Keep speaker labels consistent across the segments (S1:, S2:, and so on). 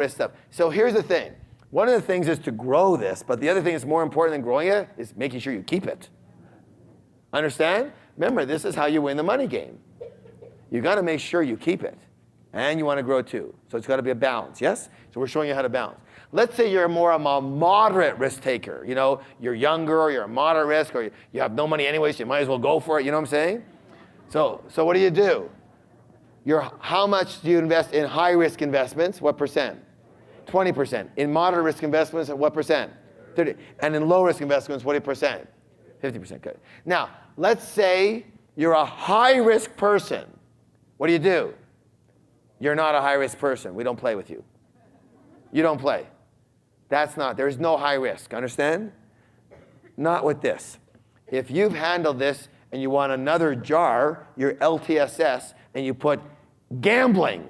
S1: risk stuff. So here's the thing. One of the things is to grow this, but the other thing that's more important than growing it is making sure you keep it. Understand? Remember, this is how you win the money game. You got to make sure you keep it. And you want to grow too. So it's got to be a balance, yes? So we're showing you how to balance. Let's say you're more of a moderate risk taker. You know, you're younger, or you're a moderate risk, or you have no money anyway, so you might as well go for it. You know what I'm saying? So what do? How much do you invest in high risk investments? What percent? 20%. In moderate risk investments, what percent? 30%. And in low risk investments, what percent? 50%. Good. Now, let's say you're a high risk person. What do? You're not a high risk person. We don't play with you. You don't play. There's no high risk. Understand? Not with this. If you've handled this and you want another jar, your LTSS, and you put gambling,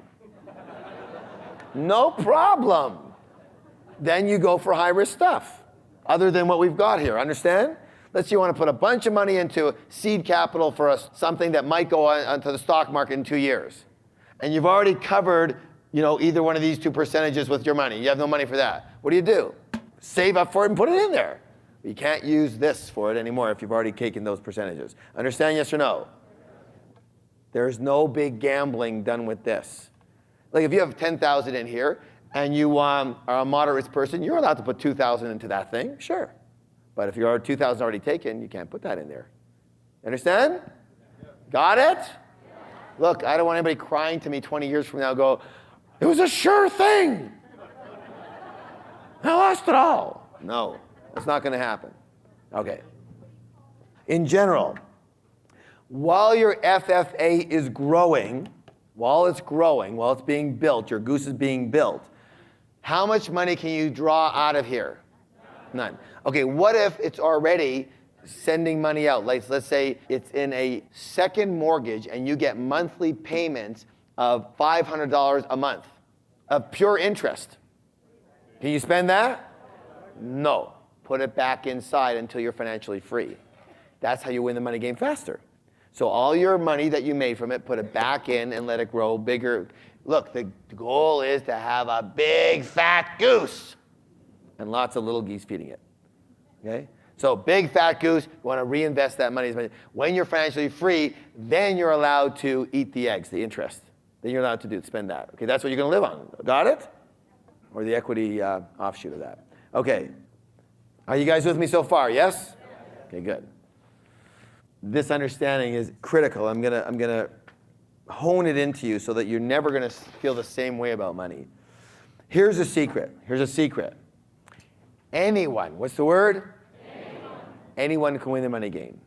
S1: no problem. Then you go for high risk stuff, other than what we've got here. Understand? Let's say you want to put a bunch of money into seed capital for something that might go onto the stock market in 2 years. And you've already covered, either one of these two percentages with your money. You have no money for that. What do? Save up for it and put it in there. You can't use this for it anymore if you've already taken those percentages. Understand, yes or no? There's no big gambling done with this. Like if you have 10,000 in here and you are a moderate risk person, you're allowed to put 2,000 into that thing, sure. But if your 2,000 already taken, you can't put that in there. Understand? Got it? Look, I don't want anybody crying to me 20 years from now go, it was a sure thing. I lost it all. No, it's not going to happen. Okay. In general, while your FFA is growing, while it's being built, your goose is being built, how much money can you draw out of here? None. Okay, what if it's already sending money out? Let's say it's in a second mortgage and you get monthly payments of $500 a month of pure interest. Can you spend that? No. Put it back inside until you're financially free. That's how you win the money game faster. So all your money that you made from it, put it back in and let it grow bigger. Look, the goal is to have a big fat goose and lots of little geese feeding it. Okay? So big fat goose, you want to reinvest that money. When you're financially free, then you're allowed to eat the eggs, the interest. Then you're allowed to spend that. Okay, that's what you're going to live on. Got it? Or the equity offshoot of that. Okay. Are you guys with me so far? Yes? Okay, good. This understanding is critical. I'm gonna hone it into you so that you're never gonna feel the same way about money. Here's a secret. Anyone, what's the word? Anyone can win the money game.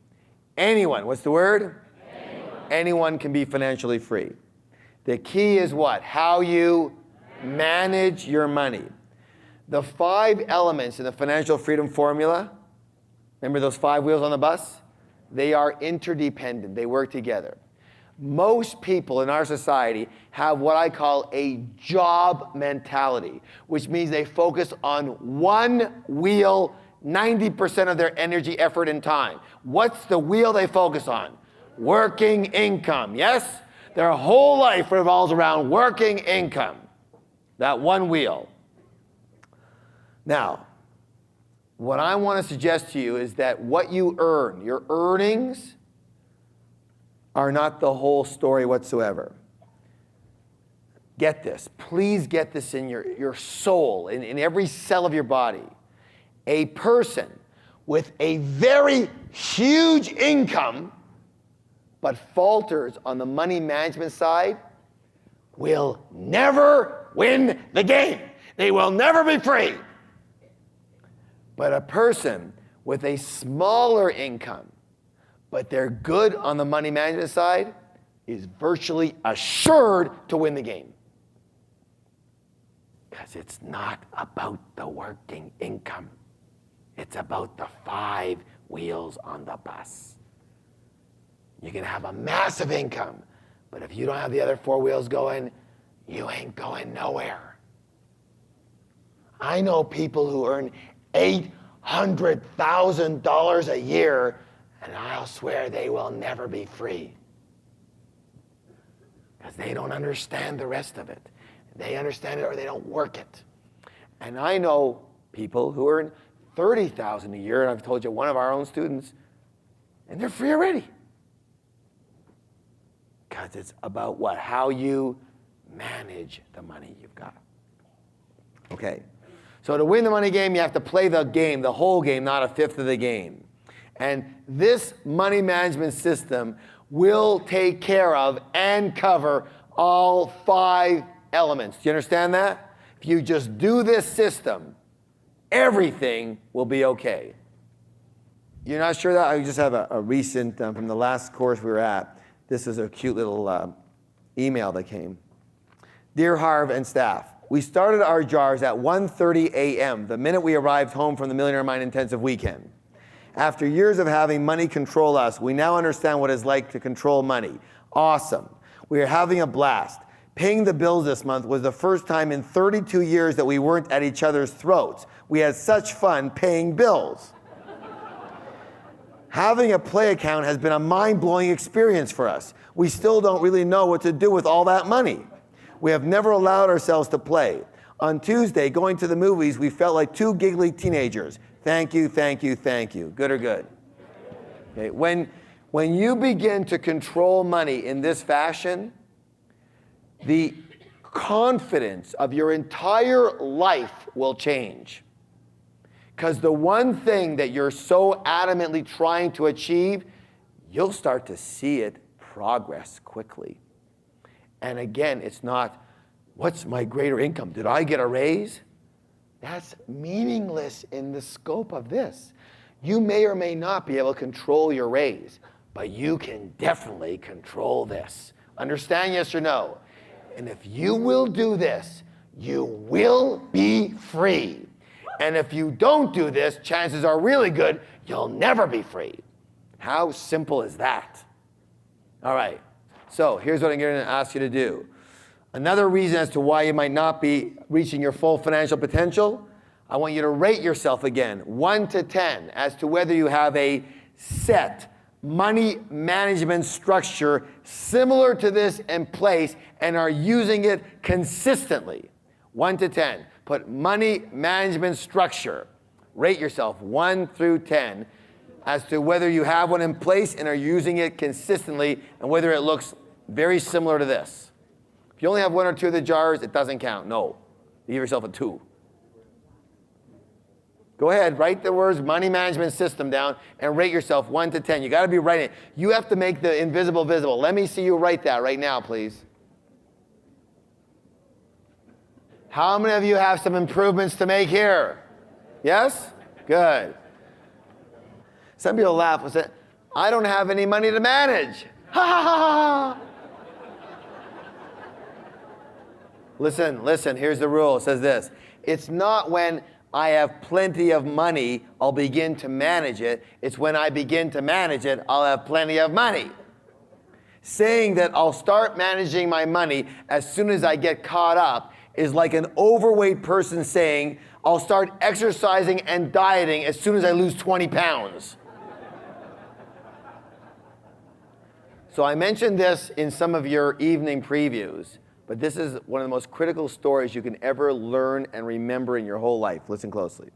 S1: Anyone, what's the word? Anyone can be financially free. The key is what? How you manage your money. The 5 elements in the financial freedom formula, remember those 5 wheels on the bus? They are interdependent. They work together. Most people in our society have what I call a job mentality, which means they focus on one wheel 90% of their energy, effort, and time. What's the wheel they focus on? Working income, yes? Their whole life revolves around working income. That one wheel. Now, what I want to suggest to you is that what you earn, your earnings, are not the whole story whatsoever. Get this. Please get this in your soul, in every cell of your body. A person with a very huge income but falters on the money management side will never win the game. They will never be free. But a person with a smaller income, but they're good on the money management side, is virtually assured to win the game. Because it's not about the working income. It's about the 5 wheels on the bus. You can have a massive income, but if you don't have the other 4 wheels going, you ain't going nowhere. I know people who earn $800,000 a year, and I'll swear they will never be free. Because they don't understand the rest of it. They understand it or they don't work it. And I know people who earn $30,000 a year, and I've told you one of our own students, and they're free already. Because it's about what? How you manage the money you've got. Okay. So to win the money game, you have to play the game, the whole game, not a fifth of the game. And this money management system will take care of and cover all 5 elements. Do you understand that? If you just do this system, everything will be okay. You're not sure that? I just have a recent, from the last course we were at, this is a cute little email that came. Dear Harv and staff, we started our jars at 1:30 a.m. the minute we arrived home from the Millionaire Mind Intensive weekend. After years of having money control us, we now understand what it's like to control money. Awesome. We are having a blast. Paying the bills this month was the first time in 32 years that we weren't at each other's throats. We had such fun paying bills. Having a play account has been a mind-blowing experience for us. We still don't really know what to do with all that money. We have never allowed ourselves to play. On Tuesday, going to the movies, we felt like 2 giggly teenagers. Thank you, thank you, thank you. Good or good? Okay. When you begin to control money in this fashion, the confidence of your entire life will change. Because the one thing that you're so adamantly trying to achieve, you'll start to see it progress quickly. And again, it's not, what's my greater income? Did I get a raise? That's meaningless in the scope of this. You may or may not be able to control your raise, but you can definitely control this. Understand, yes or no? And if you will do this, you will be free. And if you don't do this, chances are really good you'll never be free. How simple is that? All right, so here's what I'm going to ask you to do. Another reason as to why you might not be reaching your full financial potential, I want you to rate yourself again, 1 to 10, as to whether you have a set money management structure similar to this in place and are using it consistently. 1 to 10. Put money management structure. Rate yourself 1 through 10 as to whether you have one in place and are using it consistently and whether it looks very similar to this. If you only have 1 or 2 of the jars, it doesn't count. No. You give yourself a 2. Go ahead, write the words money management system down and rate yourself 1 to 10. You got to be writing it. You have to make the invisible visible. Let me see you write that right now, please. How many of you have some improvements to make here? Yes? Good. Some people laugh and say, I don't have any money to manage. Ha ha ha ha. Listen, here's the rule. It says this. It's not when I have plenty of money, I'll begin to manage it. It's when I begin to manage it, I'll have plenty of money. Saying that I'll start managing my money as soon as I get caught up is like an overweight person saying, I'll start exercising and dieting as soon as I lose 20 pounds. So I mentioned this in some of your evening previews, but this is one of the most critical stories you can ever learn and remember in your whole life. Listen closely.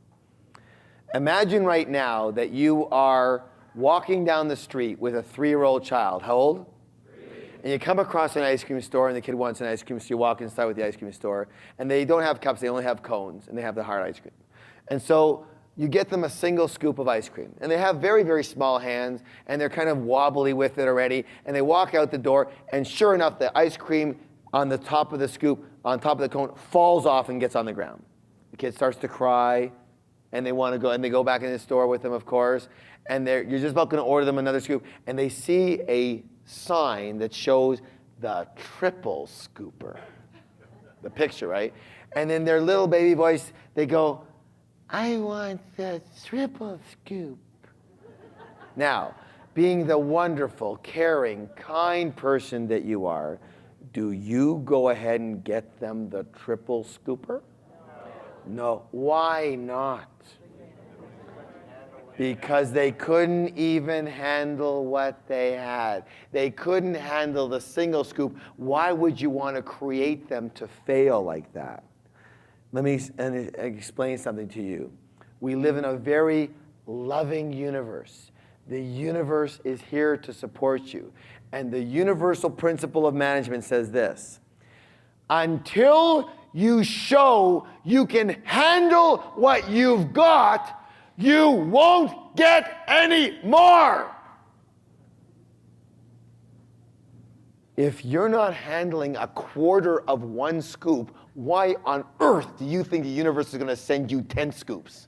S1: Imagine right now that you are walking down the street with a 3-year-old child. How old? 3. And you come across an ice cream store, and the kid wants an ice cream, so you walk inside with the ice cream store, and they don't have cups, they only have cones, and they have the hard ice cream. And so you get them a single scoop of ice cream. And they have very, very small hands, and they're kind of wobbly with it already, and they walk out the door, and sure enough, the ice cream on the top of the scoop, on top of the cone, falls off and gets on the ground. The kid starts to cry, and they want to go, and they go back in the store with them, of course, and you're just about going to order them another scoop, and they see a sign that shows the triple scooper. The picture, right? And in their little baby voice, they go, I want the triple scoop. Now, being the wonderful, caring, kind person that you are, do you go ahead and get them the triple scooper? No. Why not? Because they couldn't even handle what they had. They couldn't handle the single scoop. Why would you want to create them to fail like that? Let me explain something to you. We live in a very loving universe. The universe is here to support you. And the universal principle of management says this: until you show you can handle what you've got, you won't get any more. If you're not handling a quarter of one scoop, why on earth do you think the universe is going to send you 10 scoops?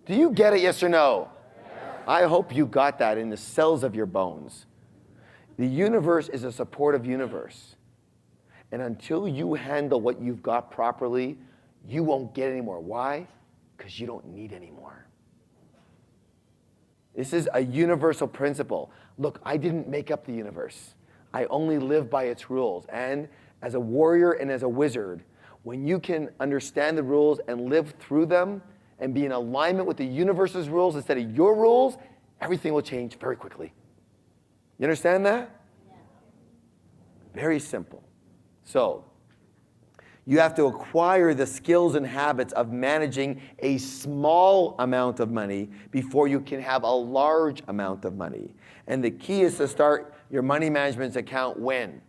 S1: Do you get it, yes or no? I hope you got that in the cells of your bones. The universe is a supportive universe. And until you handle what you've got properly, you won't get any more. Why? Because you don't need any more. This is a universal principle. Look, I didn't make up the universe. I only live by its rules. And as a warrior and as a wizard, when you can understand the rules and live through them and be in alignment with the universe's rules instead of your rules, everything will change very quickly. You understand that? Yeah. Very simple. So, you have to acquire the skills and habits of managing a small amount of money before you can have a large amount of money. And the key is to start your money management account when?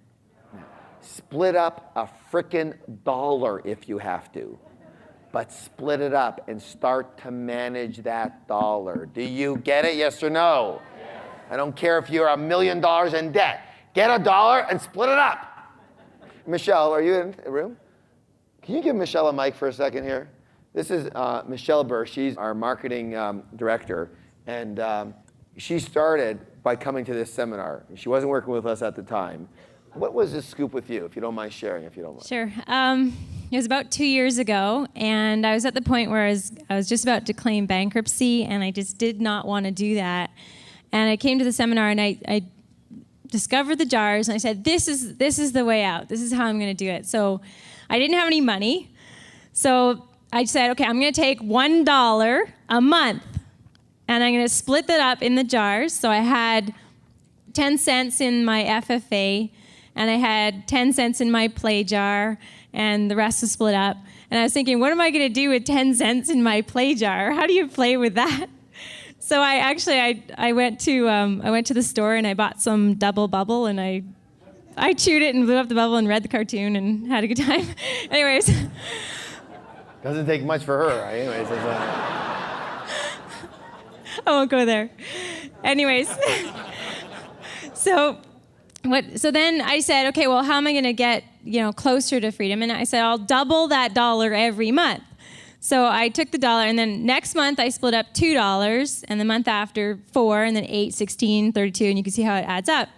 S1: Split up a frickin' dollar if you have to. But split it up and start to manage that dollar. Do you get it, yes or no? Yes. I don't care if you're $1 million in debt. Get a dollar and split it up. Michelle, are you in the room? Can you give Michelle a mic for a second here? This is Michelle Burr. She's our marketing director. And she started by coming to this seminar. She wasn't working with us at the time. What was this scoop with you, if you don't mind sharing, if you don't mind?
S2: Sure. It was about 2 years ago, and I was at the point where I was just about to claim bankruptcy, and I just did not want to do that. And I came to the seminar, and I discovered the jars, and I said, this is the way out. This is how I'm going to do it. So I didn't have any money, so I said, okay, I'm going to take $1 a month, and I'm going to split that up in the jars. So I had 10 cents in my FFA, and I had 10 cents in my play jar, and the rest was split up. And I was thinking, what am I going to do with 10 cents in my play jar? How do you play with that? So I went to the store and I bought some double bubble, and I chewed it and blew up the bubble and read the cartoon and had a good time. Anyways.
S1: Doesn't take much for her. Anyways.
S2: I won't go there. Anyways. So then I said, okay, well, how am I going to get, closer to freedom? And I said, I'll double that dollar every month. So I took the dollar, and then next month I split up $2, and the month after $4, and then 8, 16, 32, and you can see how it adds up.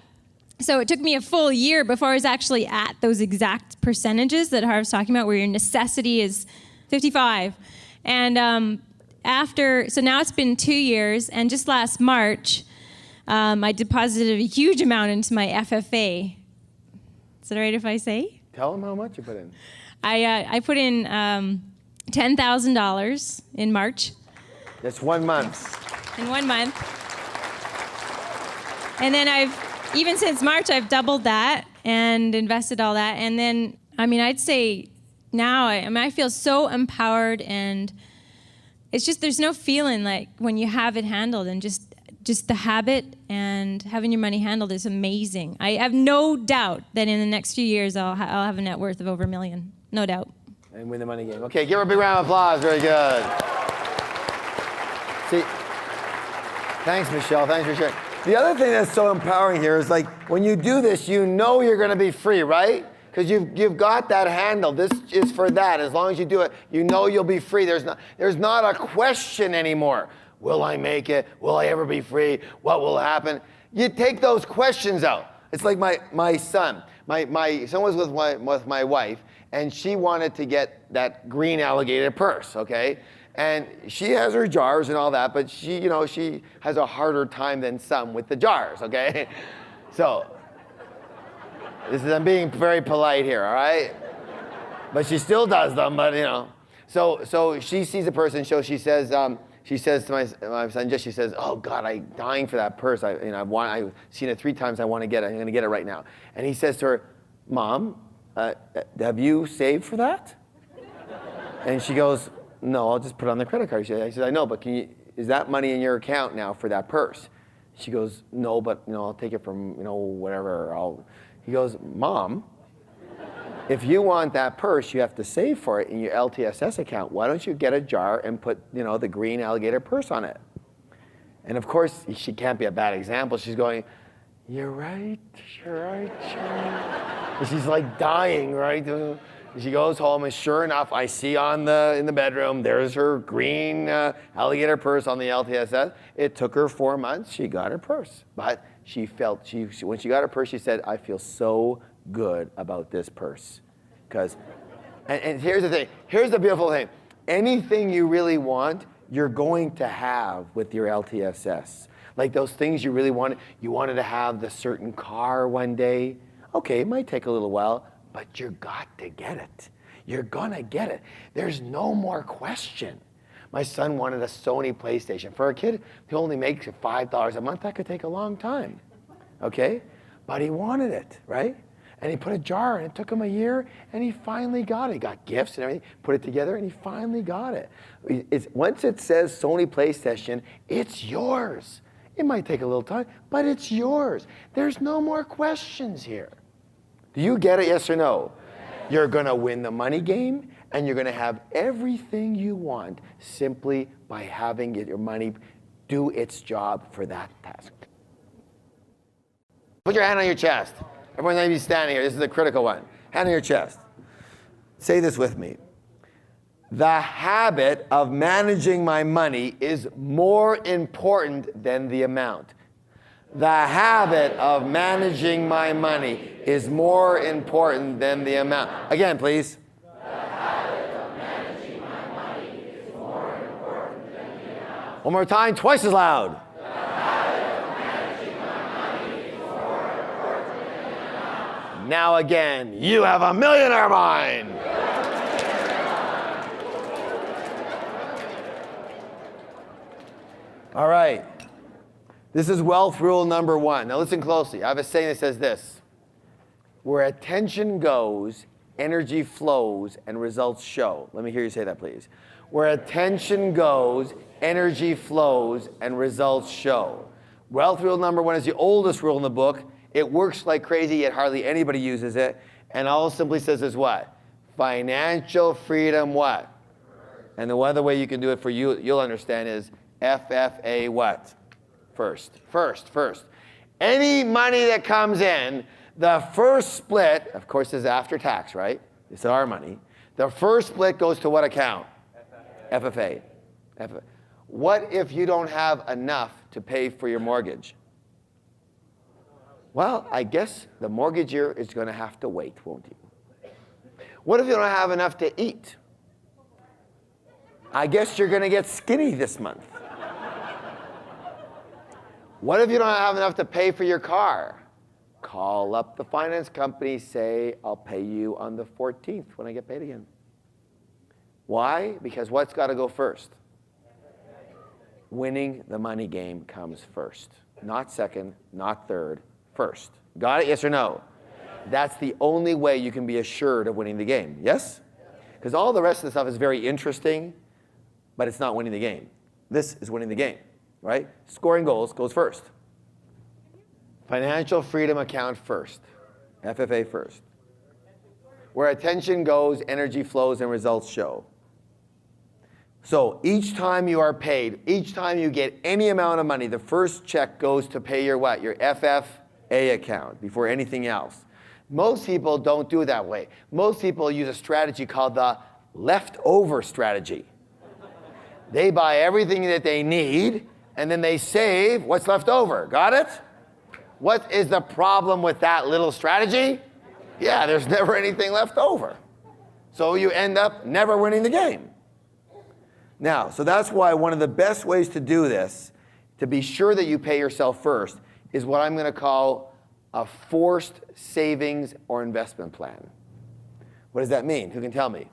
S2: So it took me a full year before I was actually at those exact percentages that Harv's talking about, where your necessity is 55. And so now it's been 2 years, and just last March, I deposited a huge amount into my FFA. Is it all right if I say?
S1: Tell them how much you put in.
S2: I put in $10,000 in March.
S1: That's 1 month.
S2: In 1 month. And then even since March, I've doubled that and invested all that. And then, I'd say now, I feel so empowered, and it's just, there's no feeling like when you have it handled, and just the habit and having your money handled is amazing. I have no doubt that in the next few years, I'll have a net worth of over $1 million. No doubt.
S1: And win the money game. Okay, give her a big round of applause. Very good. See, thanks, Michelle. Thanks for sharing. The other thing that's so empowering here is, like, when you do this, you know you're going to be free, right? Because you've got that handle. This is for that. As long as you do it, you know you'll be free. There's not a question anymore. Will I make it? Will I ever be free? What will happen? You take those questions out. It's like my son. My son was with my wife, and she wanted to get that green alligator purse, okay? And she has her jars and all that, but she has a harder time than some with the jars, okay? So, I'm being very polite here, all right? But she still does them, but So she sees a person, so she says, she says to my son, she says, oh God, I'm dying for that purse. I've seen it 3 times. I want to get it. I'm going to get it right now. And he says to her, Mom, have you saved for that? And she goes, no, I'll just put it on the credit card. I said, I know, but is that money in your account now for that purse? She goes, no, but I'll take it from whatever. He goes, Mom, if you want that purse, you have to save for it in your LTSS account. Why don't you get a jar and put the green alligator purse on it? And of course, she can't be a bad example. She's going, you're right. And she's like dying, right? She goes home, and sure enough, I see in the bedroom, there's her green alligator purse on the LTSS. It took her 4 months. She got her purse. But she felt, when she got her purse, she said, I feel so good about this purse. And here's the thing. Here's the beautiful thing. Anything you really want, you're going to have with your LTSS. Like those things you really wanted. You wanted to have the certain car one day. Okay, it might take a little while, but you got to get it. You're gonna get it. There's no more question. My son wanted a Sony PlayStation. For a kid who only makes $5 a month, that could take a long time, okay? But he wanted it, right? And he put a jar, and it took him a year, and he finally got it. He got gifts and everything, put it together, and he finally got it. Once it says Sony PlayStation, it's yours. It might take a little time, but it's yours. There's no more questions here. Do you get it, yes or no? You're going to win the money game, and you're going to have everything you want simply by having your money do its job for that task. Put your hand on your chest. Everyone's going to be standing here. This is a critical one. Hand on your chest. Say this with me. The habit of managing my money is more important than the amount. The habit of managing my money is more important than the amount. Again, please.
S3: The habit of managing my money is more important than the amount.
S1: One more time, twice as loud.
S3: The habit of managing my money is more important than the amount.
S1: Now again, you have a millionaire mind. All right. This is wealth rule number 1. Now listen closely. I have a saying that says this. Where attention goes, energy flows, and results show. Let me hear you say that, please. Where attention goes, energy flows, and results show. Wealth rule number 1 is the oldest rule in the book. It works like crazy, yet hardly anybody uses it. And all it simply says is what? Financial freedom what? And the one other way you can do it for you, you'll understand is FFA what? First. Any money that comes in, the first split, of course, is after tax, right? It's our money. The first split goes to what account? FFA. What if you don't have enough to pay for your mortgage? Well, I guess the mortgager is going to have to wait, won't he? What if you don't have enough to eat? I guess you're going to get skinny this month. What if you don't have enough to pay for your car? Call up the finance company, say, I'll pay you on the 14th when I get paid again. Why? Because what's got to go first? Winning the money game comes first. Not second, not third, first. Got it? Yes or no? That's the only way you can be assured of winning the game. Yes? Because all the rest of the stuff is very interesting, but it's not winning the game. This is winning the game. Right? Scoring goals goes first. Financial freedom account first. FFA first. Where attention goes, energy flows, and results show. So each time you are paid, each time you get any amount of money, the first check goes to pay your what? Your FFA account before anything else. Most people don't do it that way. Most people use a strategy called the leftover strategy. They buy everything that they need, and then they save what's left over. Got it? What is the problem with that little strategy? Yeah, there's never anything left over. So you end up never winning the game. Now, so that's why one of the best ways to do this, to be sure that you pay yourself first, is what I'm going to call a forced savings or investment plan. What does that mean? Who can tell me?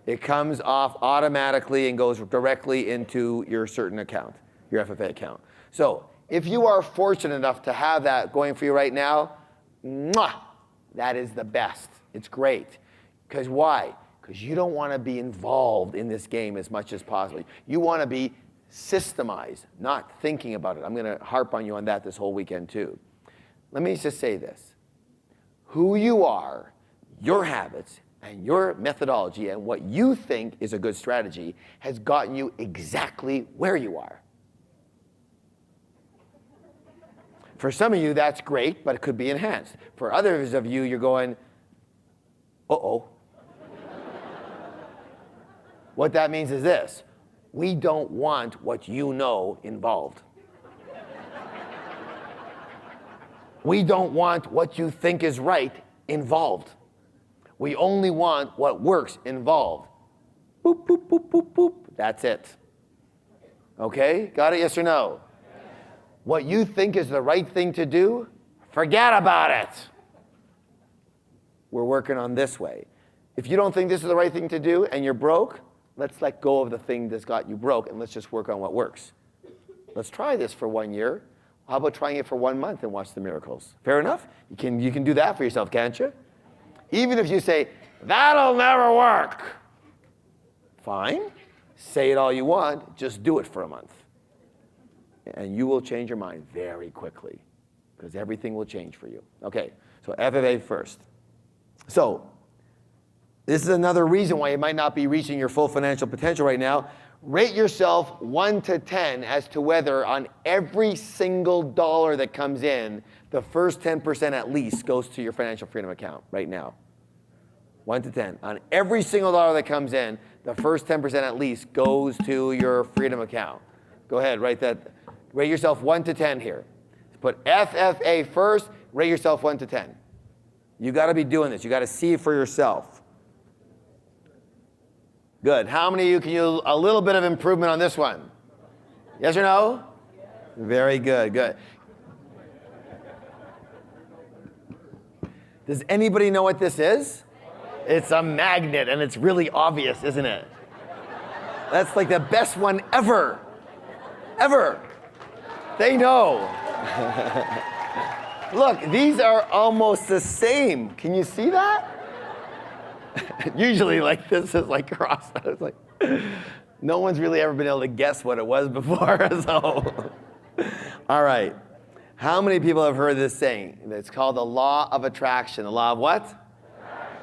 S1: It comes off automatically and goes directly into your certain account, your FFA account. So if you are fortunate enough to have that going for you right now, mwah, that is the best. It's great. Because why? Because you don't want to be involved in this game as much as possible. You want to be systemized, not thinking about it. I'm going to harp on you on that this whole weekend too. Let me just say this. Who you are, your habits, and your methodology, and what you think is a good strategy has gotten you exactly where you are. For some of you, that's great, but it could be enhanced. For others of you, you're going, uh-oh. What that means is this. We don't want what you know involved. We don't want what you think is right involved. We only want what works involved. Boop, boop, boop, boop, boop. That's it. Okay? Got it? Yes or no? Yes. What you think is the right thing to do, forget about it. We're working on this way. If you don't think this is the right thing to do and you're broke, let's let go of the thing that's got you broke and let's just work on what works. Let's try this for 1 year. How about trying it for 1 month and watch the miracles? Fair enough? You can do that for yourself, can't you? Even if you say, that'll never work. Fine. Say it all you want. Just do it for a month. And you will change your mind very quickly because everything will change for you. Okay, so FFA first. So this is another reason why you might not be reaching your full financial potential right now. Rate yourself 1 to 10 as to whether on every single dollar that comes in, the first 10% at least goes to your financial freedom account right now. 1 to 10. On every single dollar that comes in, the first 10% at least goes to your freedom account. Go ahead, rate yourself 1 to 10 here. Put FFA first, rate yourself 1 to 10. You got to be doing this. You got to see it for yourself. Good. How many of you can use a little bit of improvement on this one? Yes or no? Yes. Very good. Good. Does anybody know what this is? It's a magnet, and it's really obvious, isn't it? That's like the best one ever. Ever. They know. Look, these are almost the same. Can you see that? Usually, like, this is like crossed out. It's like, no one's really ever been able to guess what it was before, so. All right. How many people have heard this saying? It's called the law of attraction. The law of what? Attraction.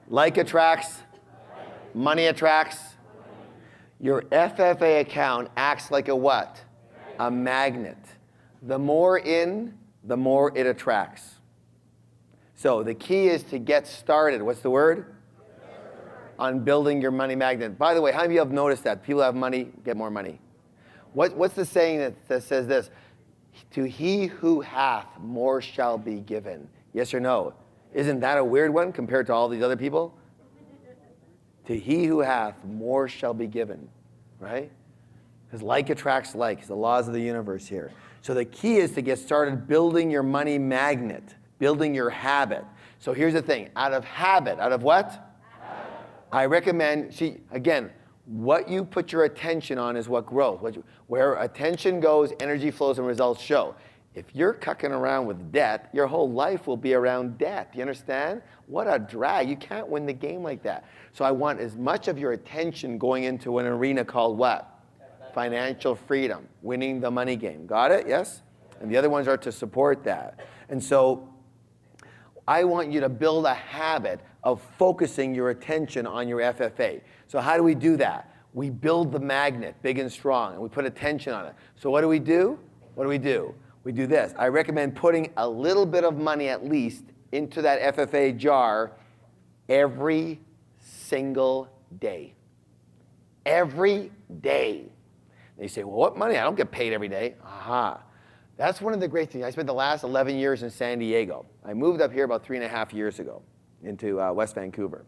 S1: Like attracts, money attracts. Your FFA account acts like a what? A magnet. The more in, the more it attracts. So the key is to get started. What's the word? On building your money magnet. By the way, how many of you have noticed that? People have money, get more money. What's the saying that says this? To he who hath, more shall be given. Yes or no? Isn't that a weird one compared to all these other people? To he who hath, more shall be given. Right? Because like attracts like. It's the laws of the universe here. So the key is to get started building your money magnet, building your habit. So here's the thing. Out of habit, out of what? I recommend, see, again, what you put your attention on is what grows. Where attention goes, energy flows and results show. If you're cucking around with debt, your whole life will be around debt. You understand? What a drag. You can't win the game like that. So I want as much of your attention going into an arena called what? Financial freedom, winning the money game. Got it? Yes? And the other ones are to support that. And so I want you to build a habit of focusing your attention on your FFA. So how do we do that? We build the magnet big and strong, and we put attention on it. So what do we do? What do we do? We do this. I recommend putting a little bit of money at least into that FFA jar every single day. Every day. They say, well, what money? I don't get paid every day. Aha. That's one of the great things. I spent the last 11 years in San Diego. I moved up here about 3.5 years ago into West Vancouver.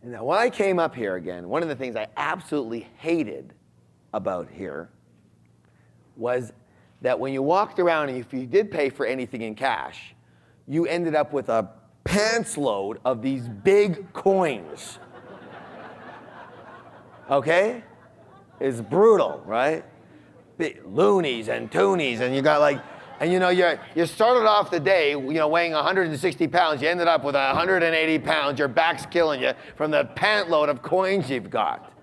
S1: And now when I came up here again, one of the things I absolutely hated about here was that when you walked around and if you did pay for anything in cash, you ended up with a pants load of these big coins. Okay? It's brutal, right? Loonies and toonies, and you got like, and you started off the day, weighing 160 pounds. You ended up with 180 pounds. Your back's killing you from the pant load of coins you've got.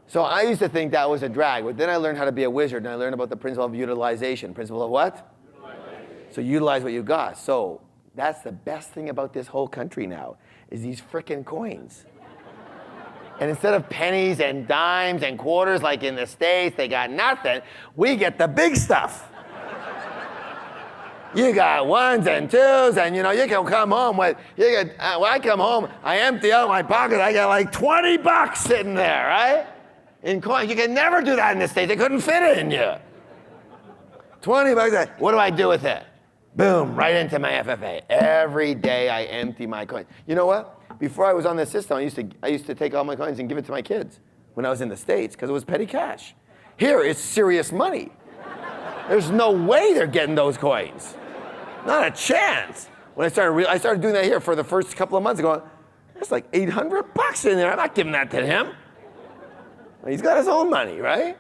S1: So I used to think that was a drag, but then I learned how to be a wizard, and I learned about the principle of utilization. Principle of what? Utilization. So utilize what you got. So that's the best thing about this whole country now, is these frickin' coins. And instead of pennies and dimes and quarters like in the States, they got nothing, we get the big stuff. You got ones and twos, and you can come home with, when I come home, I empty out my pocket, I got like 20 bucks sitting there, right? In coins. You can never do that in the States, they couldn't fit it in you. 20 bucks, what do I do with it? Boom, right into my FFA. Every day I empty my coins. You know what? Before I was on this system, I used to take all my coins and give it to my kids when I was in the States, because it was petty cash. Here, it's serious money. There's no way they're getting those coins. Not a chance. When I started doing that here for the first couple of months, going, there's like 800 bucks in there. I'm not giving that to him. He's got his own money, right?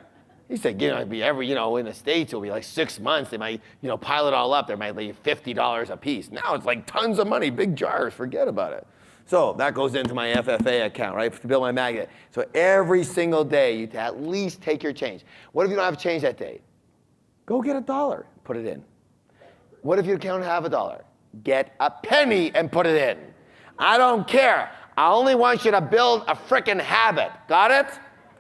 S1: He said, it'd be in the States, it'll be like 6 months. They might, pile it all up. There might be $50 a piece. Now it's like tons of money, big jars. Forget about it. So that goes into my FFA account, right, to build my magnet. So every single day, you at least take your change. What if you don't have change that day? Go get $1, put it in. What if you don't have $1? Get a penny and put it in. I don't care. I only want you to build a frickin' habit. Got it?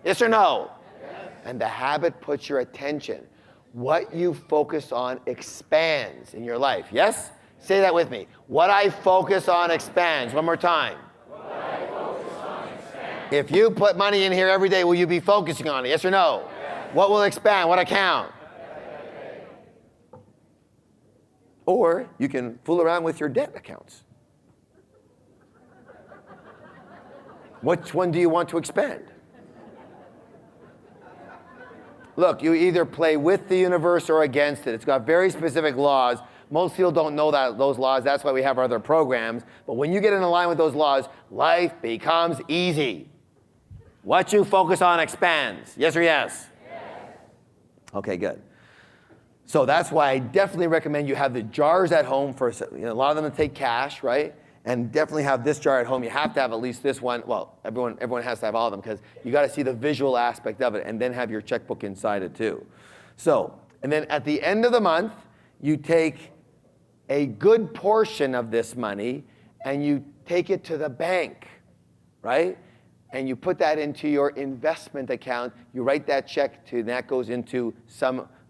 S1: Yes or no? Yes. And the habit puts your attention. What you focus on expands in your life. Yes? Say that with me. What I focus on expands. One more time. What I focus on expands. If you put money in here every day, will you be focusing on it? Yes or no? Yes. What will expand? What account? Or you can fool around with your debt accounts. Which one do you want to expand? Look, you either play with the universe or against it. It's got very specific laws. Most people don't know those laws. That's why we have our other programs. But when you get in line with those laws, life becomes easy. What you focus on expands. Yes or yes? Yes. Okay, good. So that's why I definitely recommend you have the jars at home for a lot of them to take cash, right? And definitely have this jar at home. You have to have at least this one. Well, everyone has to have all of them, because you got to see the visual aspect of it, and then have your checkbook inside it too. So, and then at the end of the month, you take a good portion of this money and you take it to the bank, right? And you put that into your investment account. You write that check to, and that goes into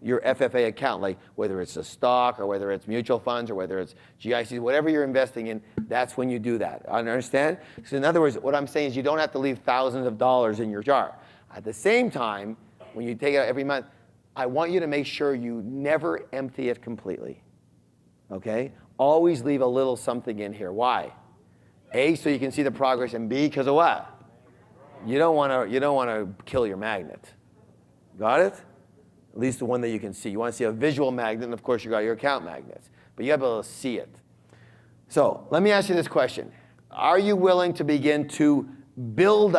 S1: your FFA account, like whether it's a stock or whether it's mutual funds or whether it's GICs, whatever you're investing in, that's when you do that. Understand? So in other words, what I'm saying is you don't have to leave thousands of dollars in your jar. At the same time, when you take it out every month, I want you to make sure you never empty it completely. Okay? Always leave a little something in here. Why? A, so you can see the progress, and B, because of what? You don't want to kill your magnet. Got it? At least the one that you can see. You want to see a visual magnet, and of course you got your account magnets. But you got to be able to see it. So let me ask you this question. Are you willing to begin to build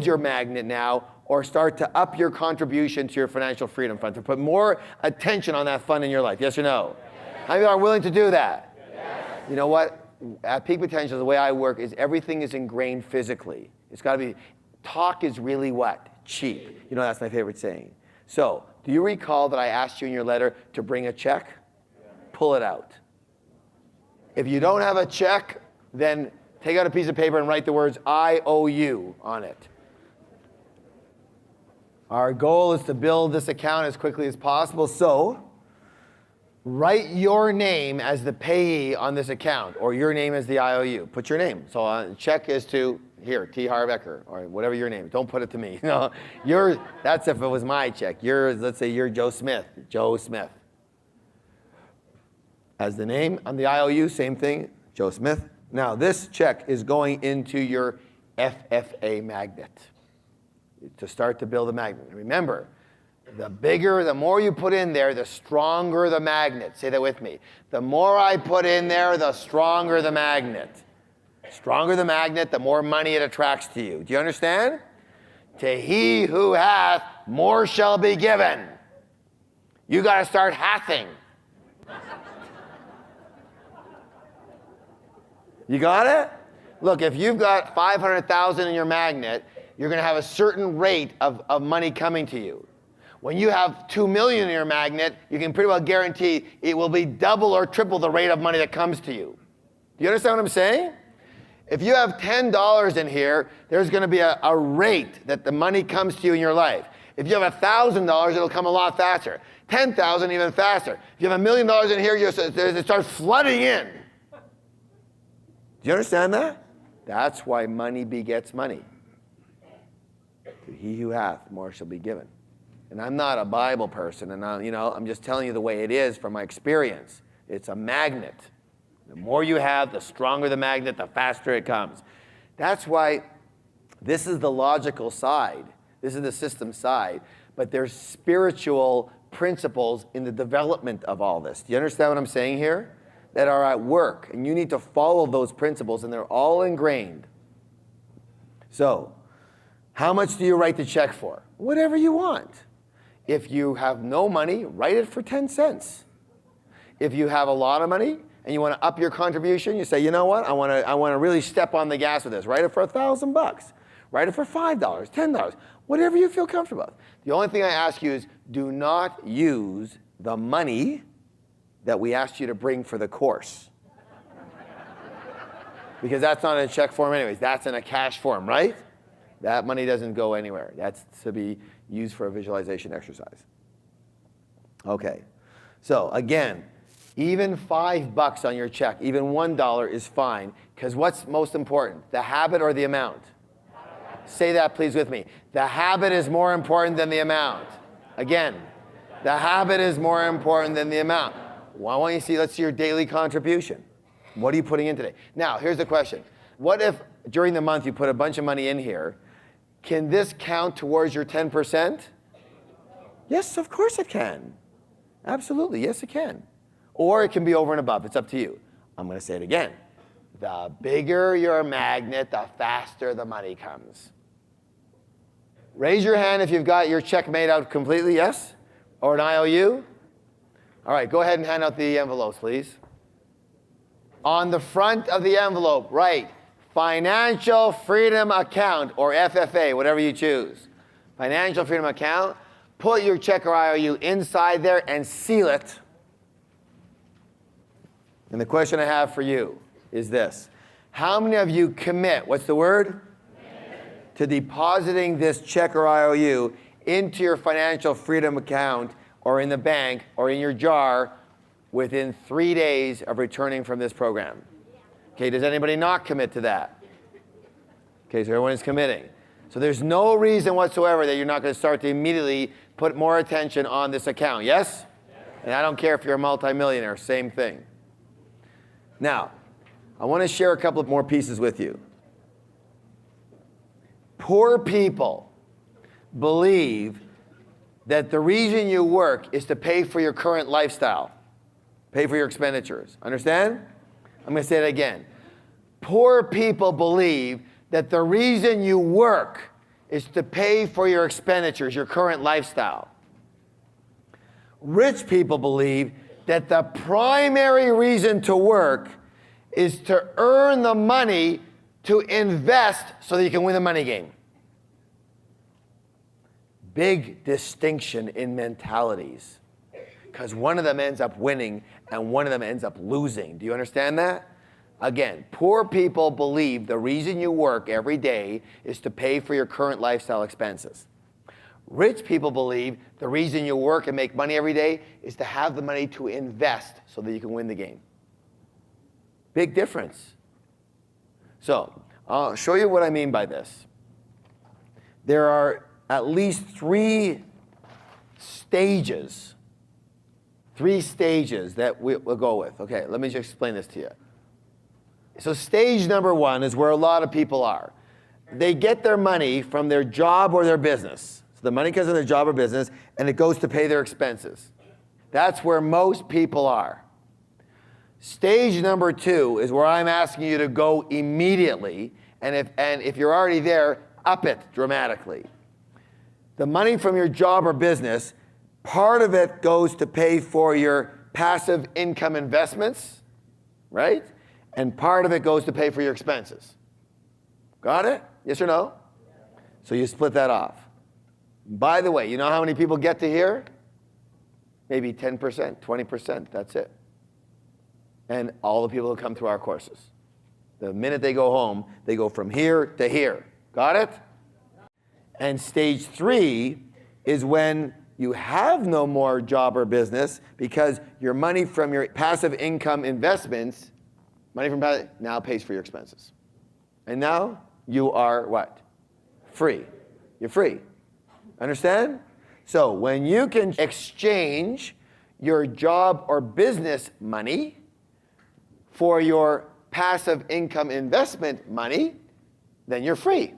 S1: your magnet now, or start to up your contribution to your financial freedom fund, to put more attention on that fund in your life? Yes or no? Yes. How many are willing to do that? Yes. You know what? At Peak Potential, the way I work is everything is ingrained physically. It's got to be, talk is really what? Cheap. You know, that's my favorite saying. So, do you recall that I asked you in your letter to bring a check? Pull it out. If you don't have a check, then take out a piece of paper and write the words I owe you on it. Our goal is to build this account as quickly as possible, so write your name as the payee on this account, or your name as the IOU. Put your name. So check is to, here, T. Harbecker, or whatever your name is. Don't put it to me. No, that's if it was my check. Let's say you're Joe Smith. Joe Smith. As the name on the IOU, same thing, Joe Smith. Now, this check is going into your FFA magnet to start to build a magnet. Remember, the more you put in there, the stronger the magnet. Say that with me. The more I put in there, the stronger the magnet. Stronger the magnet, the more money it attracts to you. Do you understand? To he who hath, more shall be given. You got to start hathing. You got it? Look, if you've got 500,000 in your magnet, you're going to have a certain rate of money coming to you. When you have 2 million in your magnet, you can pretty well guarantee it will be double or triple the rate of money that comes to you. Do you understand what I'm saying? If you have $10 in here, there's going to be a rate that the money comes to you in your life. If you have $1,000, it'll come a lot faster. 10,000 even faster. If you have $1 million in here, it starts flooding in. Do you understand that? That's why money begets money. To he who hath, more shall be given. And I'm not a Bible person, and I'm just telling you the way it is from my experience. It's a magnet. The more you have, the stronger the magnet, the faster it comes. That's why this is the logical side. This is the system side. But there's spiritual principles in the development of all this. Do you understand what I'm saying here? That are at work. And you need to follow those principles, and they're all ingrained. So, how much do you write the check for? Whatever you want. If you have no money, write it for 10 cents. If you have a lot of money and you want to up your contribution, you say, you know what, I want to really step on the gas with this. Write it for $1,000. Write it for $5, $10, whatever you feel comfortable with. The only thing I ask you is do not use the money that we asked you to bring for the course. Because that's not in a check form anyways. That's in a cash form, right? That money doesn't go anywhere. That's to be used for a visualization exercise. Okay. So again, even $5 on your check, even $1 is fine. Because what's most important? The habit or the amount? Say that please with me. The habit is more important than the amount. Again, the habit is more important than the amount. Why don't you see, let's see your daily contribution. What are you putting in today? Now, here's the question. What if during the month you put a bunch of money in here? Can this count towards your 10%? Yes, of course it can. Absolutely, yes it can. Or it can be over and above. It's up to you. I'm going to say it again. The bigger your magnet, the faster the money comes. Raise your hand if you've got your check made out completely, yes? Or an IOU? All right, go ahead and hand out the envelopes, please. On the front of the envelope, write Financial Freedom Account, or FFA, whatever you choose. Financial Freedom Account. Put your check or IOU inside there and seal it. And the question I have for you is this. How many of you commit, what's the word? To depositing this check or IOU into your financial freedom account or in the bank or in your jar within 3 days of returning from this program? Okay, does anybody not commit to that? Okay, so everyone is committing. So there's no reason whatsoever that you're not going to start to immediately put more attention on this account, yes? And I don't care if you're a multimillionaire, same thing. Now, I want to share a couple of more pieces with you. Poor people believe that the reason you work is to pay for your current lifestyle, pay for your expenditures. Understand? I'm going to say it again. Poor people believe that the reason you work is to pay for your expenditures, your current lifestyle. Rich people believe that the primary reason to work is to earn the money to invest so that you can win the money game. Big distinction in mentalities, because one of them ends up winning and one of them ends up losing. Do you understand that? Again, poor people believe the reason you work every day is to pay for your current lifestyle expenses. Rich people believe the reason you work and make money every day is to have the money to invest so that you can win the game. Big difference. So, I'll show you what I mean by this. There are at least three stages that we'll go with. Okay, let me just explain this to you. So stage number one is where a lot of people are. They get their money from their job or their business. So the money comes from their job or business, and it goes to pay their expenses. That's where most people are. Stage number 2 is where I'm asking you to go immediately, and if you're already there, up it dramatically. The money from your job or business, part of it goes to pay for your passive income investments, right? And part of it goes to pay for your expenses. Got it? Yes or no? So you split that off. By the way, you know how many people get to here? Maybe 10%, 20%, that's it. And all the people who come through our courses. The minute they go home, they go from here to here. Got it? And stage 3 is when you have no more job or business because your money from your passive income investments, now pays for your expenses. And now you are what? Free. You're free. Understand? So when you can exchange your job or business money for your passive income investment money, then you're free.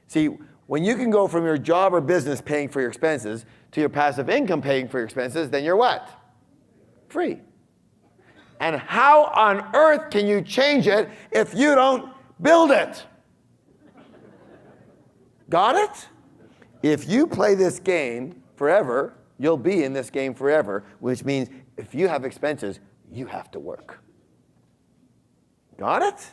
S1: See, when you can go from your job or business paying for your expenses to your passive income paying for your expenses, then you're what? Free. And how on earth can you change it if you don't build it? Got it? If you play this game forever, you'll be in this game forever, which means if you have expenses, you have to work. Got it?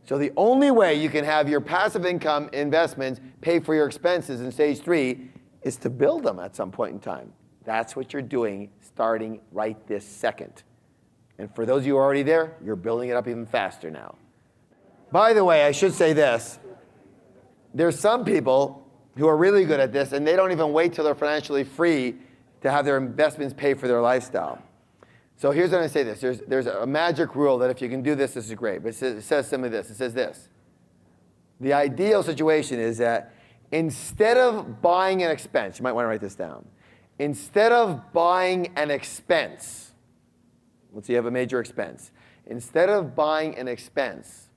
S1: So the only way you can have your passive income investments pay for your expenses in stage 3 is to build them at some point in time. That's what you're doing starting right this second. And for those of you who are already there, you're building it up even faster now. By the way, I should say this. There's some people who are really good at this, and they don't even wait till they're financially free to have their investments pay for their lifestyle. So here's what I say this. There's a magic rule that if you can do this, this is great. But it says simply this. It says this. The ideal situation is that instead of buying an expense, you might want to write this down. Instead of buying an expense, let's say you have a major expense. Instead of buying an expense,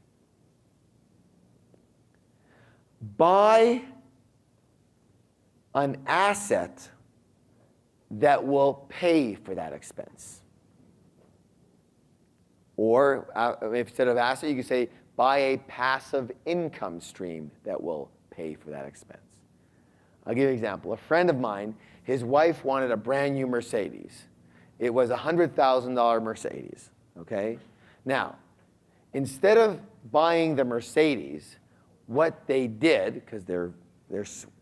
S1: buy an asset that will pay for that expense. Or instead of asset, you can say, buy a passive income stream that will pay for that expense. I'll give you an example. A friend of mine, his wife wanted a brand new Mercedes. It was a $100,000 Mercedes, okay? Now, instead of buying the Mercedes, what they did, because they're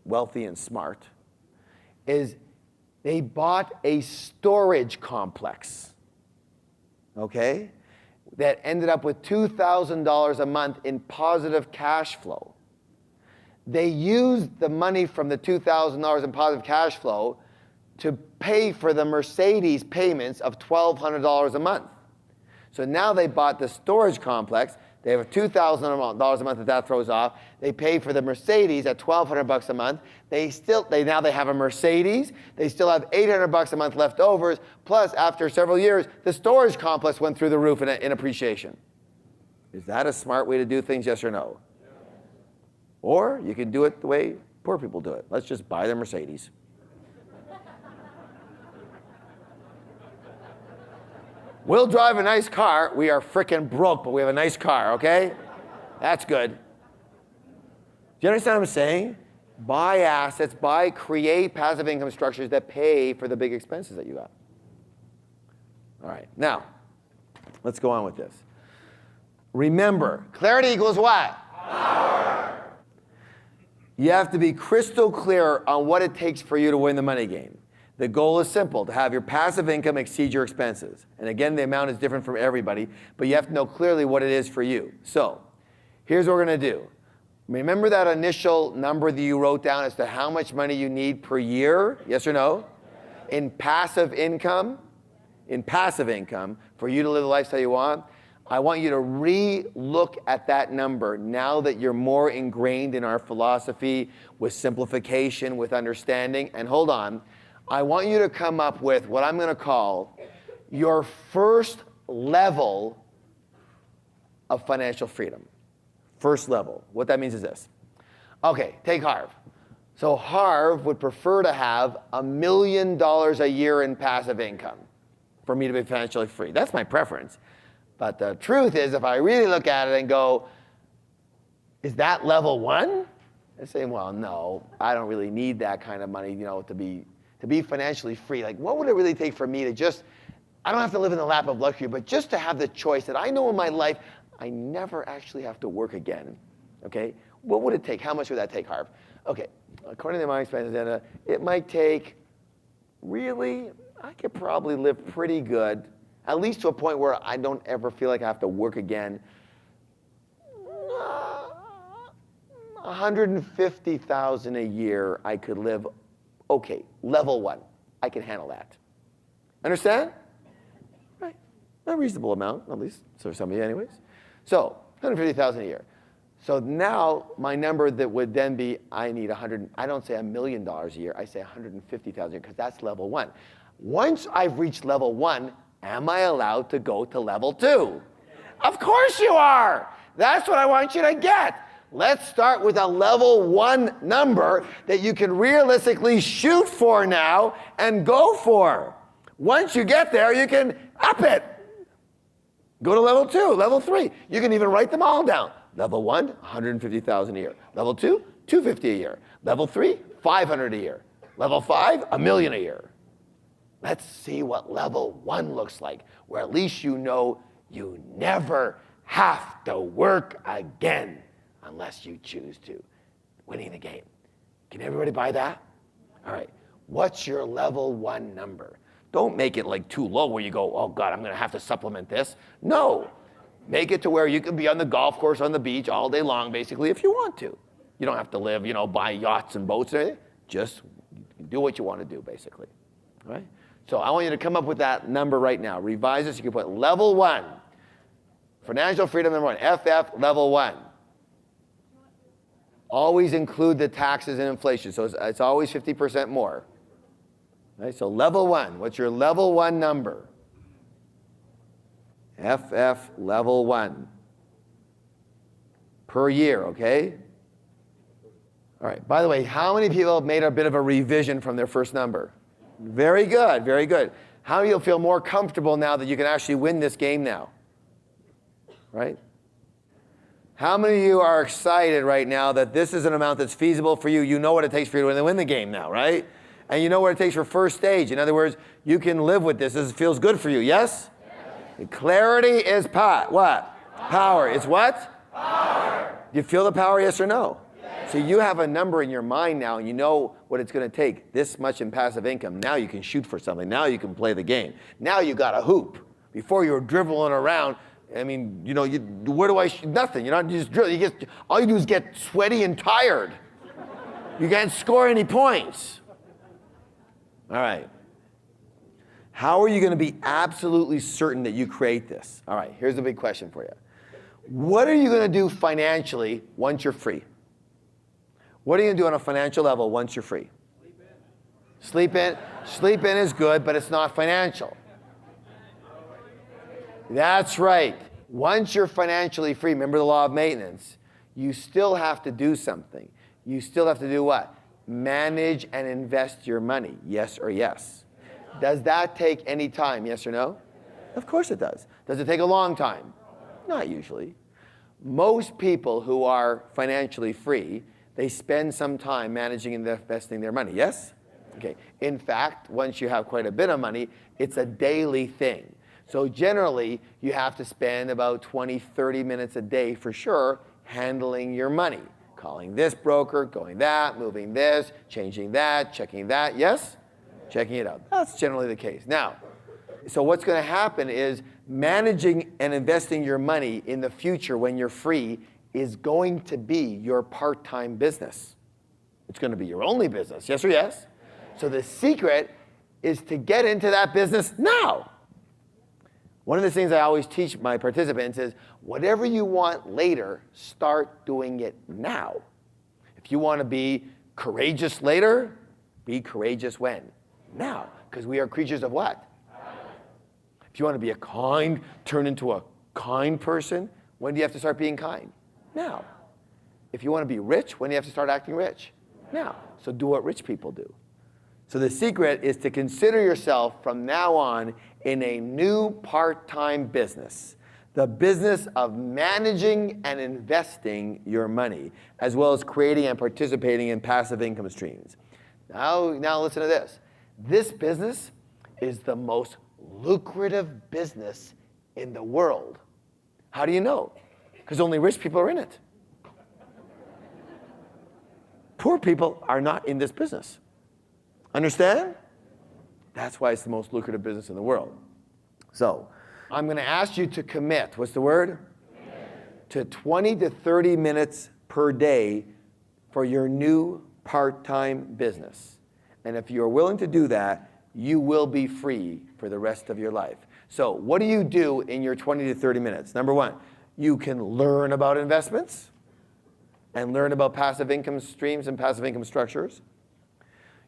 S1: wealthy and smart, is they bought a storage complex, okay? That ended up with $2,000 a month in positive cash flow. They used the money from the $2,000 in positive cash flow to pay for the Mercedes payments of $1,200 a month. So now they bought the storage complex. They have $2,000 a month that throws off. They pay for the Mercedes at $1,200 a month. Now they have a Mercedes. They still have $800 a month left over. Plus, after several years, the storage complex went through the roof in appreciation. Is that a smart way to do things, yes or no? Yeah. Or you can do it the way poor people do it. Let's just buy the Mercedes. We'll drive a nice car. We are frickin' broke, but we have a nice car, okay? That's good. Do you understand what I'm saying? Buy assets, create passive income structures that pay for the big expenses that you got. All right, now, let's go on with this. Remember, clarity equals what? Power. You have to be crystal clear on what it takes for you to win the money game. The goal is simple, to have your passive income exceed your expenses. And again, the amount is different from everybody, but you have to know clearly what it is for you. So, here's what we're going to do. Remember that initial number that you wrote down as to how much money you need per year? Yes or no? In passive income? In passive income, for you to live the lifestyle you want, I want you to re-look at that number now that you're more ingrained in our philosophy with simplification, with understanding. And hold on. I want you to come up with what I'm going to call your first level of financial freedom. First level. What that means is this. Okay, take Harv. So Harv would prefer to have $1 million a year in passive income for me to be financially free. That's my preference. But the truth is, if I really look at it and go, is that level 1? I say, well, no, I don't really need that kind of money, to be financially free. Like, what would it really take for me to just, I don't have to live in the lap of luxury, but just to have the choice that I know in my life, I never actually have to work again, okay? What would it take? How much would that take, Harv? Okay, according to my expense agenda, it might take, really, I could probably live pretty good, at least to a point where I don't ever feel like I have to work again. $150,000 a year, I could live, okay, level 1. I can handle that. Understand? Right, a reasonable amount, at least for some of you anyways. So, $150,000 a year. So now my number that would then be, I need I don't say $1 million a year, I say $150,000 a year, because that's level 1. Once I've reached level 1, am I allowed to go to level 2? Of course you are. That's what I want you to get. Let's start with a level 1 number that you can realistically shoot for now and go for. Once you get there, you can up it. Go to level 2, level 3. You can even write them all down. Level 1, $150,000 a year. Level 2, $250 a year. Level 3, $500 a year. Level 5, $1 million a year. Let's see what level 1 looks like, where at least you know you never have to work again unless you choose to. Winning the game. Can everybody buy that? All right. What's your level 1 number? Don't make it like too low where you go, oh God, I'm going to have to supplement this. No. Make it to where you can be on the golf course, on the beach all day long, basically, if you want to. You don't have to live, buy yachts and boats or anything. Just do what you want to do, basically. All right? So I want you to come up with that number right now. Revise this. You can put level 1. Financial freedom number 1. FF level 1. Always include the taxes and inflation. So it's always 50% more. All right? So level 1. What's your level 1 number? FF level 1 per year, okay? All right, by the way, how many people have made a bit of a revision from their first number? Very good, very good. How many of you feel more comfortable now that you can actually win this game now? Right? How many of you are excited right now that this is an amount that's feasible for you? You know what it takes for you to win the game now, right? And you know what it takes for first stage. In other words, you can live with this. This feels good for you, yes? Clarity is what? Power. It's what?
S3: Power.
S1: Do you feel the power, yes or no? Yes. So you have a number in your mind now, and you know what it's going to take, this much in passive income. Now you can shoot for something. Now you can play the game. Now you got a hoop. Before you were dribbling around, I mean, where do I shoot? Nothing. You're not just dribbling. All you do is get sweaty and tired. You can't score any points. All right. How are you going to be absolutely certain that you create this? All right, here's the big question for you. What are you going to do financially once you're free? What are you going to do on a financial level once you're free? Sleep in. Sleep in is good, but it's not financial. That's right. Once you're financially free, remember the law of maintenance, you still have to do something. You still have to do what? Manage and invest your money, yes or yes. Does that take any time, yes or no? Of course it does. Does it take a long time? Not usually. Most people who are financially free, they spend some time managing and investing their money, yes? Okay. In fact, once you have quite a bit of money, it's a daily thing. So generally, you have to spend about 20, 30 minutes a day for sure handling your money. Calling this broker, going that, moving this, changing that, checking that, yes? Checking it out. That's generally the case. Now, so what's going to happen is managing and investing your money in the future when you're free is going to be your part-time business. It's going to be your only business, yes or yes? So the secret is to get into that business now. One of the things I always teach my participants is whatever you want later, start doing it now. If you want to be courageous later, be courageous when? Now, because we are creatures of what? If you want to be turn into a kind person, when do you have to start being kind? Now. If you want to be rich, when do you have to start acting rich? Now. So do what rich people do. So the secret is to consider yourself from now on in a new part-time business. The business of managing and investing your money, as well as creating and participating in passive income streams. Now listen to this. This business is the most lucrative business in the world. How do you know? Because only rich people are in it. Poor people are not in this business. Understand? That's why it's the most lucrative business in the world. So, I'm going to ask you to commit. What's the word? To 20 to 30 minutes per day for your new part-time business. And if you're willing to do that, you will be free for the rest of your life. So what do you do in your 20 to 30 minutes? Number one, you can learn about investments and learn about passive income streams and passive income structures.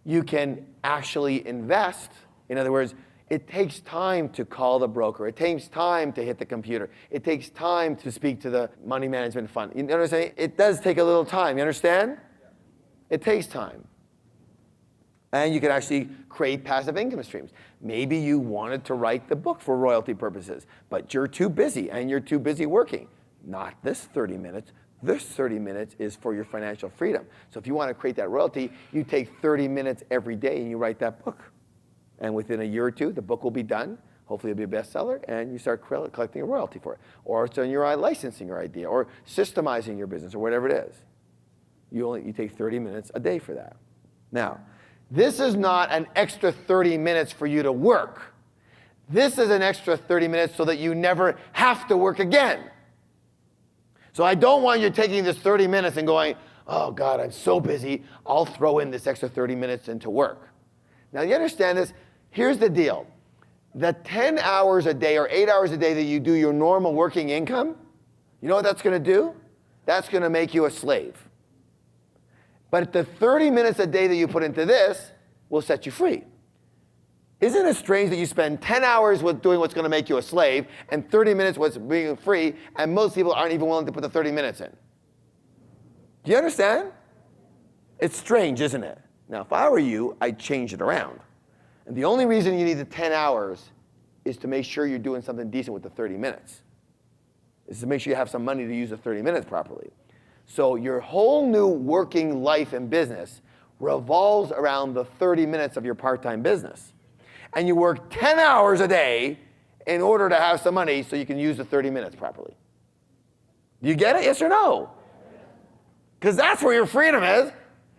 S1: You can actually invest. In other words, it takes time to call the broker. It takes time to hit the computer. It takes time to speak to the money management fund. You know what I'm saying? It does take a little time. You understand? It takes time. And you can actually create passive income streams. Maybe you wanted to write the book for royalty purposes, but you're too busy and you're too busy working. Not this 30 minutes. This 30 minutes is for your financial freedom. So if you want to create that royalty, you take 30 minutes every day and you write that book. And within a year or two, the book will be done. Hopefully it'll be a bestseller, and you start collecting a royalty for it. Or it's on your licensing your idea, or systemizing your business, or whatever it is. You take 30 minutes a day for that. Now, this is not an extra 30 minutes for you to work. This is an extra 30 minutes so that you never have to work again. So I don't want you taking this 30 minutes and going, oh God, I'm so busy, I'll throw in this extra 30 minutes into work. Now you understand this? Here's the deal. The 10 hours a day or 8 hours a day that you do your normal working income, you know what that's going to do? That's going to make you a slave. But the 30 minutes a day that you put into this will set you free. Isn't it strange that you spend 10 hours with doing what's going to make you a slave and 30 minutes what's being free, and most people aren't even willing to put the 30 minutes in? Do you understand? It's strange, isn't it? Now, if I were you, I'd change it around. And the only reason you need the 10 hours is to make sure you're doing something decent with the 30 minutes. Is to make sure you have some money to use the 30 minutes properly. So your whole new working life and business revolves around the 30 minutes of your part-time business. And you work 10 hours a day in order to have some money so you can use the 30 minutes properly. Do you get it? Yes or no? Because that's where your freedom is.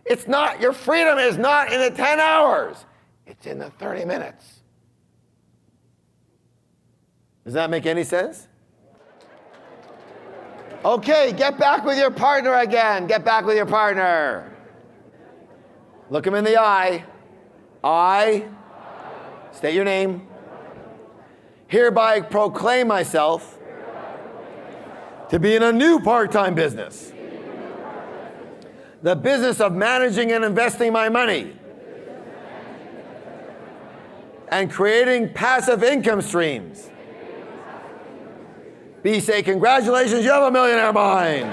S1: It's not, your freedom is not in the 10 hours. It's in the 30 minutes. Does that make any sense? Okay, get back with your partner again. Get back with your partner. Look him in the eye. I, state your name, hereby proclaim myself to be in a new part-time business. The business of managing and investing my money and creating passive income streams. B, say, congratulations, you have a millionaire mind.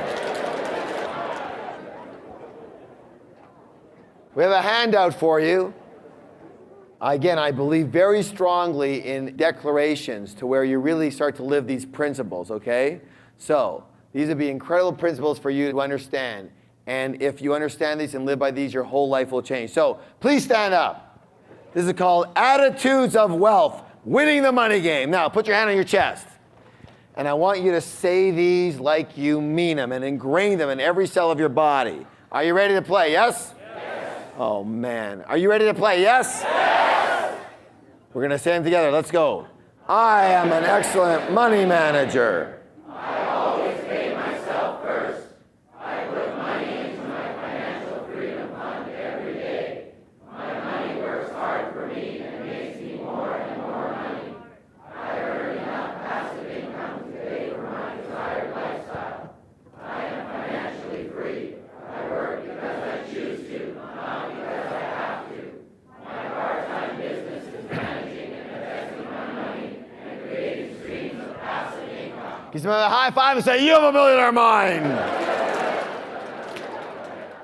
S1: We have a handout for you. Again, I believe very strongly in declarations to where you really start to live these principles, okay? So, these would be incredible principles for you to understand. And if you understand these and live by these, your whole life will change. So, please stand up. This is called Attitudes of Wealth, Winning the Money Game. Now, put your hand on your chest. And I want you to say these like you mean them and ingrain them in every cell of your body. Are you ready to play? Yes? Yes. Oh, man. Are you ready to play? Yes? Yes. We're going to say them together. Let's go. I am an excellent money manager.
S3: I always pay myself first. I put money into my financial freedom fund every day. My money works hard for me and makes me more and more money. I earn enough passive income to pay for my desired lifestyle. I am financially free. I work because I choose to, not because I have to. My part-time business is managing and investing my money and creating streams of passive income.
S1: Give somebody a high five and say, you have a millionaire mind.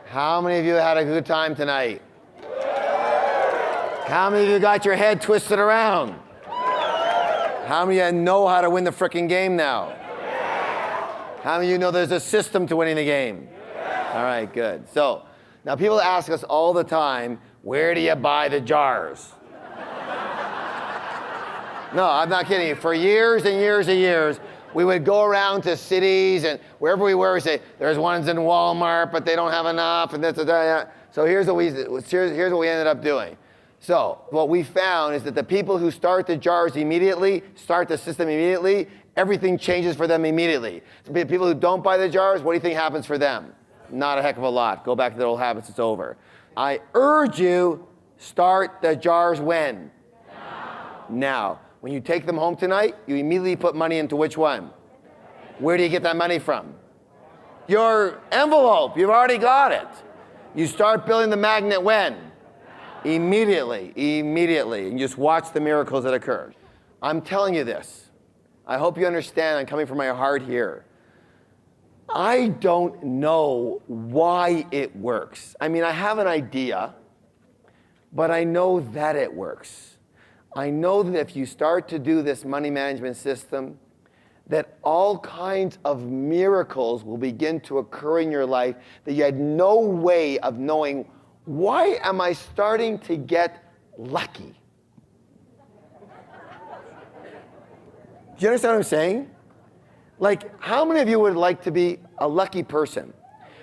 S1: How many of you had a good time tonight? How many of you got your head twisted around? How many of you know how to win the frickin' game now? How many of you know there's a system to winning the game? All right, good. So now people ask us all the time, where do you buy the jars? No, I'm not kidding you. For years and years and years, we would go around to cities and wherever we were, we say, there's ones in Walmart, but they don't have enough, and this and that. So here's what we ended up doing. So what we found is that the people who start the jars immediately, start the system immediately, everything changes for them immediately. The people who don't buy the jars, what do you think happens for them? Not a heck of a lot. Go back to their old habits, it's over. I urge you, start the jars when? Now. When you take them home tonight, you immediately put money into which one? Where do you get that money from? Your envelope. You've already got it. You start building the magnet when? Immediately. And just watch the miracles that occur. I'm telling you this. I hope you understand. I'm coming from my heart here. I don't know why it works. I mean, I have an idea, but I know that it works. I know that if you start to do this money management system, that all kinds of miracles will begin to occur in your life that you had no way of knowing, why am I starting to get lucky? Do you understand what I'm saying? Like, how many of you would like to be a lucky person?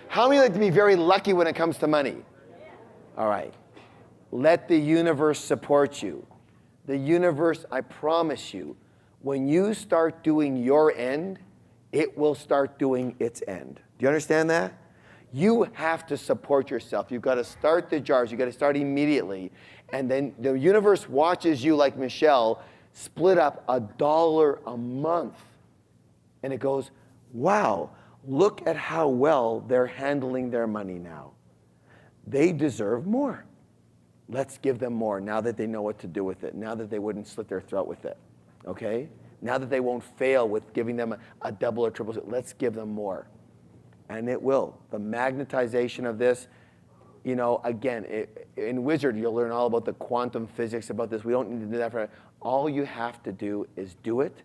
S1: How many like to be very lucky when it comes to money? All right. Let the universe support you. The universe, I promise you, when you start doing your end, it will start doing its end. Do you understand that? You have to support yourself. You've got to start the jars. You've got to start immediately. And then the universe watches you, like Michelle, split up $1 a month. And it goes, wow, look at how well they're handling their money now. They deserve more. Let's give them more now that they know what to do with it, now that they wouldn't slit their throat with it, okay? Now that they won't fail with giving them a double or triple, let's give them more. And it will. The magnetization of this, you know, again, in Wizard, you'll learn all about the quantum physics about this. We don't need to do that for all you have to do is do it,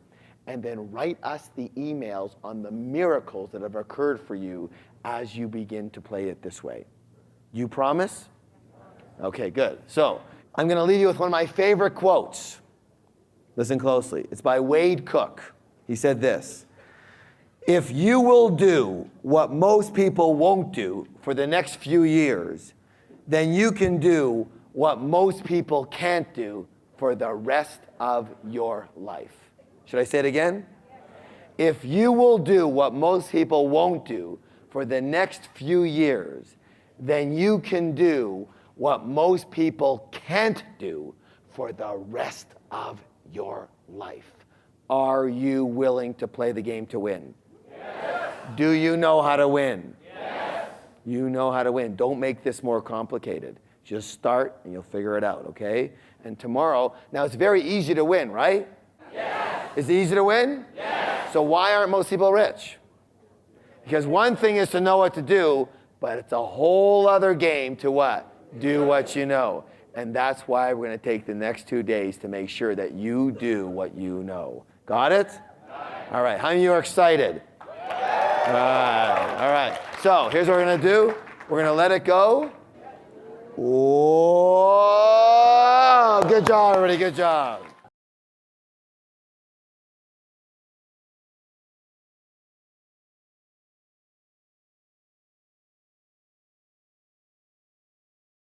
S1: and then write us the emails on the miracles that have occurred for you as you begin to play it this way. You promise? Okay, good. So I'm going to leave you with one of my favorite quotes. Listen closely. It's by Wade Cook. He said this: if you will do what most people won't do for the next few years, then you can do what most people can't do for the rest of your life. Should I say it again? If you will do what most people won't do for the next few years, then you can do what most people can't do for the rest of your life. Are you willing to play the game to win? Yes. Do you know how to win? Yes. You know how to win. Don't make this more complicated. Just start and you'll figure it out, okay? And tomorrow, now it's very easy to win, right? Yes. Is it easy to win? Yes. So why aren't most people rich? Because one thing is to know what to do, but it's a whole other game to what? Do what you know. And that's why we're going to take the next 2 days to make sure that you do what you know. Got it? All right. How many of you are excited? All right. So here's what we're going to do. We're going to let it go. Whoa! Good job, everybody. Good job.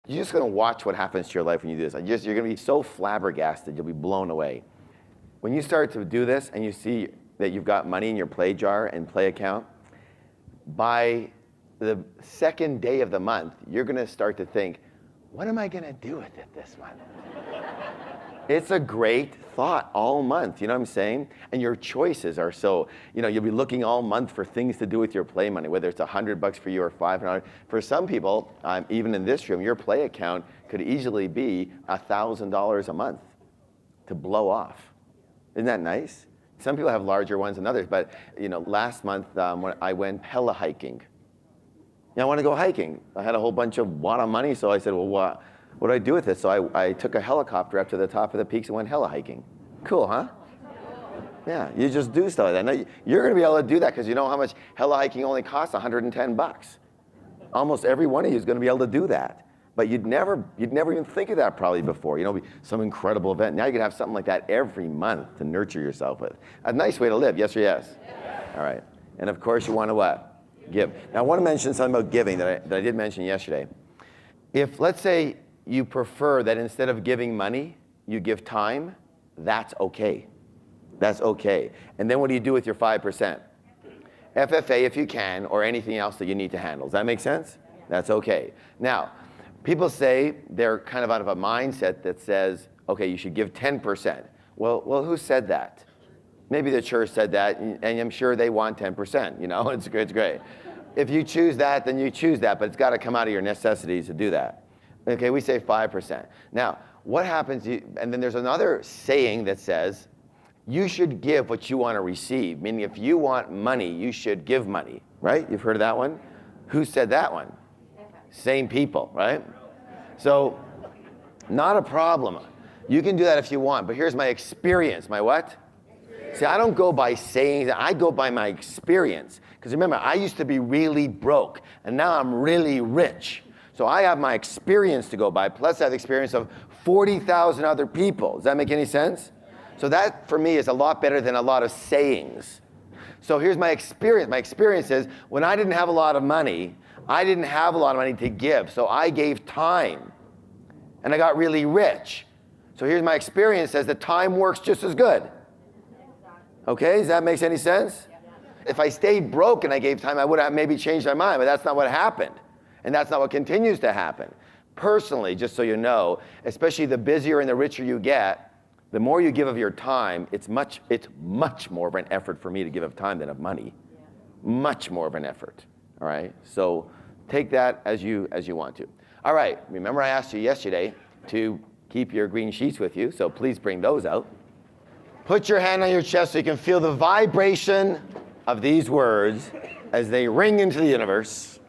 S1: You're just going to watch what happens to your life when you do this. You're going to be so flabbergasted, you'll be blown away. When you start to do this and you see that you've got money in your play jar and play account, by the second day of the month, you're going to start to think, what am I going to do with it this month? It's a great thought all month, you know what I'm saying? And your choices are so, you'll be looking all month for things to do with your play money, whether it's $100 for you or $500. For some people, even in this room, your play account could easily be $1,000 a month to blow off. Isn't that nice? Some people have larger ones than others, but last month when I went hella hiking. I want to go hiking. I had a whole bunch of wad of money, so I said, well, what do I do with it? So I took a helicopter up to the top of the peaks and went hella hiking. Cool, huh? Yeah, you just do stuff like that. Now, you're going to be able to do that because you know how much hella hiking only costs $110. Almost every one of you is going to be able to do that. But you'd never even think of that probably before. Some incredible event. Now you can have something like that every month to nurture yourself with. A nice way to live, yes or yes? All right. And of course you want to what? Give. Now I want to mention something about giving that I did mention yesterday. If, let's say, you prefer that instead of giving money, you give time, that's okay. That's okay. And then what do you do with your 5%? FFA if you can, or anything else that you need to handle. Does that make sense? That's okay. Now, people say they're kind of out of a mindset that says, okay, you should give 10%. Well, who said that? Maybe the church said that, and I'm sure they want 10%, it's great. If you choose that, then you choose that, but it's got to come out of your necessities to do that. Okay, we say 5%. Now, what happens, and then there's another saying that says, you should give what you want to receive, meaning if you want money, you should give money, right? You've heard of that one? Who said that one? Same people, right? So, not a problem. You can do that if you want, but here's my experience. My what? See, I don't go by saying that. I go by my experience. Because remember, I used to be really broke, and now I'm really rich. So I have my experience to go by, plus I have the experience of 40,000 other people. Does that make any sense? So that, for me, is a lot better than a lot of sayings. So here's my experience. My experience is, when I didn't have a lot of money, I didn't have a lot of money to give, so I gave time. And I got really rich. So here's my experience says that time works just as good. Okay, does that make any sense? If I stayed broke and I gave time, I would have maybe changed my mind, but that's not what happened. And that's not what continues to happen. Personally, just so you know, especially the busier and the richer you get, the more you give of your time, it's much more of an effort for me to give of time than of money. Much more of an effort. All right? So take that as you want to. All right, remember I asked you yesterday to keep your green sheets with you, so please bring those out. Put your hand on your chest so you can feel the vibration of these words as they ring into the universe.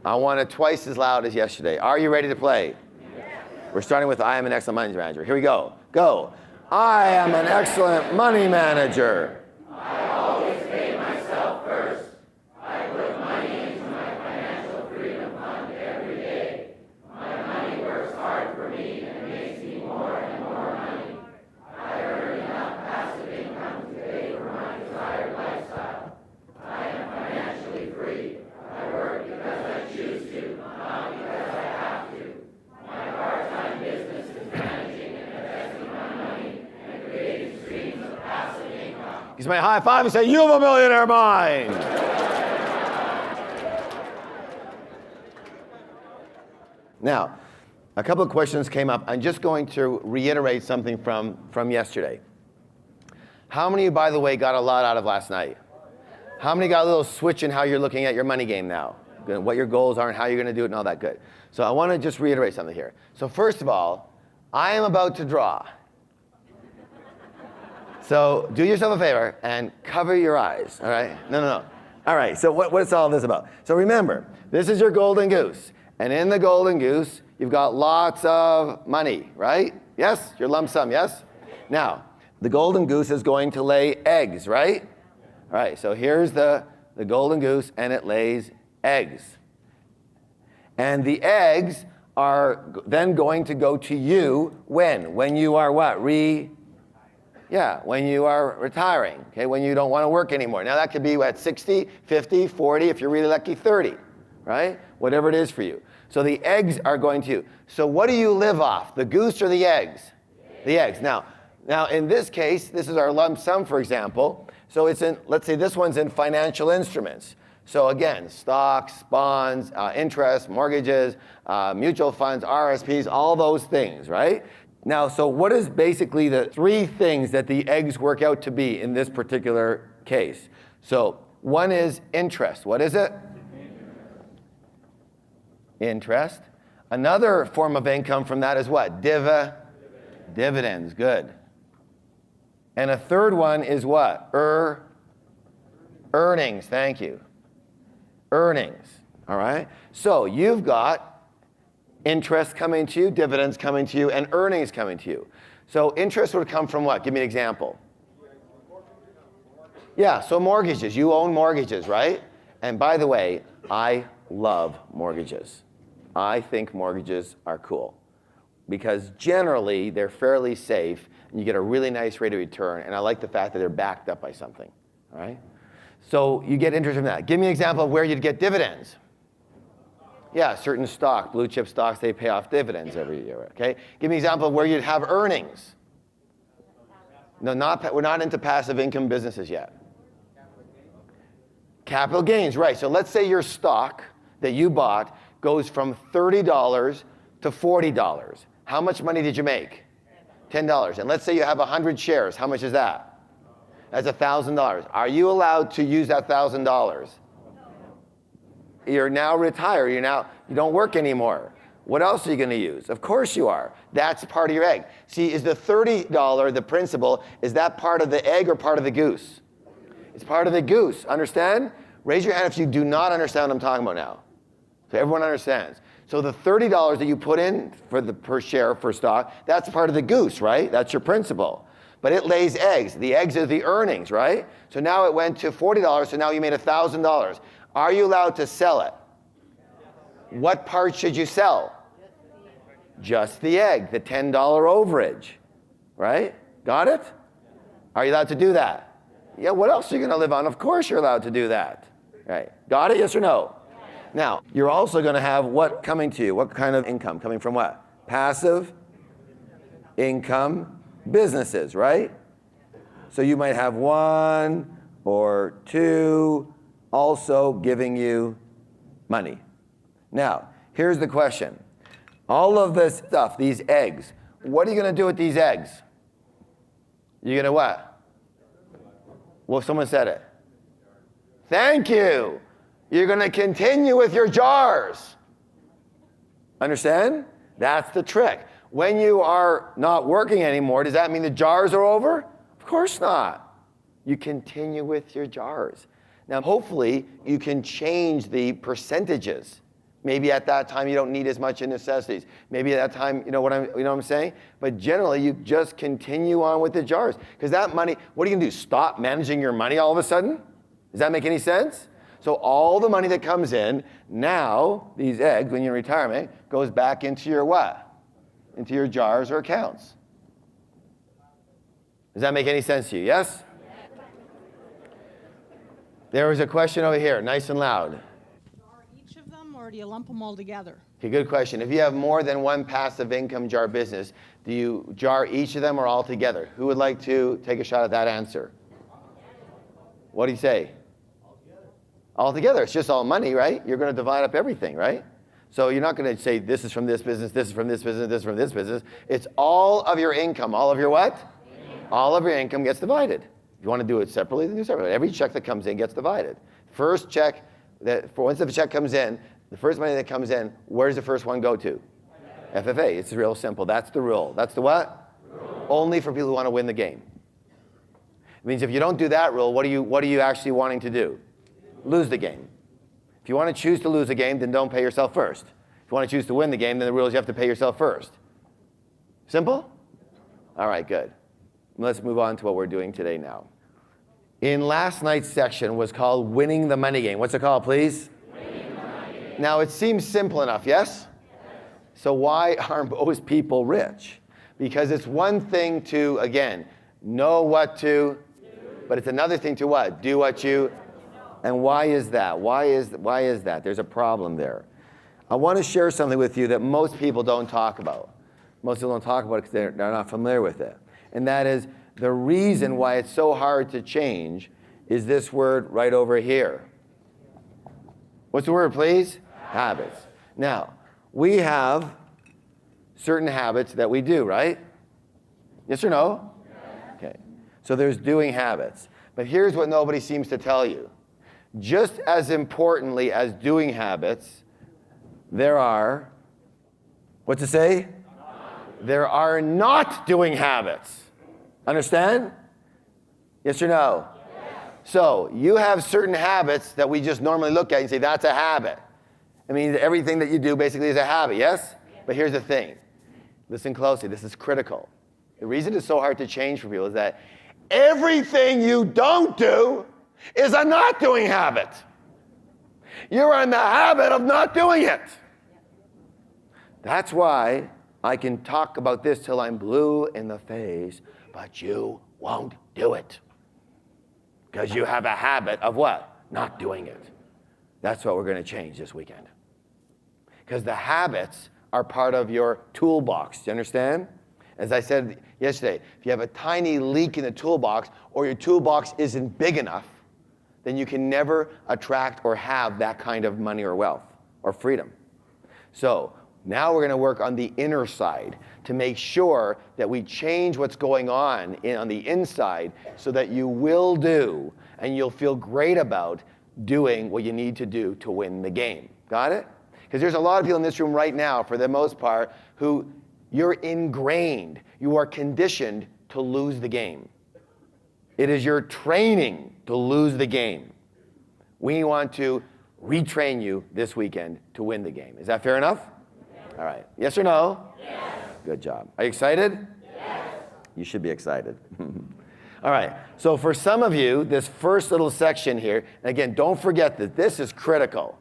S1: I want it twice as loud as yesterday. Are you ready to play? Yes. We're starting with I am an excellent money manager. Here we go. Go. I am an excellent money manager.
S3: I always pay myself first. I put money into my financial freedom fund every day. My money works hard for me and makes me more and more money. I earn enough passive income to pay for my desired lifestyle. I am financially free. I work because I choose to, not because I have to. My part-time business is managing and investing my money and creating streams of passive income.
S1: Give me a high five and say, you have a millionaire mind. Now, a couple of questions came up. I'm just going to reiterate something from yesterday. How many of you, by the way, got a lot out of last night? How many got a little switch in how you're looking at your money game now? What your goals are and how you're going to do it and all that good. So I want to just reiterate something here. So first of all, I am about to draw. So do yourself a favor and cover your eyes, all right? No. All right, so what's all this about? So remember, this is your golden goose. And in the golden goose, you've got lots of money, right? Yes? Your lump sum, yes? Now, the golden goose is going to lay eggs, right? All right, so here's the golden goose, and it lays eggs. And the eggs are then going to go to you when? When you are what? When you are retiring, okay? When you don't want to work anymore. Now that could be at 60, 50, 40, if you're really lucky, 30, right? Whatever it is for you. So the eggs are going to you. So what do you live off, the goose or the eggs? The eggs. Now in this case, this is our lump sum, for example. So it's in, let's say this one's in financial instruments. So again, stocks, bonds, interest, mortgages, mutual funds, RSPs, all those things, right? Now, so what is basically the three things that the eggs work out to be in this particular case? So one is interest. What is it? Interest. Another form of income from that is what? Dividends. Good. And a third one is what? Earnings. Thank you. Earnings. All right? So you've got interest coming to you, dividends coming to you, and earnings coming to you. So interest would come from what? Give me an example. Yeah, so mortgages. You own mortgages, right? And by the way, I love mortgages. I think mortgages are cool because generally they're fairly safe and you get a really nice rate of return, and I like the fact that they're backed up by something, all right? So you get interest from that. Give me an example of where you'd get dividends. Yeah, certain stock, blue chip stocks, they pay off dividends every year, okay? Give me an example of where you'd have earnings. No, we're not into passive income businesses yet. Capital gains, right. So let's say your stock that you bought goes from $30 to $40. How much money did you make? $10. And let's say you have 100 shares. How much is that? That's $1,000. Are you allowed to use that $1,000? You're now retired. You don't work anymore. What else are you going to use? Of course you are. That's part of your egg. See, is the $30, the principal, is that part of the egg or part of the goose? It's part of the goose. Understand? Raise your hand if you do not understand what I'm talking about now. So everyone understands. So the $30 that you put in per share for stock, that's part of the goose, right? That's your principal. But it lays eggs. The eggs are the earnings, right? So now it went to $40, so now you made $1,000. Are you allowed to sell it? What part should you sell? Just the egg, the $10 overage, right? Got it? Are you allowed to do that? Yeah, what else are you going to live on? Of course you're allowed to do that. Right. Got it? Yes or no? Yes. Now, you're also going to have what coming to you? What kind of income? Coming from what? Passive income businesses, right? So you might have one or two also giving you money. Now, here's the question. All of this stuff, these eggs, what are you going to do with these eggs? You're going to what? Well, someone said it. Thank you. You're going to continue with your jars. Understand? That's the trick. When you are not working anymore, does that mean the jars are over? Of course not. You continue with your jars. Now, hopefully, you can change the percentages. Maybe at that time you don't need as much in necessities. Maybe at that time, you know what I'm saying? But generally, you just continue on with the jars. Because that money, what are you gonna do? Stop managing your money all of a sudden? Does that make any sense? So all the money that comes in, now, these eggs, when you're in retirement, goes back into your what? Into your jars or accounts. Does that make any sense to you? Yes? There was a question over here, nice and loud.
S4: Or do you lump them all together?
S1: Okay, good question. If you have more than one passive income jar business, do you jar each of them or all together? Who would like to take a shot at that answer? What do you say? All together. It's just all money, right? You're going to divide up everything, right? So you're not going to say this is from this business, this is from this business, this is from this business. It's all of your income. All of your what? All of your income gets divided. If you want to do it separately, then do it separately. Every check that comes in gets divided. First check, once the check comes in, the first money that comes in, where does the first one go to? FFA. It's real simple. That's the rule. That's the what? Rule. Only for people who want to win the game. It means if you don't do that rule, what are you actually wanting to do? Lose the game. If you want to choose to lose a game, then don't pay yourself first. If you want to choose to win the game, then the rule is you have to pay yourself first. Simple? All right, good. Let's move on to what we're doing today now. In last night's section was called Winning the Money Game. What's it called, please? Now, it seems simple enough, yes? So why aren't most people rich? Because it's one thing to, again, know what to, but it's another thing to what? Do what you, and why is that? Why is that? There's a problem there. I want to share something with you that most people don't talk about. Most people don't talk about it because they're not familiar with it. And that is the reason why it's so hard to change is this word right over here. What's the word, please? Habits. Now, we have certain habits that we do, right? Yes or no? Okay. So there's doing habits. But here's what nobody seems to tell you. Just as importantly as doing habits, there are, what's it say? There are not doing habits. Understand? Yes or no? So you have certain habits that we just normally look at and say, that's a habit. I mean, everything that you do basically is a habit, yes? But here's the thing. Listen closely. This is critical. The reason it's so hard to change for people is that Everything you don't do is a not doing habit. You're in the habit of not doing it. That's why I can talk about this till I'm blue in the face, but you won't do it. Because you have a habit of what? Not doing it. That's what we're going to change this weekend. Because the habits are part of your toolbox. Do you understand? As I said yesterday, if you have a tiny leak in the toolbox or your toolbox isn't big enough, then you can never attract or have that kind of money or wealth or freedom. So now we're going to work on the inner side to make sure that we change what's going on the inside so that you will do and you'll feel great about doing what you need to do to win the game. Got it? Because there's a lot of people in this room right now, for the most part, who you're ingrained, you are conditioned to lose the game. It is your training to lose the game. We want to retrain you this weekend to win the game. Is that fair enough? Yes. All right. Yes or no? Yes. Good job. Are you excited? Yes. You should be excited. All right. So for some of you, this first little section here, and again, don't forget that this is critical.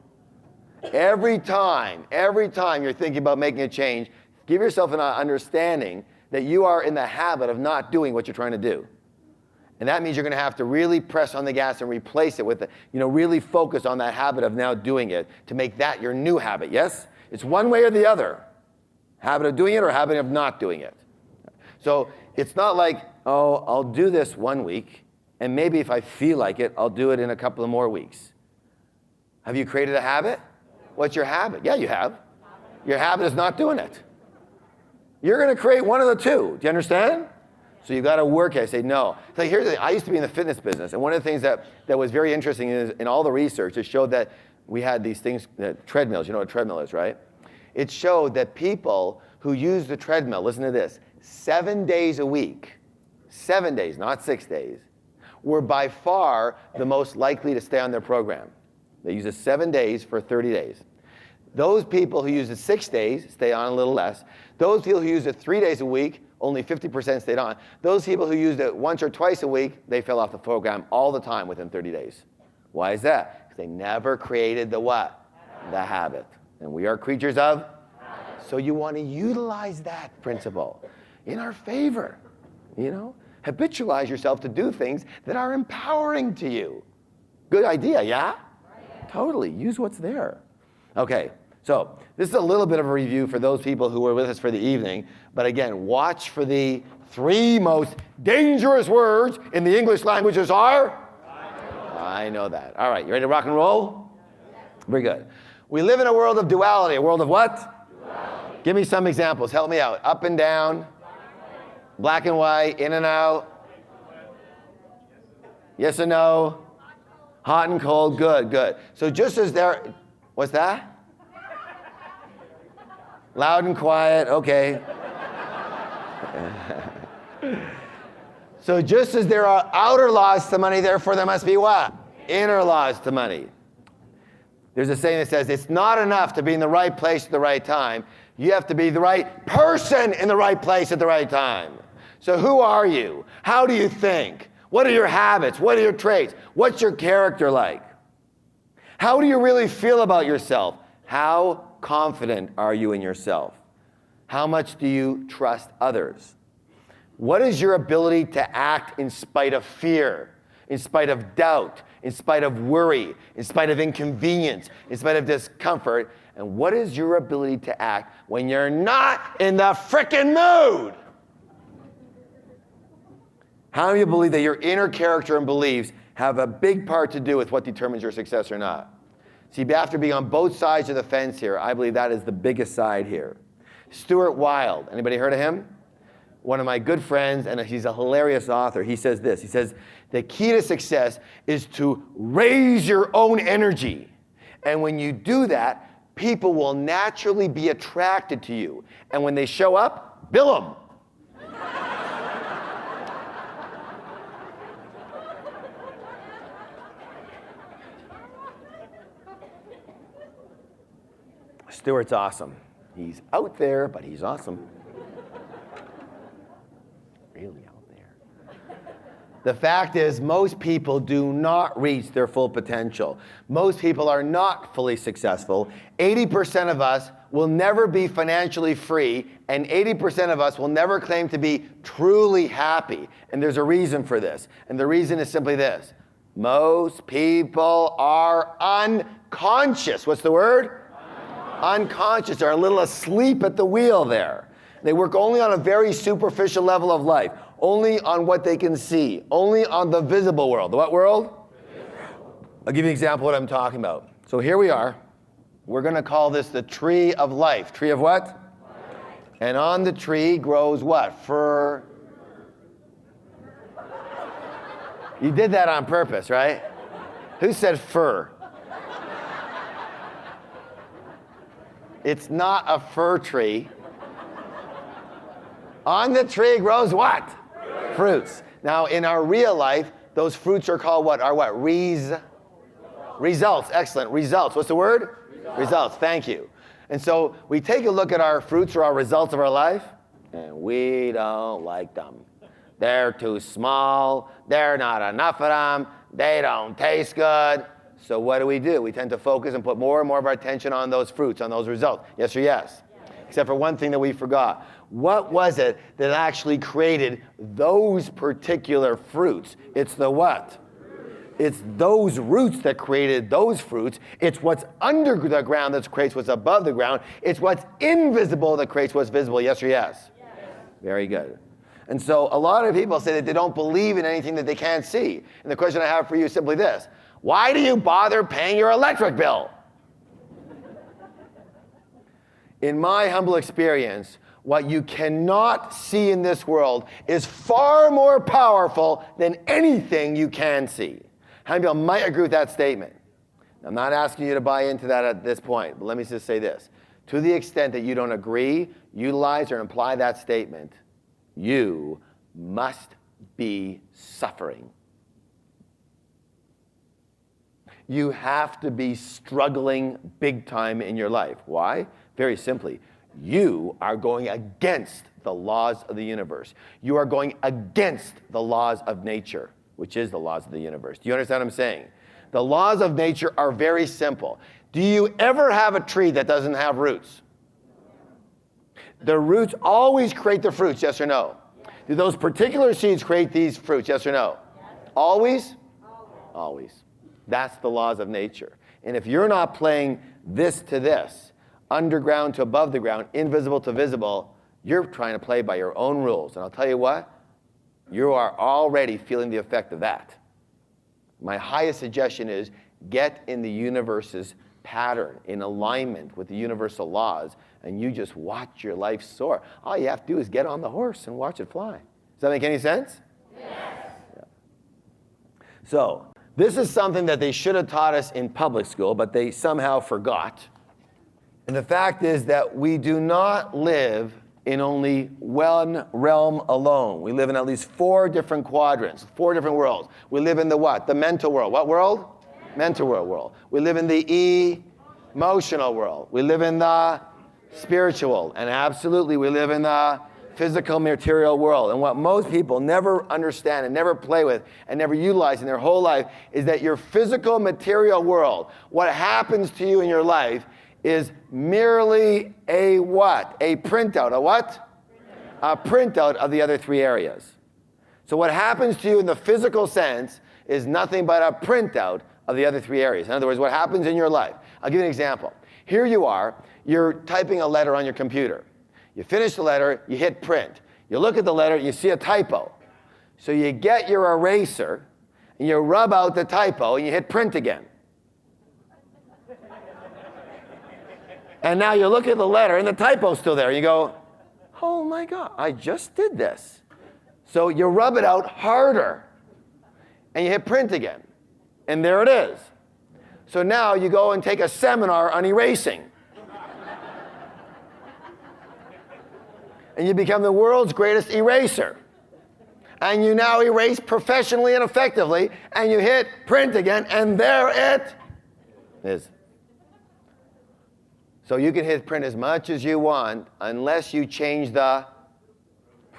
S1: Every time you're thinking about making a change, give yourself an understanding that you are in the habit of not doing what you're trying to do. And that means you're going to have to really press on the gas and replace it with, really focus on that habit of now doing it to make that your new habit, yes? It's one way or the other. Habit of doing it or habit of not doing it. So it's not like, oh, I'll do this 1 week, and maybe if I feel like it, I'll do it in a couple of more weeks. Have you created a habit? What's your habit? Yeah, you have. Your habit is not doing it. You're going to create one of the two. Do you understand? So you've got to work it. I say, no. So here's the thing. I used to be in the fitness business, and one of the things that was very interesting is in all the research, it showed that we had these things, treadmills. You know what a treadmill is, right? It showed that people who use the treadmill, listen to this, 7 days a week, 7 days, not 6 days, were by far the most likely to stay on their program. They use it 7 days for 30 days. Those people who use it 6 days stay on a little less. Those people who use it 3 days a week, only 50% stayed on. Those people who used it once or twice a week, they fell off the program all the time within 30 days. Why is that? Because they never created the what? The habit. And we are creatures of? So you want to utilize that principle in our favor. Habitualize yourself to do things that are empowering to you. Good idea, yeah? Totally. Use what's there. Okay. So this is a little bit of a review for those people who were with us for the evening. But again, watch for the 3 most dangerous words in the English languages are? I know that. All right, you ready to rock and roll? Very good. We live in a world of duality. A world of what? Duality. Give me some examples. Help me out. Up and down. Black and white. In and out. Yes and no. Hot and cold. Good, good. So just as there... What's that? Loud and quiet, okay. So just as there are outer laws to money, therefore there must be what? Inner laws to money. There's a saying that says, it's not enough to be in the right place at the right time. You have to be the right person in the right place at the right time. So who are you? How do you think? What are your habits? What are your traits? What's your character like? How do you really feel about yourself? How confident are you in yourself? How much do you trust others? What is your ability to act in spite of fear, in spite of doubt, in spite of worry, in spite of inconvenience, in spite of discomfort? And what is your ability to act when you're not in the frickin' mood? How do you believe that your inner character and beliefs have a big part to do with what determines your success or not? See, after being on both sides of the fence here, I believe that is the biggest side here. Stuart Wilde, anybody heard of him? One of my good friends, and he's a hilarious author. He says this, he says, the key to success is to raise your own energy. And when you do that, people will naturally be attracted to you. And when they show up, bill them. Stuart's awesome. He's out there, but he's awesome. Really out there. The fact is, most people do not reach their full potential. Most people are not fully successful. 80% of us will never be financially free, and 80% of us will never claim to be truly happy. And there's a reason for this. And the reason is simply this. Most people are unconscious. What's the word? Unconscious. They're a little asleep at the wheel there. They work only on a very superficial level of life, only on what they can see, only on the visible world. The what world? I'll give you an example of what I'm talking about. So here we are. We're going to call this the tree of life. Tree of what? Life. And on the tree grows what? Fir. You did that on purpose, right? Who said fir? It's not a fir tree. On the tree grows what? Fruits. Now, in our real life, those fruits are called what? Are what? Results. Excellent. Results. What's the word? Results. Thank you. And so we take a look at our fruits or our results of our life, and we don't like them. They're too small. They're not enough of them. They don't taste good. So what do? We tend to focus and put more and more of our attention on those fruits, on those results. Yes or yes? Except for one thing that we forgot. What was it that actually created those particular fruits? It's the what? It's those roots that created those fruits. It's what's under the ground that creates what's above the ground. It's what's invisible that creates what's visible. Yes or yes? Yes. Very good. And so a lot of people say that they don't believe in anything that they can't see. And the question I have for you is simply this. Why do you bother paying your electric bill? In my humble experience, what you cannot see in this world is far more powerful than anything you can see. How many people might agree with that statement? I'm not asking you to buy into that at this point, but let me just say this. To the extent that you don't agree, utilize, or imply that statement, you must be suffering. You have to be struggling big time in your life. Why? Very simply, you are going against the laws of the universe. You are going against the laws of nature, which is the laws of the universe. Do you understand what I'm saying? The laws of nature are very simple. Do you ever have a tree that doesn't have roots? The roots always create the fruits, yes or no? Do those particular seeds create these fruits, yes or no? Always? Always. That's the laws of nature. And if you're not playing this to this, underground to above the ground, invisible to visible, you're trying to play by your own rules. And I'll tell you what, you are already feeling the effect of that. My highest suggestion is get in the universe's pattern, in alignment with the universal laws, and you just watch your life soar. All you have to do is get on the horse and watch it fly. Does that make any sense? Yes. Yeah. So, this is something that they should have taught us in public school, but they somehow forgot. And the fact is that we do not live in only one realm alone. We live in at least 4 different quadrants, 4 different worlds. We live in the what? The mental world. What world? Mental world. We live in the emotional world. We live in the spiritual. And absolutely, we live in the physical material world. And what most people never understand and never play with and never utilize in their whole life is that your physical material world, what happens to you in your life, is merely a what? A printout. A what? A printout of the other 3 areas. So what happens to you in the physical sense is nothing but a printout of the other 3 areas. In other words, what happens in your life. I'll give you an example. Here you are, you're typing a letter on your computer. You finish the letter, you hit print. You look at the letter, you see a typo. So you get your eraser, and you rub out the typo, and you hit print again. And now you look at the letter, and the typo's still there. You go, oh my God, I just did this. So you rub it out harder, and you hit print again. And there it is. So now you go and take a seminar on erasing. And you become the world's greatest eraser. And you now erase professionally and effectively, and you hit print again, and there it is. So you can hit print as much as you want, unless you change the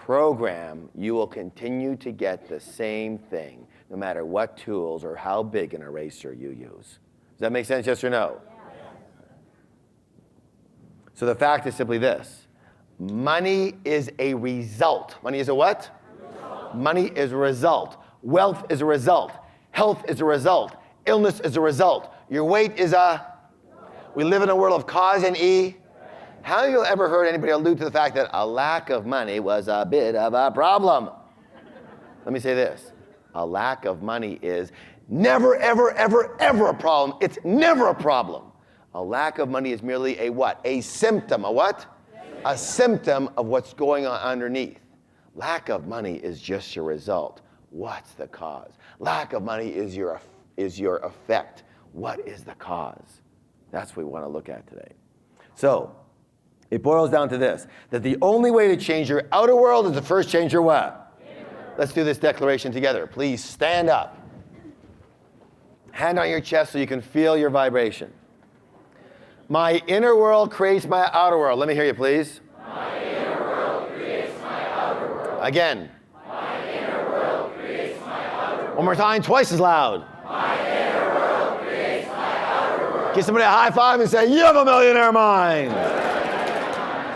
S1: program, you will continue to get the same thing, no matter what tools or how big an eraser you use. Does that make sense, yes or no? So the fact is simply this. Money is a result. Money is a what? Result. Money is a result. Wealth is a result. Health is a result. Illness is a result. Your weight is a... We live in a world of cause and E. How have you ever heard anybody allude to the fact that a lack of money was a bit of a problem? Let me say this. A lack of money is never, ever, ever, ever a problem. It's never a problem. A lack of money is merely a what? A symptom. A what? A symptom of what's going on underneath. Lack of money is just your result. What's the cause? Lack of money is your effect. What is the cause? That's what we want to look at today. So, it boils down to this, that the only way to change your outer world is to first change your what? Let's do this declaration together. Please stand up. Hand on your chest so you can feel your vibration. My inner world creates my outer world. Let me hear you, please.
S3: My inner world creates my outer world.
S1: Again.
S3: My inner world creates my outer world.
S1: One more time, twice as loud.
S3: My inner world creates my outer world.
S1: Give somebody a high five and say, you have a millionaire mind.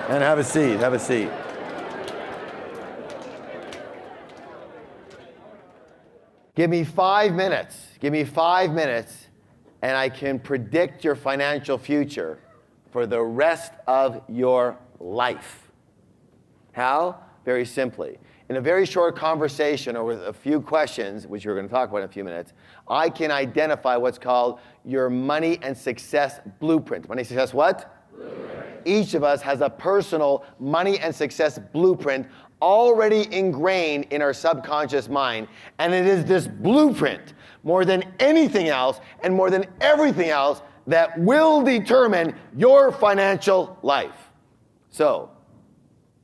S1: And have a seat, have a seat. Give me 5 minutes. Give me 5 minutes, and I can predict your financial future for the rest of your life. How? Very simply. In a very short conversation or with a few questions, which we're going to talk about in a few minutes, I can identify what's called your money and success blueprint. Money and success what? Blueprint. Each of us has a personal money and success blueprint already ingrained in our subconscious mind. And it is this blueprint, more than anything else and more than everything else, that will determine your financial life. So,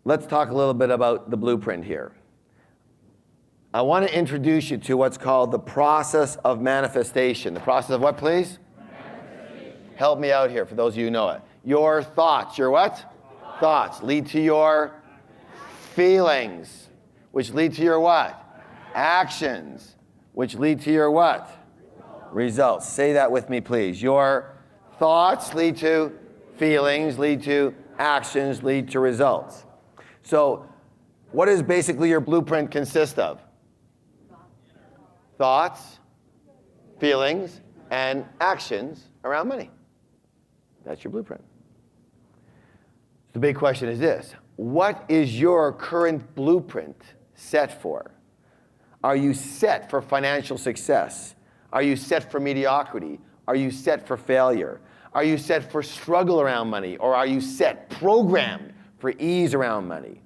S1: let's talk a little bit about the blueprint here. I want to introduce you to what's called the process of manifestation. The process of what, please? Help me out here for those of you who know it. Your thoughts, your what? Thoughts lead to your feelings, which lead to your what? Actions, which lead to your what? Results. Say that with me, please. Your thoughts lead to feelings, lead to actions, lead to results. So, what does basically your blueprint consist of? Thoughts, feelings, and actions around money. That's your blueprint. The big question is this. What is your current blueprint set for? Are you set for financial success? Are you set for mediocrity? Are you set for failure? Are you set for struggle around money? Or are you set, programmed for ease around money?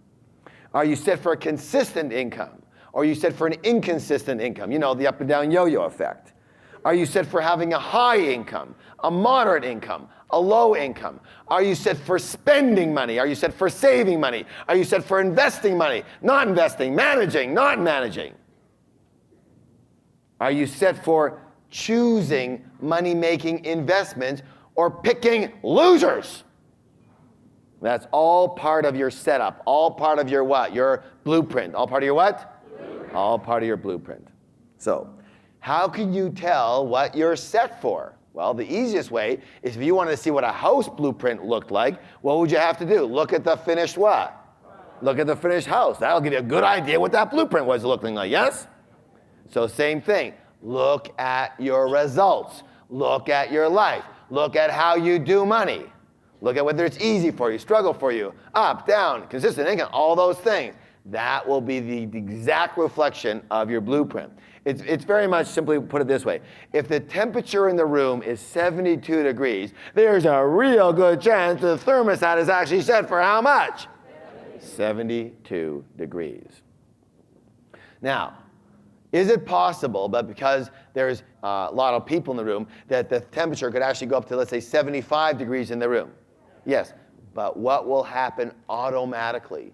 S1: Are you set for a consistent income? Or are you set for an inconsistent income? You know, the up and down yo-yo effect. Are you set for having a high income, a moderate income, a low income? Are you set for spending money? Are you set for saving money? Are you set for investing money, not investing, managing, not managing? Are you set for choosing money-making investments or picking losers? That's all part of your setup, all part of your what? Your blueprint. All part of your what? Blueprint. All part of your blueprint. So, how can you tell what you're set for? Well, the easiest way is if you wanted to see what a house blueprint looked like, what would you have to do? Look at the finished what? Look at the finished house. That'll give you a good idea what that blueprint was looking like, yes? So same thing. Look at your results. Look at your life. Look at how you do money. Look at whether it's easy for you, struggle for you, up, down, consistent income, all those things. That will be the exact reflection of your blueprint. It's very much, simply put it this way. If the temperature in the room is 72 degrees, there's a real good chance the thermostat is actually set for how much? 72 degrees. Now, is it possible, but because there's a lot of people in the room, that the temperature could actually go up to, let's say, 75 degrees in the room? Yes, but what will happen automatically?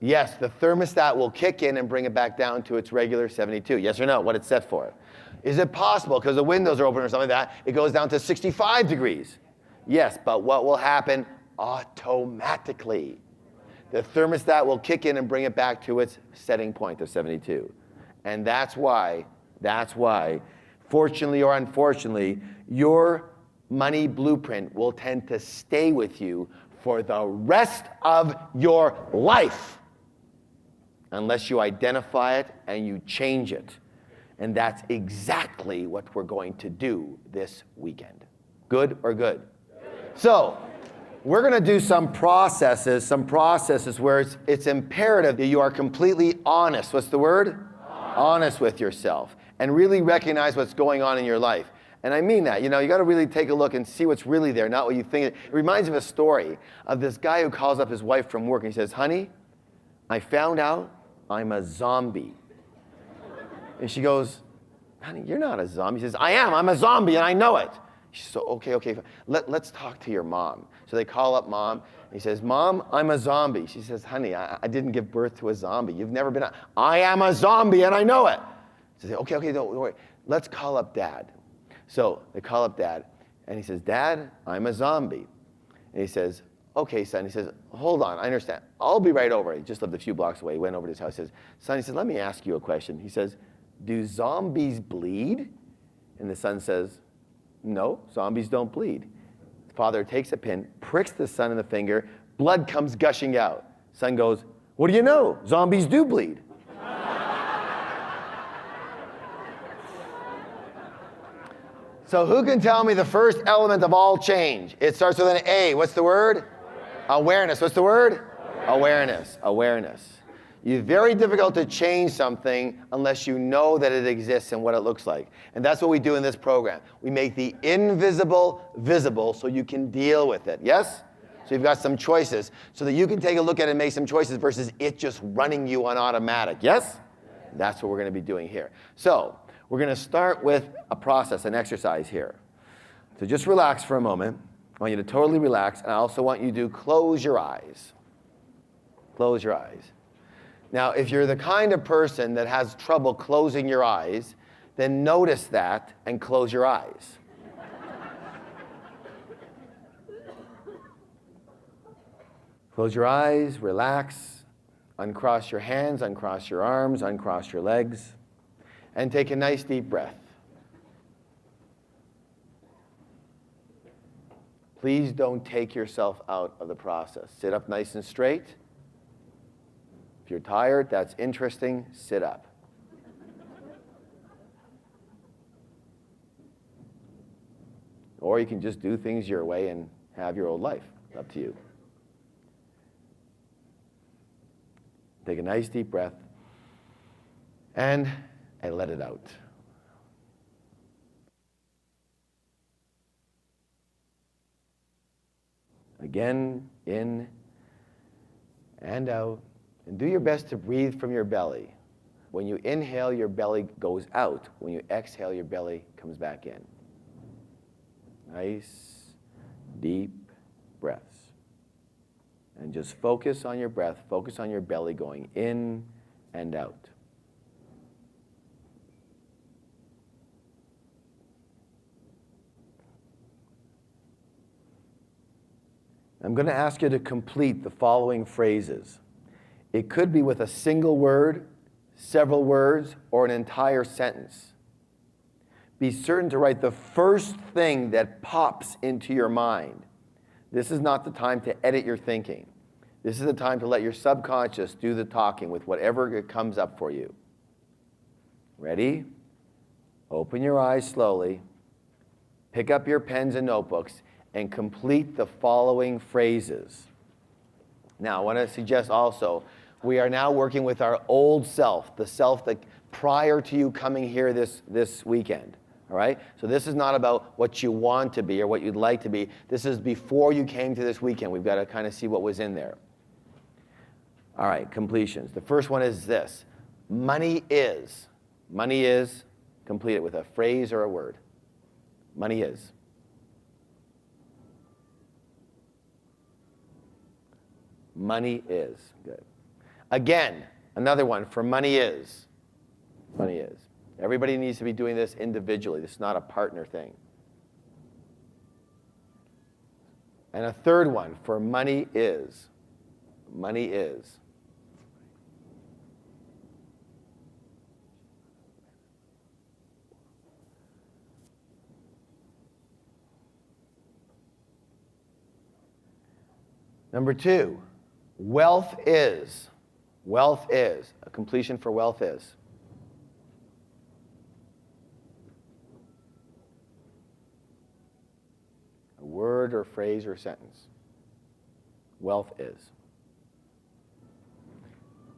S1: Yes, the thermostat will kick in and bring it back down to its regular 72. Yes or no? What it's set for. Is it possible, because the windows are open or something like that, it goes down to 65 degrees? Yes, but what will happen automatically? the thermostat will kick in and bring it back to its setting point of 72. And that's why, fortunately or unfortunately, your money blueprint will tend to stay with you for the rest of your life unless you identify it and you change it. And that's exactly what we're going to do this weekend. Good or good? So, we're going to do some processes where it's imperative that you are completely honest. What's the word? Honest with yourself. And really recognize what's going on in your life. And I mean that. You got to really take a look and see what's really there, not what you think. It reminds me of a story of this guy who calls up his wife from work and he says, honey, I found out I'm a zombie. And she goes, honey, you're not a zombie. He says, I'm a zombie and I know it. She says, okay, let's talk to your mom. So they call up mom. And he says, Mom, I'm a zombie. She says, honey, I didn't give birth to a zombie. You've never been I am a zombie and I know it. She says, okay, don't worry. Let's call up Dad. So they call up Dad and he says, Dad, I'm a zombie. And he says, okay, son. He says, hold on, I understand. I'll be right over. He just lived a few blocks away. He went over to his house. He says, son, he says, let me ask you a question. He says, do zombies bleed? And the son says, no, zombies don't bleed. The father takes a pin, pricks the son in the finger, blood comes gushing out. Son goes, what do you know? Zombies do bleed. So who can tell me the first element of all change? It starts with an A. What's the word? Awareness. What's the word? Awareness. It's very difficult to change something unless you know that it exists and what it looks like. And that's what we do in this program. We make the invisible visible so you can deal with it. Yes? So you've got some choices so that you can take a look at it and make some choices versus it just running you on automatic. Yes? That's what we're going to be doing here. So we're going to start with a process, an exercise here. So just relax for a moment. I want you to totally relax, and I also want you to close your eyes. Close your eyes. Now, if you're the kind of person that has trouble closing your eyes, then notice that and close your eyes. Close your eyes, relax, uncross your hands, uncross your arms, uncross your legs, and take a nice deep breath. Please don't take yourself out of the process. Sit up nice and straight. If you're tired, that's interesting, sit up. Or you can just do things your way and have your old life. Up to you. Take a nice deep breath and let it out. Again, in and out. And do your best to breathe from your belly. When you inhale, your belly goes out. When you exhale, your belly comes back in. Nice, deep breaths. And just focus on your breath. Focus on your belly going in and out. I'm going to ask you to complete the following phrases. It could be with a single word, several words, or an entire sentence. Be certain to write the first thing that pops into your mind. This is not the time to edit your thinking. This is the time to let your subconscious do the talking with whatever comes up for you. Ready? Open your eyes slowly. Pick up your pens and notebooks and complete the following phrases. Now, I want to suggest also, we are now working with our old self, the self that prior to you coming here this weekend. All right? So this is not about what you want to be or what you'd like to be. This is before you came to this weekend. We've got to kind of see what was in there. All right, completions. The first one is this. Money is. Money is. Complete it with a phrase or a word. Money is. Money is. Good. Again, another one for money is. Money is. Everybody needs to be doing this individually. This is not a partner thing. And a third one for money is. money is. Number 2, wealth is. Wealth is. A completion for wealth is. A word or phrase or sentence. Wealth is.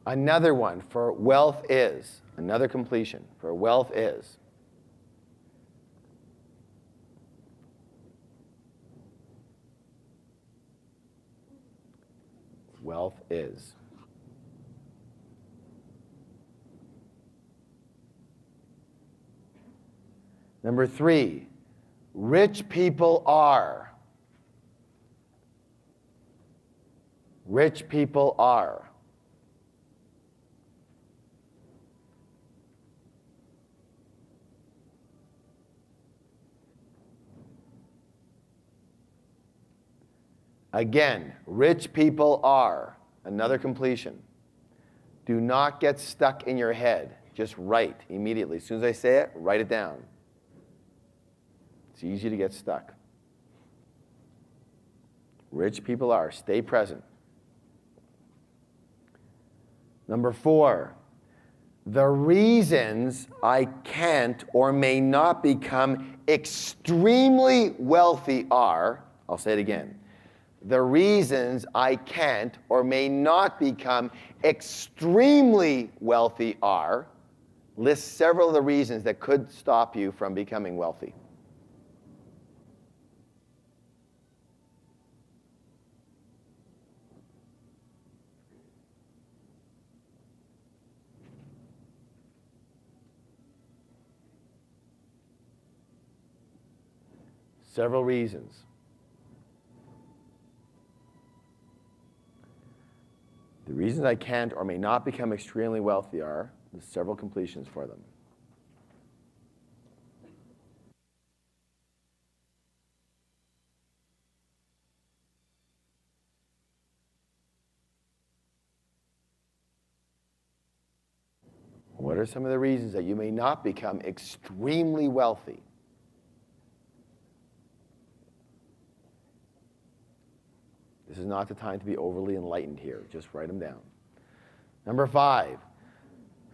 S1: Another one for wealth is. Another completion for wealth is. Wealth is. Number 3, rich people are. Rich people are. Again, rich people are. Another completion. Do not get stuck in your head. Just write immediately. As soon as I say it, write it down. It's easy to get stuck. Rich people are. Stay present. Number 4, the reasons I can't or may not become extremely wealthy are, I'll say it again. The reasons I can't or may not become extremely wealthy are, list several of the reasons that could stop you from becoming wealthy. Several reasons. The reasons I can't or may not become extremely wealthy are, there's several completions for them. What are some of the reasons that you may not become extremely wealthy? This is not the time to be overly enlightened here. Just write them down. Number 5,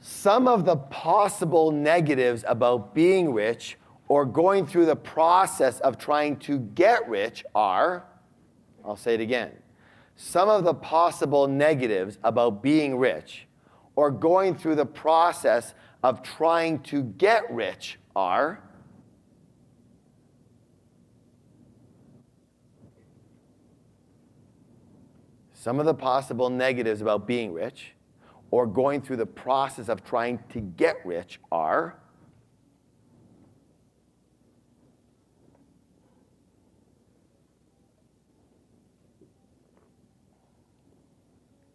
S1: some of the possible negatives about being rich or going through the process of trying to get rich are, I'll say it again, some of the possible negatives about being rich or going through the process of trying to get rich are, some of the possible negatives about being rich or going through the process of trying to get rich are,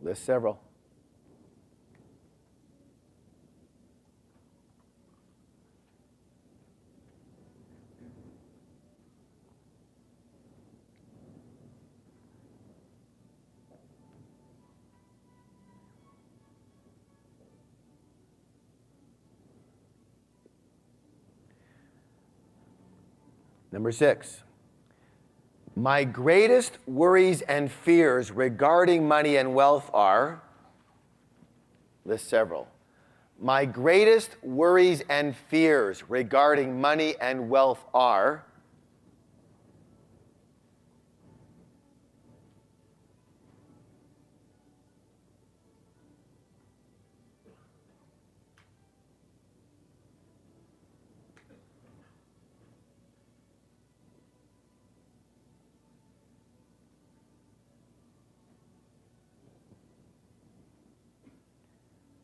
S1: list several. Number 6, my greatest worries and fears regarding money and wealth are, list several. My greatest worries and fears regarding money and wealth are,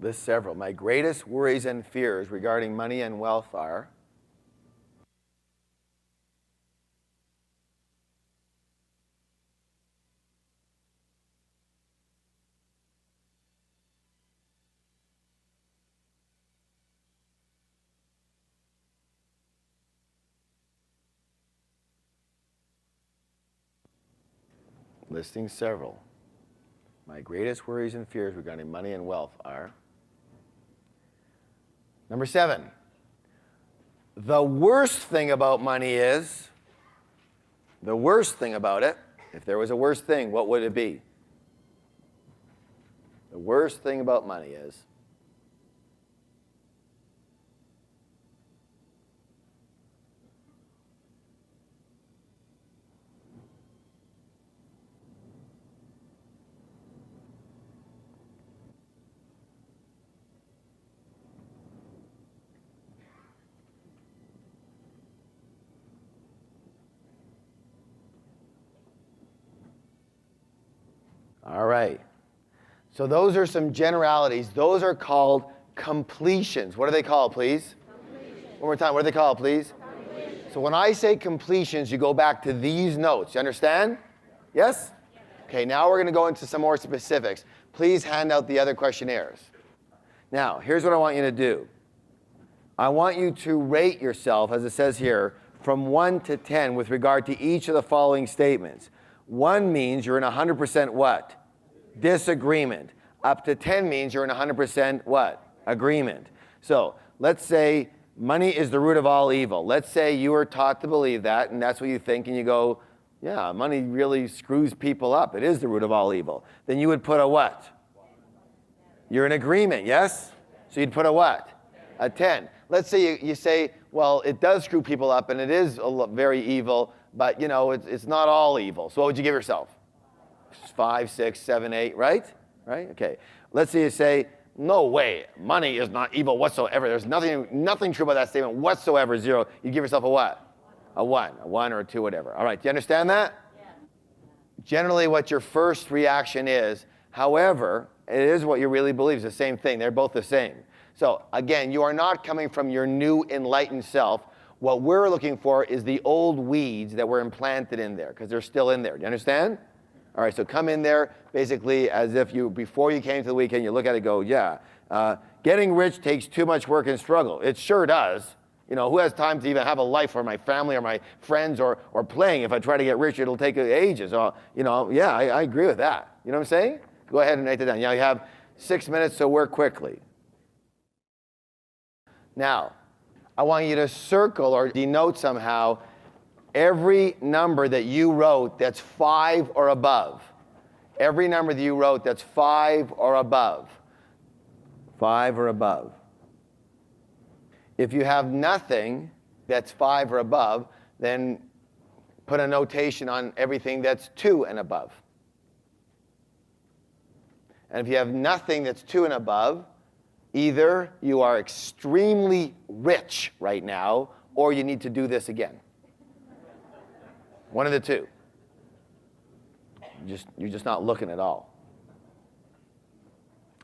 S1: list several. My greatest worries and fears regarding money and wealth are, listing several. My greatest worries and fears regarding money and wealth are. Number 7. The worst thing about money is. The worst thing about it, if there was a worst thing, what would it be? The worst thing about money is. All right. So those are some generalities. Those are called completions. What are they called, please? Completions. One more time. What are they called, please? Completions. So when I say completions, you go back to these notes. You understand? Yes? Okay, now we're going to go into some more specifics. Please hand out the other questionnaires. Now, here's what I want you to do. I want you to rate yourself, as it says here, from 1 to 10 with regard to each of the following statements. 1 means you're in 100% what? Disagreement. Up to 10 means you're in 100% what? Agreement. So let's say money is the root of all evil. Let's say you were taught to believe that, and that's what you think, and you go, yeah, money really screws people up. It is the root of all evil. Then you would put a what? You're in agreement, yes? So you'd put a what? A 10. Let's say you say, well, it does screw people up, and it is very evil, but you know, it's not all evil. So what would you give yourself? 5, 6, 7, 8, right? Right? Okay. Let's say you say, no way, money is not evil whatsoever. There's nothing true about that statement whatsoever, 0. You give yourself a what? A 1 or a 2, whatever. All right, do you understand that? Yeah. Generally what your first reaction is, however, it is what you really believe. It's the same thing. They're both the same. So again, you are not coming from your new enlightened self. What we're looking for is the old weeds that were implanted in there, because they're still in there. Do you understand? All right, so come in there basically as if before you came to the weekend, you look at it and go, yeah, getting rich takes too much work and struggle. It sure does. You know, who has time to even have a life for my family or my friends or playing? If I try to get rich, it'll take ages. You know, yeah, I agree with that. You know what I'm saying? Go ahead and write that down. Now you have 6 minutes, so work quickly. Now, I want you to circle or denote somehow every number that you wrote that's 5 or above. Every number that you wrote that's 5 or above. 5 or above. If you have nothing that's 5 or above, then put a notation on everything that's 2 and above. And if you have nothing that's 2 and above, either you are extremely rich right now, or you need to do this again. One of the two. You're just not looking at all.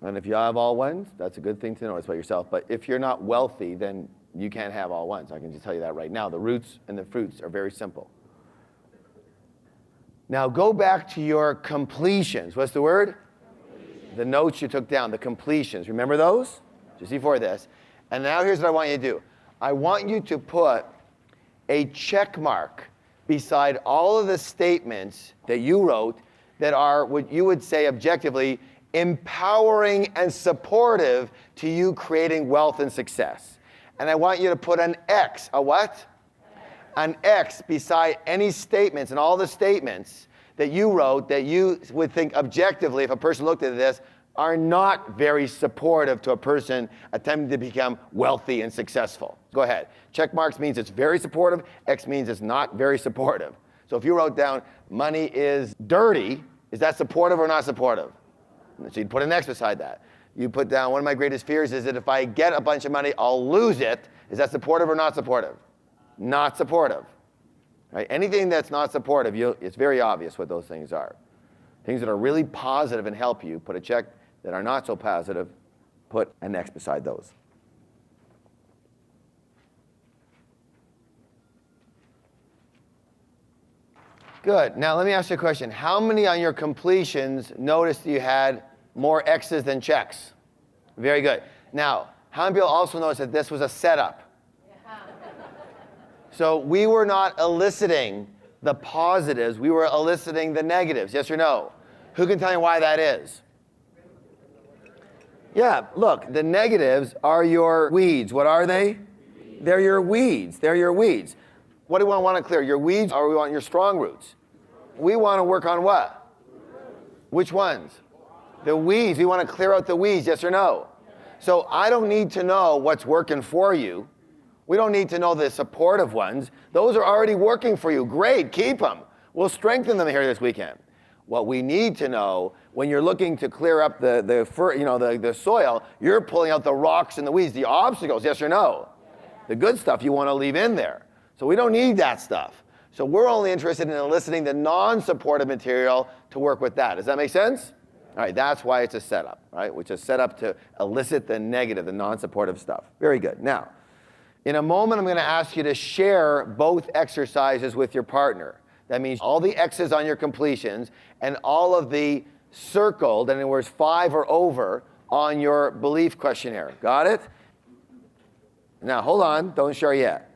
S1: And if you have all ones, that's a good thing to notice about yourself. But if you're not wealthy, then you can't have all ones. I can just tell you that right now. The roots and the fruits are very simple. Now go back to your completions. What's the word? The notes you took down, the completions. Remember those? Just before this. And now here's what I want you to do. I want you to put a check mark beside all of the statements that you wrote that are what you would say objectively empowering and supportive to you creating wealth and success. And I want you to put an X, a what? An X beside any statements and all the statements that you wrote that you would think objectively, if a person looked at this, are not very supportive to a person attempting to become wealthy and successful. Go ahead. Check marks means it's very supportive. X means it's not very supportive. So if you wrote down money is dirty, is that supportive or not supportive? So you'd put an X beside that. You put down one of my greatest fears is that if I get a bunch of money, I'll lose it. Is that supportive or not supportive? Not supportive. Right? Anything that's not supportive, it's very obvious what those things are. Things that are really positive and help you, put a check. That are not so positive, put an X beside those. Good. Now let me ask you a question. How many on your completions noticed you had more X's than checks? Very good. Now, how many people also noticed that this was a setup? So we were not eliciting the positives, we were eliciting the negatives, yes or no? Who can tell me why that is? Yeah, look, the negatives are your weeds. What are they? They're your weeds. They're your weeds. What do we want to clear? Your weeds, or we want your strong roots? We want to work on what? Which ones? The weeds. We want to clear out the weeds, yes or no? So I don't need to know what's working for you. We don't need to know the supportive ones. Those are already working for you. Great, keep them. We'll strengthen them here this weekend. What we need to know, when you're looking to clear up the soil, you're pulling out the rocks and the weeds, the obstacles, yes or no? The good stuff you want to leave in there. So we don't need that stuff. So we're only interested in eliciting the non-supportive material to work with that. Does that make sense? All right, that's why it's a setup, right? Which is set up to elicit the negative, the non-supportive stuff. Very good. Now, in a moment, I'm going to ask you to share both exercises with your partner. That means all the X's on your completions and all of the circled, in other words, 5 or over, on your belief questionnaire. Got it? Now, hold on. Don't share yet.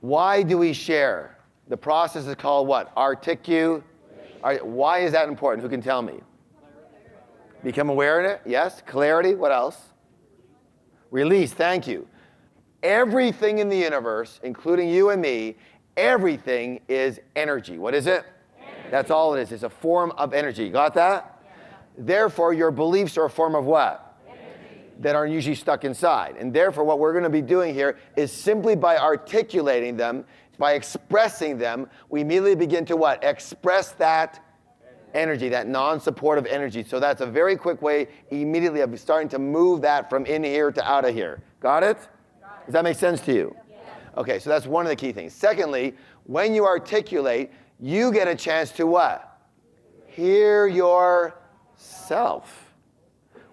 S1: Why do we share? The process is called what? Articulation. Why is that important? Who can tell me? Become aware of it? Yes. Clarity. What else? Release. Thank you. Everything in the universe, including you and me, everything is energy. What is it? Energy. That's all it is. It's a form of energy. Got that? Yeah. Therefore, your beliefs are a form of what? Energy. That are usually stuck inside. And therefore, what we're going to be doing here is simply by articulating them, by expressing them, we immediately begin to what? Express that energy, that non-supportive energy. So that's a very quick way immediately of starting to move that from in here to out of here. Got it? Does that make sense to you? Okay, so that's one of the key things. Secondly, when you articulate, you get a chance to what? Hear yourself,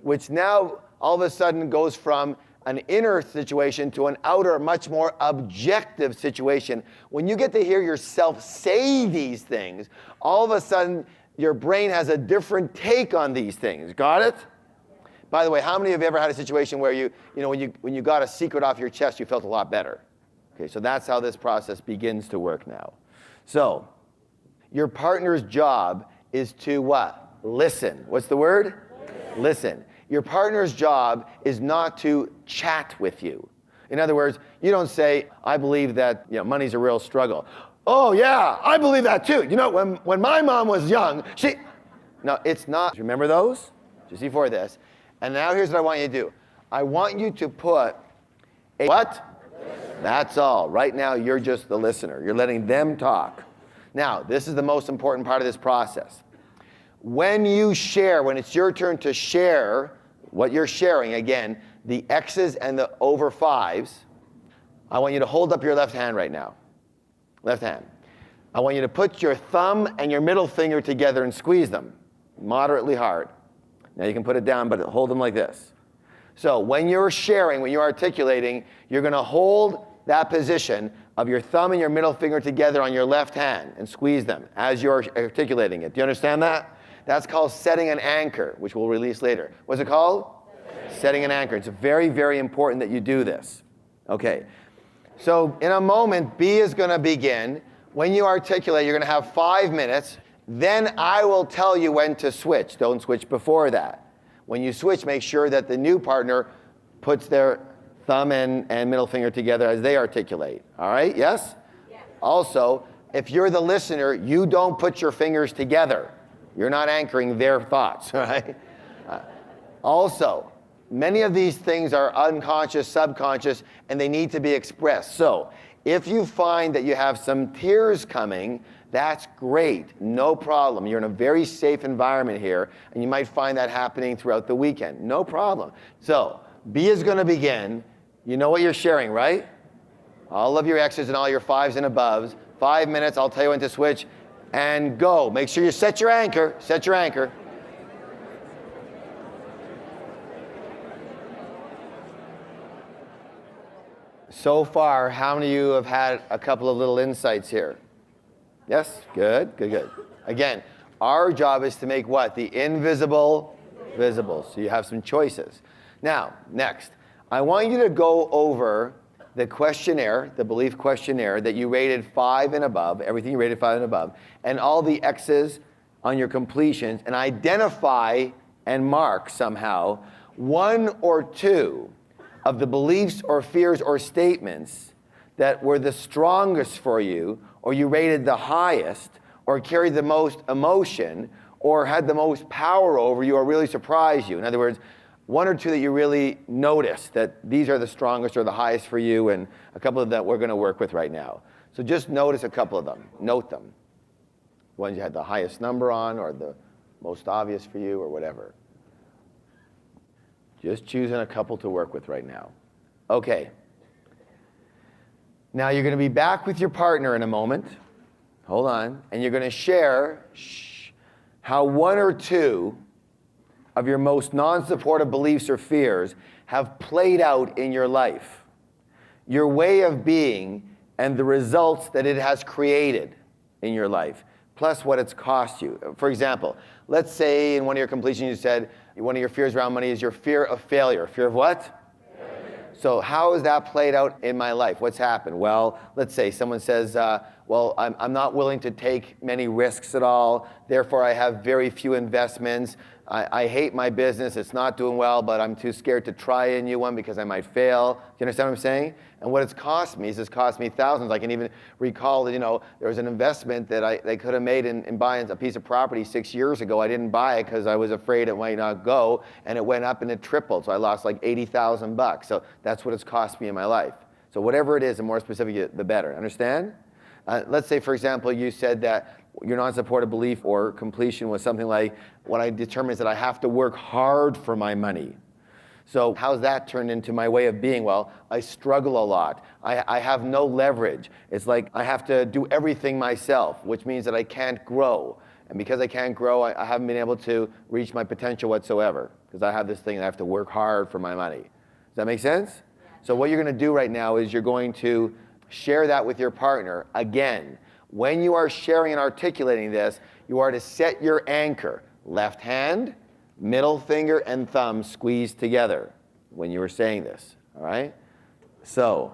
S1: which now all of a sudden goes from an inner situation to an outer, much more objective situation. When you get to hear yourself say these things, all of a sudden your brain has a different take on these things. Got it? By the way, how many of you ever had a situation where when you got a secret off your chest, you felt a lot better? Okay, so that's how this process begins to work now. So, your partner's job is to what? Listen. What's the word? Listen. Your partner's job is not to chat with you. In other words, you don't say, I believe that money's a real struggle. Oh yeah, I believe that too. When my mom was young, No, it's not. Remember those? Just before this. And now here's what I want you to do. I want you to put a what? That's all. Right now, you're just the listener. You're letting them talk. Now, this is the most important part of this process. When you share, when it's your turn to share what you're sharing, again, the X's and the over 5s, I want you to hold up your left hand right now. Left hand. I want you to put your thumb and your middle finger together and squeeze them moderately hard. Now you can put it down, but hold them like this. So when you're sharing, when you're articulating, you're going to hold that position of your thumb and your middle finger together on your left hand and squeeze them as you're articulating it. Do you understand that? That's called setting an anchor, which we'll release later. What's it called? Setting an anchor. It's very, very important that you do this. Okay. So in a moment, B is going to begin. When you articulate, you're going to have 5 minutes. Then I will tell you when to switch. Don't switch before that. When you switch, make sure that the new partner puts their thumb and middle finger together as they articulate. All right? Yes? Yeah. Also, if you're the listener, you don't put your fingers together. You're not anchoring their thoughts. Right? Also, many of these things are unconscious, subconscious, and they need to be expressed. So, if you find that you have some tears coming, that's great, no problem. You're in a very safe environment here, and you might find that happening throughout the weekend. No problem. So, B is going to begin. You know what you're sharing, right? All of your X's and all your 5s and aboves. 5 minutes, I'll tell you when to switch, and go. Make sure you set your anchor. Set your anchor. So far, how many of you have had a couple of little insights here? Yes? Good, good, good. Again, our job is to make what? The invisible visible. So you have some choices. Now, next, I want you to go over the questionnaire, the belief questionnaire that you rated 5 and above, everything you rated 5 and above, and all the X's on your completions and identify and mark somehow one or two of the beliefs or fears or statements that were the strongest for you, or you rated the highest, or carried the most emotion, or had the most power over you, or really surprised you. In other words, one or two that you really noticed that these are the strongest or the highest for you, and a couple of that we're going to work with right now. So just notice a couple of them. Note them. Ones you had the highest number on, or the most obvious for you, or whatever. Just choosing a couple to work with right now. Okay. Now you're going to be back with your partner in a moment. Hold on. And you're going to share how one or two of your most non-supportive beliefs or fears have played out in your life. Your way of being and the results that it has created in your life, plus what it's cost you. For example, let's say in one of your completions you said one of your fears around money is your fear of failure. Fear of what? So how has that played out in my life? What's happened? Well, let's say someone says, well, I'm not willing to take many risks at all, therefore I have very few investments. I hate my business, it's not doing well, but I'm too scared to try a new one because I might fail. Do you understand what I'm saying? And what it's cost me is it's cost me thousands. I can even recall that, there was an investment that they could have made in buying a piece of property 6 years ago. I didn't buy it because I was afraid it might not go, and it went up and it tripled. So I lost like $80,000. So that's what it's cost me in my life. So whatever it is, the more specific, the better. Understand? Let's say, for example, you said that your non-supportive belief or completion was something like, what I determine is that I have to work hard for my money. So how's that turned into my way of being? Well, I struggle a lot. I have no leverage. It's like I have to do everything myself, which means that I can't grow. And because I can't grow, I haven't been able to reach my potential whatsoever, because I have this thing that I have to work hard for my money. Does that make sense? So what you're going to do right now is you're going to share that with your partner. Again, when you are sharing and articulating this, you are to set your anchor. Left hand, middle finger, and thumb squeezed together when you were saying this, all right? So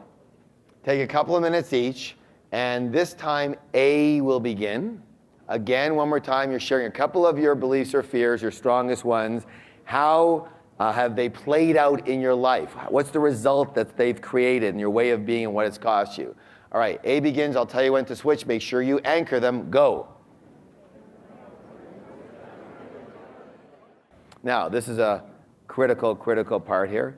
S1: take a couple of minutes each, and this time A will begin. Again, one more time, you're sharing a couple of your beliefs or fears, your strongest ones. How have they played out in your life? What's the result that they've created in your way of being and what it's cost you? All right, A begins. I'll tell you when to switch. Make sure you anchor them. Go. Now, this is a critical part here.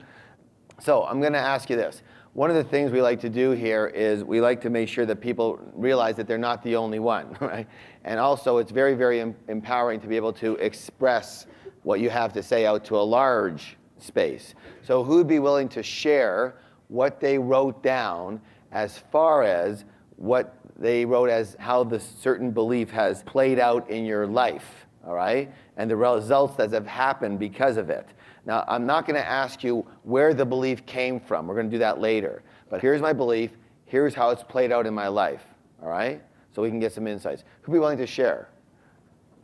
S1: So I'm going to ask you this. One of the things we like to do here is we like to make sure that people realize that they're not the only one, right? And also, it's very, very empowering to be able to express what you have to say out to a large space. So who'd be willing to share what they wrote down as far as what they wrote as how the certain belief has played out in your life, all right? And the results that have happened because of it. Now, I'm not going to ask you where the belief came from. We're going to do that later. But here's my belief. Here's how it's played out in my life, all right? So we can get some insights. Who'd be willing to share?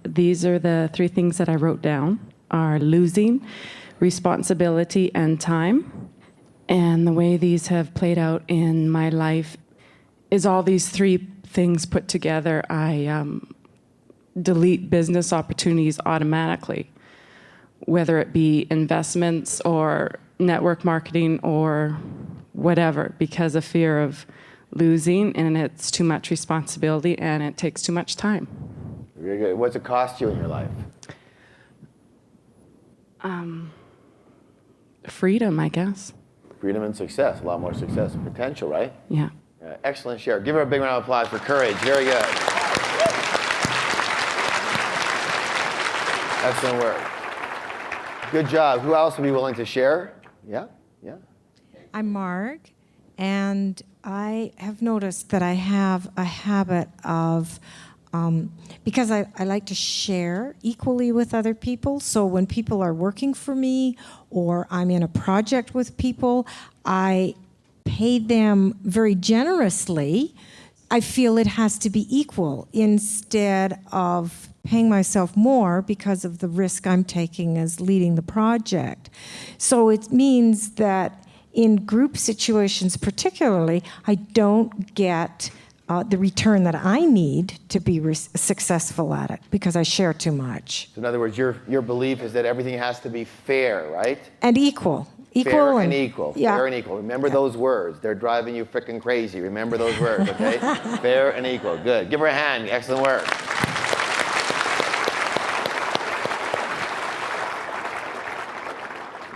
S5: These are the 3 things that I wrote down, are losing, responsibility, and time. And the way these have played out in my life is all these 3 things put together. I delete business opportunities automatically, whether it be investments or network marketing or whatever, because of fear of losing, and it's too much responsibility and it takes too much time.
S1: Very good. What's it cost you in your life?
S5: Freedom, I guess.
S1: Freedom and success. A lot more success and potential, right?
S5: Yeah.
S1: Excellent share. Give her a big round of applause for courage. Very good. Excellent work. Good job. Who else would be willing to share? Yeah? Yeah?
S6: I'm Marg, and I have noticed that I have a habit of, because I like to share equally with other people, so when people are working for me or I'm in a project with people, I pay them very generously. I feel it has to be equal instead of paying myself more because of the risk I'm taking as leading the project. So it means that in group situations particularly, I don't get the return that I need to be successful at it because I share too much.
S1: So in other words, your belief is that everything has to be fair, right?
S6: And equal.
S1: Fair and equal.
S6: Yeah.
S1: Fair and equal. Remember those words. They're driving you freaking crazy. Remember those words, okay? Fair and equal. Good. Give her a hand. Excellent work.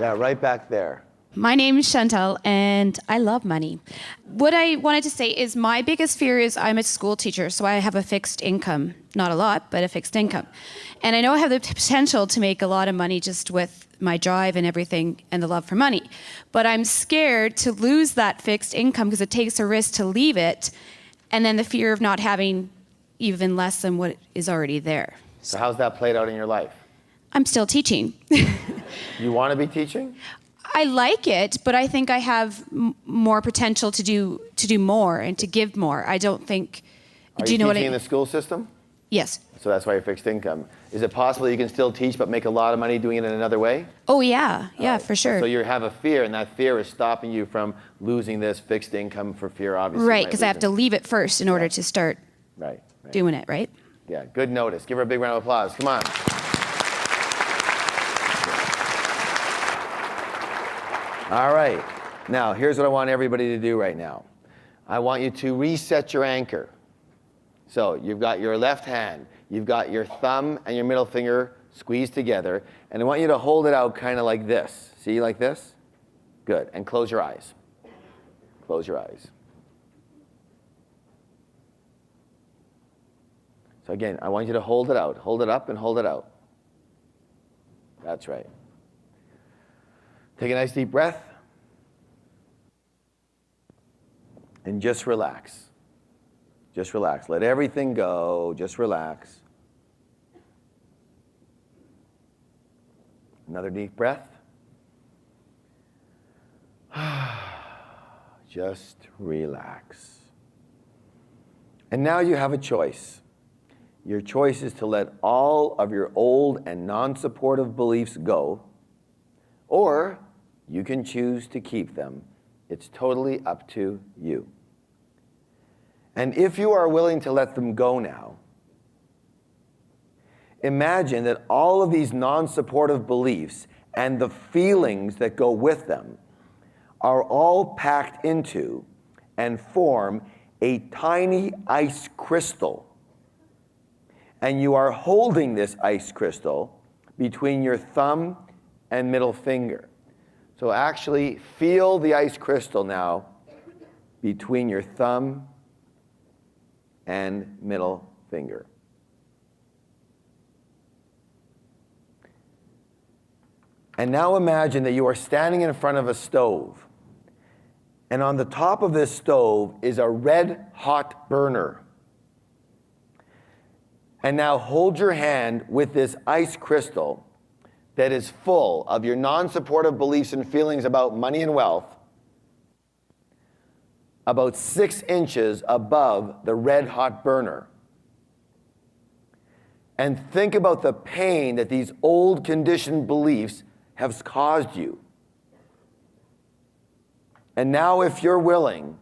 S1: Yeah, right back there.
S7: My name is Chantal, and I love money. What I wanted to say is my biggest fear is I'm a school teacher, so I have a fixed income. Not a lot, but a fixed income. And I know I have the potential to make a lot of money just with my drive and everything and the love for money. But I'm scared to lose that fixed income because it takes a risk to leave it, and then the fear of not having even less than what is already there.
S1: So how's that played out in your life?
S7: I'm still teaching.
S1: You want to be teaching?
S7: I like it, but I think I have more potential to do more and to give more. I don't think.
S1: Are
S7: do
S1: you
S7: know what
S1: teaching
S7: I?
S1: in the school system?
S7: Yes.
S1: So that's why you're fixed income. Is it possible you can still teach but make a lot of money doing it in another way?
S7: Oh yeah, for sure.
S1: So you have a fear, and that fear is stopping you from losing this fixed income for fear, obviously.
S7: Right, because I have to leave it first in order to start
S1: right.
S7: doing it. Right.
S1: Yeah, good notice. Give her a big round of applause. Come on. All right. Now, here's what I want everybody to do right now. I want you to reset your anchor. So you've got your left hand, you've got your thumb and your middle finger squeezed together, and I want you to hold it out kind of like this. See, like this? Good. And close your eyes. Close your eyes. So again, I want you to hold it out. Hold it up and hold it out. That's right. Take a nice deep breath. And just relax. Just relax. Let everything go. Just relax. Another deep breath. Just relax. And now you have a choice. Your choice is to let all of your old and non-supportive beliefs go, or you can choose to keep them. It's totally up to you. And if you are willing to let them go now, imagine that all of these non-supportive beliefs and the feelings that go with them are all packed into and form a tiny ice crystal. And you are holding this ice crystal between your thumb and middle finger. So actually feel the ice crystal now between your thumb and middle finger. And now imagine that you are standing in front of a stove, and on the top of this stove is a red hot burner. And now hold your hand with this ice crystal that is full of your non-supportive beliefs and feelings about money and wealth, about 6 inches above the red hot burner. And think about the pain that these old conditioned beliefs have caused you. And now, if you're willing,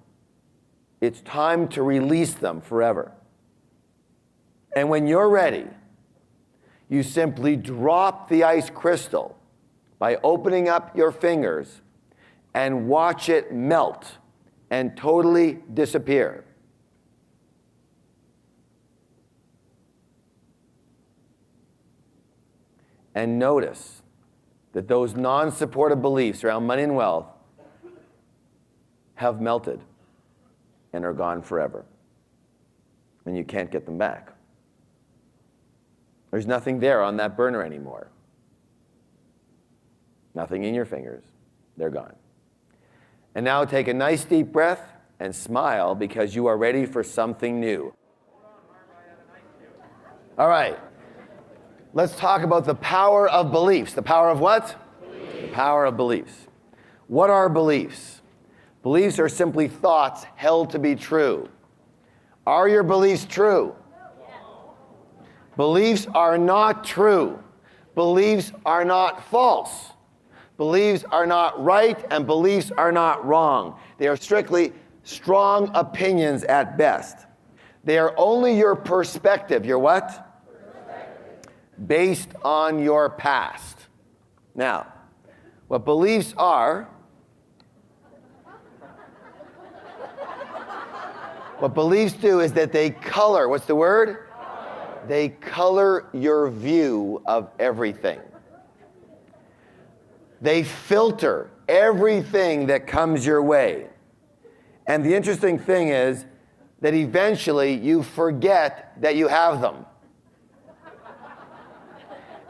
S1: it's time to release them forever. And when you're ready, you simply drop the ice crystal by opening up your fingers and watch it melt and totally disappear. And notice that those non-supportive beliefs around money and wealth have melted and are gone forever. And you can't get them back. There's nothing there on that burner anymore. Nothing in your fingers. They're gone. And now take a nice deep breath and smile because you are ready for something new. All right. Let's talk about the power of beliefs. The power of what? Beliefs. The power of beliefs. What are beliefs? Beliefs are simply thoughts held to be true. Are your beliefs true? Beliefs are not true. Beliefs are not false. Beliefs are not right, and beliefs are not wrong. They are strictly strong opinions at best. They are only your perspective. Your what? Based on your past. Now, what beliefs are, what beliefs do is that they color, what's the word? They color your view of everything. They filter everything that comes your way. And the interesting thing is that eventually you forget that you have them.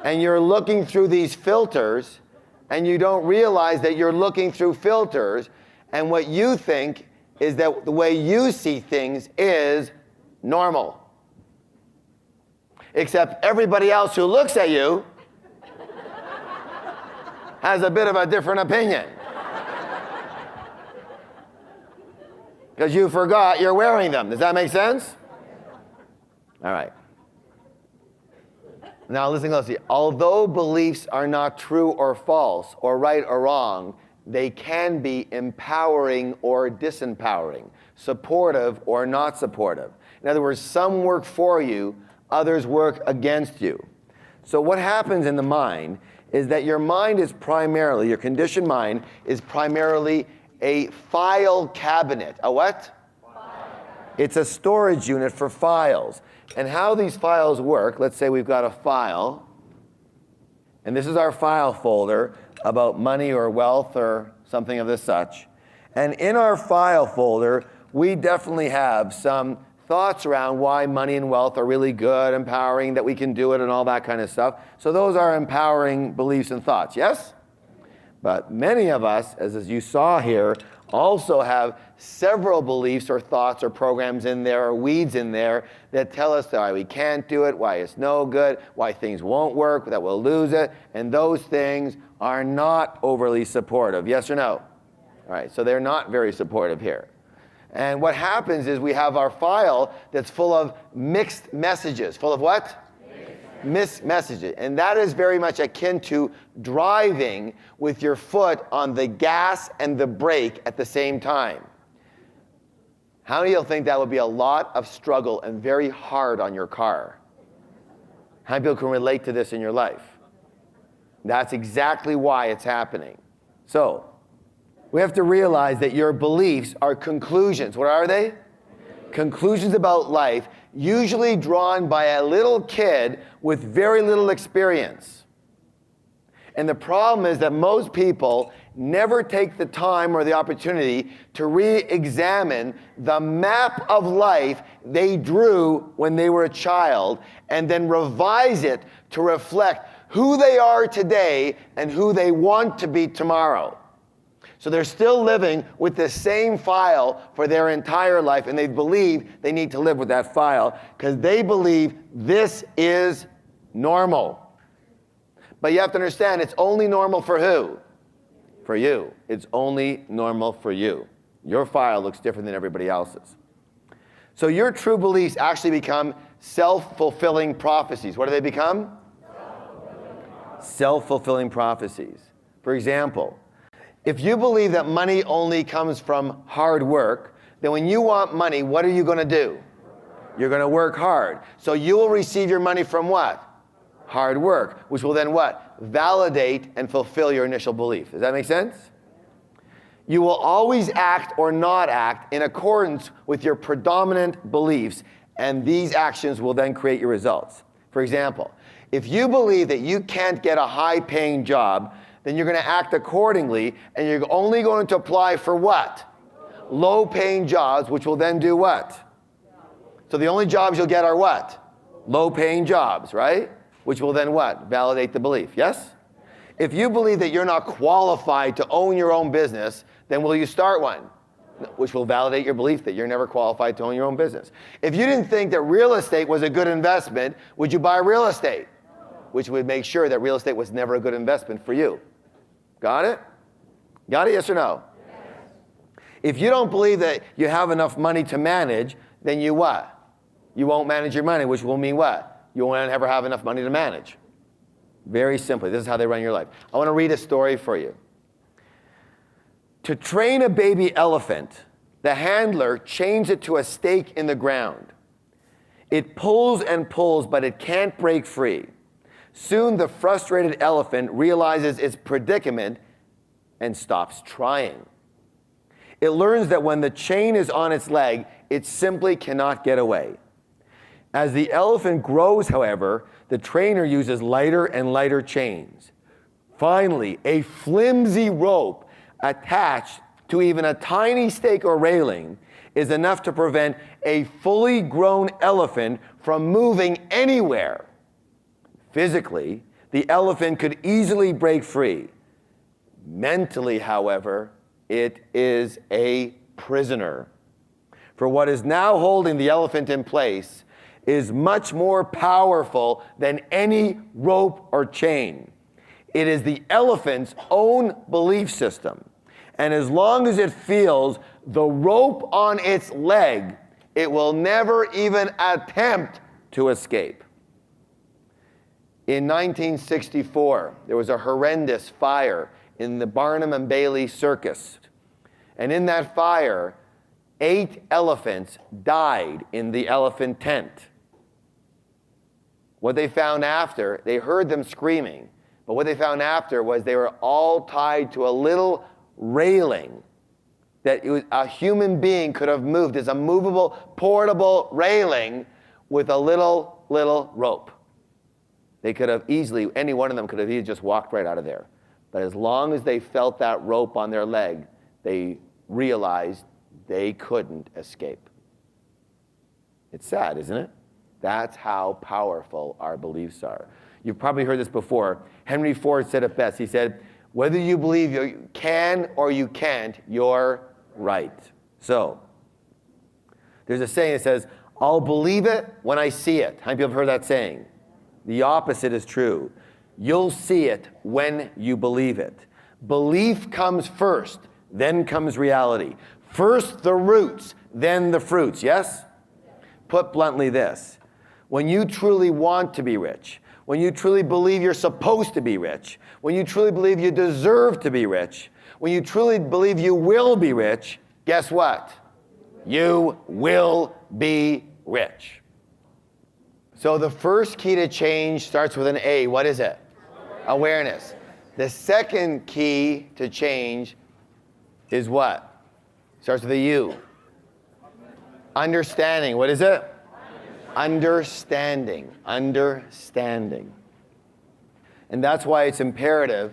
S1: And you're looking through these filters, and you don't realize that you're looking through filters, and what you think is that the way you see things is normal. Except everybody else who looks at you has a bit of a different opinion. Because you forgot you're wearing them. Does that make sense? All right. Now listen closely. Although beliefs are not true or false, or right or wrong, they can be empowering or disempowering, supportive or not supportive. In other words, some work for you, others work against you. So what happens in the mind is that your mind is primarily, your conditioned mind is primarily a file cabinet. A what? It's a storage unit for files. And how these files work, let's say we've got a file, and this is our file folder about money or wealth or something of this such. And in our file folder, we definitely have some thoughts around why money and wealth are really good, empowering, that we can do it and all that kind of stuff. So those are empowering beliefs and thoughts, yes? But many of us, as you saw here, also have several beliefs or thoughts or programs in there or weeds in there that tell us why we can't do it, why it's no good, why things won't work, that we'll lose it, and those things are not overly supportive. Yes or no? All right, so they're not very supportive here. And what happens is we have our file that's full of mixed messages. Full of what? Mixed messages. And that is very much akin to driving with your foot on the gas and the brake at the same time. How many of you think that would be a lot of struggle and very hard on your car? How many people can relate to this in your life? That's exactly why it's happening. So, we have to realize that your beliefs are conclusions. What are they? Conclusions about life, usually drawn by a little kid with very little experience. And the problem is that most people never take the time or the opportunity to re-examine the map of life they drew when they were a child and then revise it to reflect who they are today and who they want to be tomorrow. So they're still living with the same file for their entire life, and they believe they need to live with that file because they believe this is normal. But you have to understand, it's only normal for who? For you. It's only normal for you. Your file looks different than everybody else's. So your true beliefs actually become self-fulfilling prophecies. What do they become? Self-fulfilling prophecies. For example, if you believe that money only comes from hard work, then when you want money, what are you going to do? You're going to work hard. So you will receive your money from what? Hard work, which will then what? Validate and fulfill your initial belief. Does that make sense? You will always act or not act in accordance with your predominant beliefs, and these actions will then create your results. For example, if you believe that you can't get a high-paying job, then you're going to act accordingly, and you're only going to apply for what? Low-paying jobs, which will then do what? So the only jobs you'll get are what? Low-paying jobs, right? Which will then what? Validate the belief, yes? If you believe that you're not qualified to own your own business, then will you start one? Which will validate your belief that you're never qualified to own your own business. If you didn't think that real estate was a good investment, would you buy real estate? Which would make sure that real estate was never a good investment for you. Got it? Got it, yes or no? Yes. If you don't believe that you have enough money to manage, then you what? You won't manage your money, which will mean what? You won't ever have enough money to manage. Very simply, this is how they run your life. I want to read a story for you. To train a baby elephant, the handler chains it to a stake in the ground. It pulls and pulls, but it can't break free. Soon the frustrated elephant realizes its predicament and stops trying. It learns that when the chain is on its leg, it simply cannot get away. As the elephant grows, however, the trainer uses lighter and lighter chains. Finally, a flimsy rope attached to even a tiny stake or railing is enough to prevent a fully grown elephant from moving anywhere. Physically, the elephant could easily break free. Mentally, however, it is a prisoner. For what is now holding the elephant in place is much more powerful than any rope or chain. It is the elephant's own belief system. And as long as it feels the rope on its leg, it will never even attempt to escape. In 1964, there was a horrendous fire in the Barnum and Bailey Circus. And in that fire, 8 elephants died in the elephant tent. What they found after, they heard them screaming, but what they found after was they were all tied to a little railing that a human being could have moved. It's a movable, portable railing with a little rope. They could have easily, any one of them could have easily just walked right out of there. But as long as they felt that rope on their leg, they realized they couldn't escape. It's sad, isn't it? That's how powerful our beliefs are. You've probably heard this before. Henry Ford said it best. He said, whether you believe you can or you can't, you're right. So, there's a saying that says, I'll believe it when I see it. How many people have heard that saying? The opposite is true. You'll see it when you believe it. Belief comes first, then comes reality. First the roots, then the fruits, yes? Put bluntly this, when you truly want to be rich, when you truly believe you're supposed to be rich, when you truly believe you deserve to be rich, when you truly believe you will be rich, guess what? You will be rich. So the first key to change starts with an A. What is it? Awareness. The second key to change is what? Starts with a U. Understanding. What is it? Understanding. Understanding. And that's why it's imperative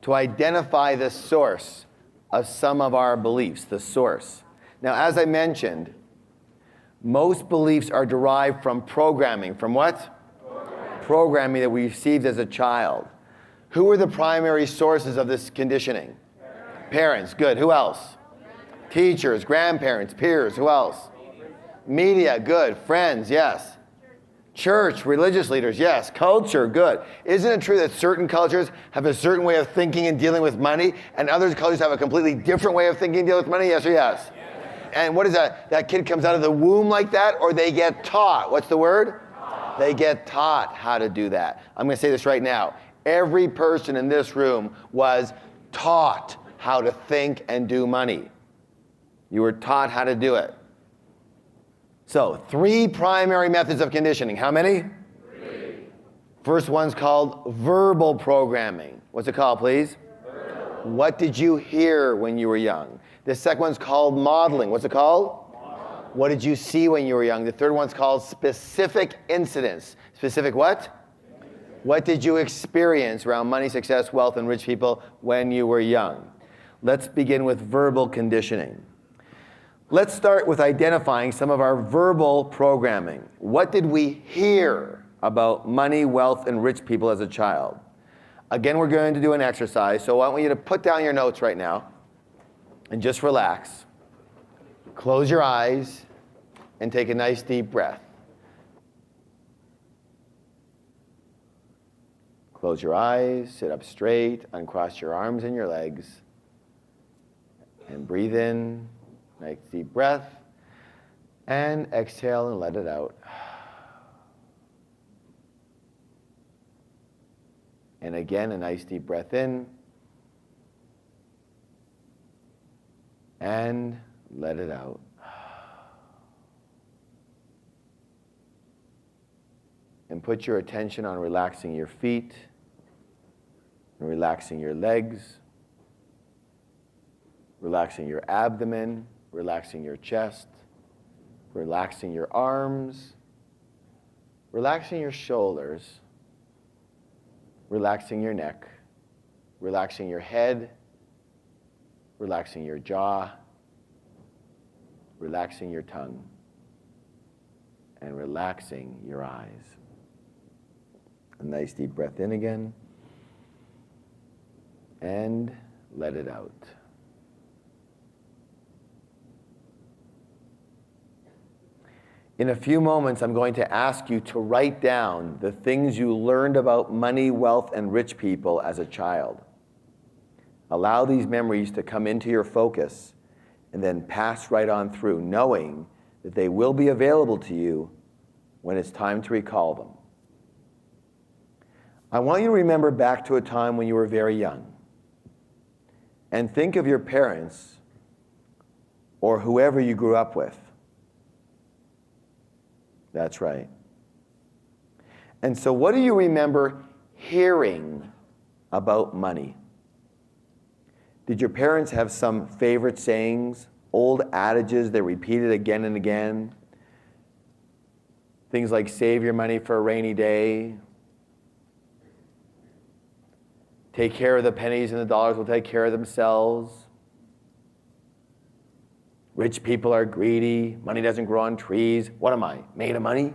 S1: to identify the source of some of our beliefs, the source. Now, as I mentioned, most beliefs are derived from programming. From what? Programming that we received as a child. Who are the primary sources of this conditioning? Parents. Good. Who else? Teachers, grandparents, peers. Who else? Media. Good. Friends. Yes. Church, religious leaders. Yes. Culture. Good. Isn't it true that certain cultures have a certain way of thinking and dealing with money, and other cultures have a completely different way of thinking and dealing with money? Yes or yes? And what is that? That kid comes out of the womb like that, or they get taught. What's the word? They get taught how to do that. I'm going to say this right now. Every person in this room was taught how to think and do money. You were taught how to do it. So, 3 primary methods of conditioning. How many?
S3: 3.
S1: First one's called verbal programming. What's it called, please? Verbal. What did you hear when you were young? The second one's called modeling. What's it called? Modeling. What did you see when you were young? The third one's called specific incidents. Specific what? What did you experience around money, success, wealth, and rich people when you were young? Let's begin with verbal conditioning. Let's start with identifying some of our verbal programming. What did we hear about money, wealth, and rich people as a child? Again, we're going to do an exercise, so I want you to put down your notes right now and just relax. Close your eyes and take a nice deep breath. Close your eyes, sit up straight, uncross your arms and your legs, and breathe in. Nice deep breath, and exhale and let it out. And again, a nice deep breath in, and let it out. And put your attention on relaxing your feet, and relaxing your legs, relaxing your abdomen, relaxing your chest, relaxing your arms, relaxing your shoulders, relaxing your neck, relaxing your head, relaxing your jaw, relaxing your tongue, and relaxing your eyes. A nice deep breath in again, and let it out. In a few moments, I'm going to ask you to write down the things you learned about money, wealth, and rich people as a child. Allow these memories to come into your focus and then pass right on through, knowing that they will be available to you when it's time to recall them. I want you to remember back to a time when you were very young and think of your parents or whoever you grew up with. That's right. And so what do you remember hearing about money? Did your parents have some favorite sayings, old adages they repeated again and again? Things like save your money for a rainy day, take care of the pennies and the dollars will take care of themselves. Rich people are greedy. Money doesn't grow on trees. What am I, made of money?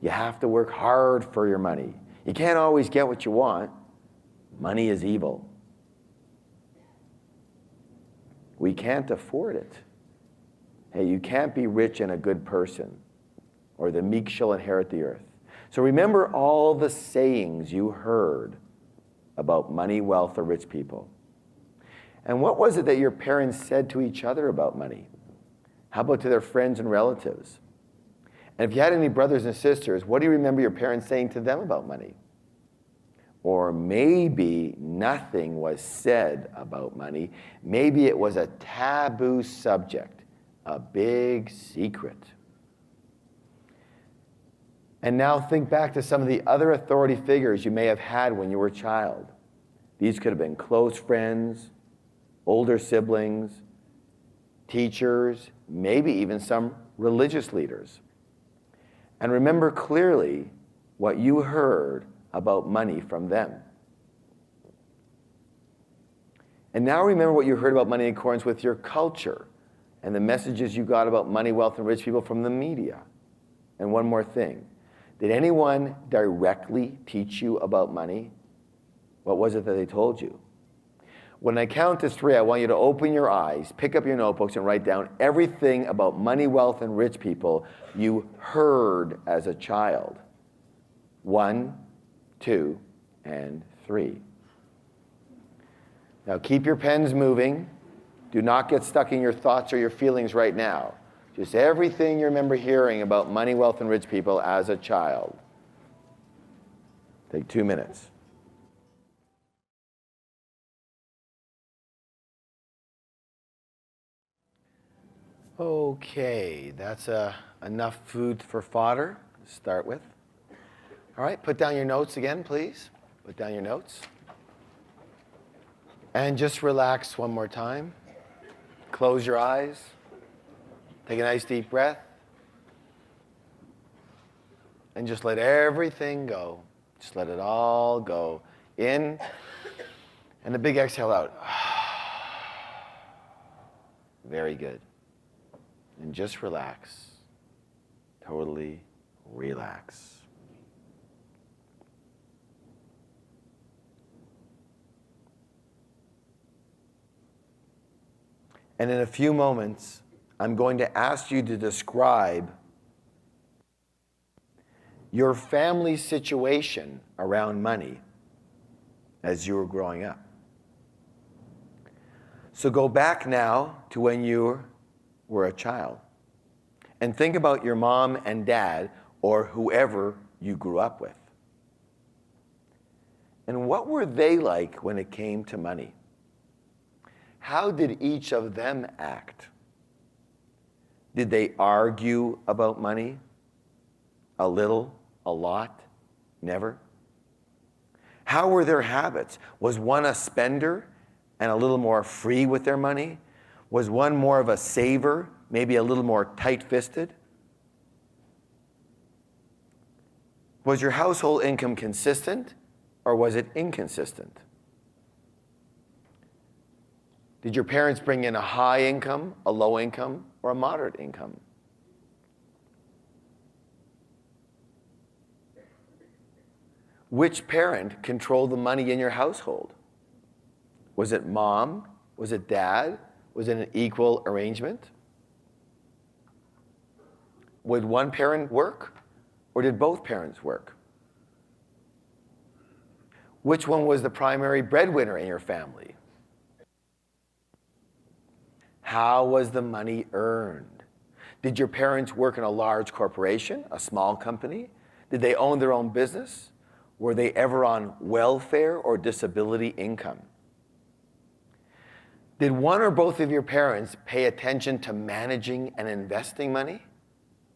S1: You have to work hard for your money. You can't always get what you want. Money is evil. We can't afford it. Hey, you can't be rich and a good person, or the meek shall inherit the earth. So remember all the sayings you heard about money, wealth, or rich people. And what was it that your parents said to each other about money? How about to their friends and relatives? And if you had any brothers and sisters, what do you remember your parents saying to them about money? Or maybe nothing was said about money. Maybe it was a taboo subject, a big secret. And now think back to some of the other authority figures you may have had when you were a child. These could have been close friends, older siblings, teachers, maybe even some religious leaders. And remember clearly what you heard about money from them. And now remember what you heard about money in accordance with your culture and the messages you got about money, wealth, and rich people from the media. And one more thing. Did anyone directly teach you about money? What was it that they told you? When I count to 3, I want you to open your eyes, pick up your notebooks, and write down everything about money, wealth, and rich people you heard as a child. 1, 2, and 3. Now keep your pens moving. Do not get stuck in your thoughts or your feelings right now. Just everything you remember hearing about money, wealth, and rich people as a child. Take 2 minutes. Okay, that's enough food for fodder to start with. All right, put down your notes again, please. Put down your notes. And just relax one more time. Close your eyes. Take a nice deep breath. And just let everything go. Just let it all go. In, and a big exhale out. Very good. And just relax. Totally relax. And in a few moments, I'm going to ask you to describe your family situation around money as you were growing up. So go back now to when you were a child and think about your mom and dad or whoever you grew up with. And what were they like when it came to money? How did each of them act? Did they argue about money? A little A lot? Never? How were their habits? Was one a spender and a little more free with their money? Was one more of a saver, maybe a little more tight-fisted? Was your household income consistent or was it inconsistent? Did your parents bring in a high income, a low income, or a moderate income? Which parent controlled the money in your household? Was it mom? Was it dad? Was it an equal arrangement? Would one parent work, or did both parents work? Which one was the primary breadwinner in your family? How was the money earned? Did your parents work in a large corporation, a small company? Did they own their own business? Were they ever on welfare or disability income? Did one or both of your parents pay attention to managing and investing money?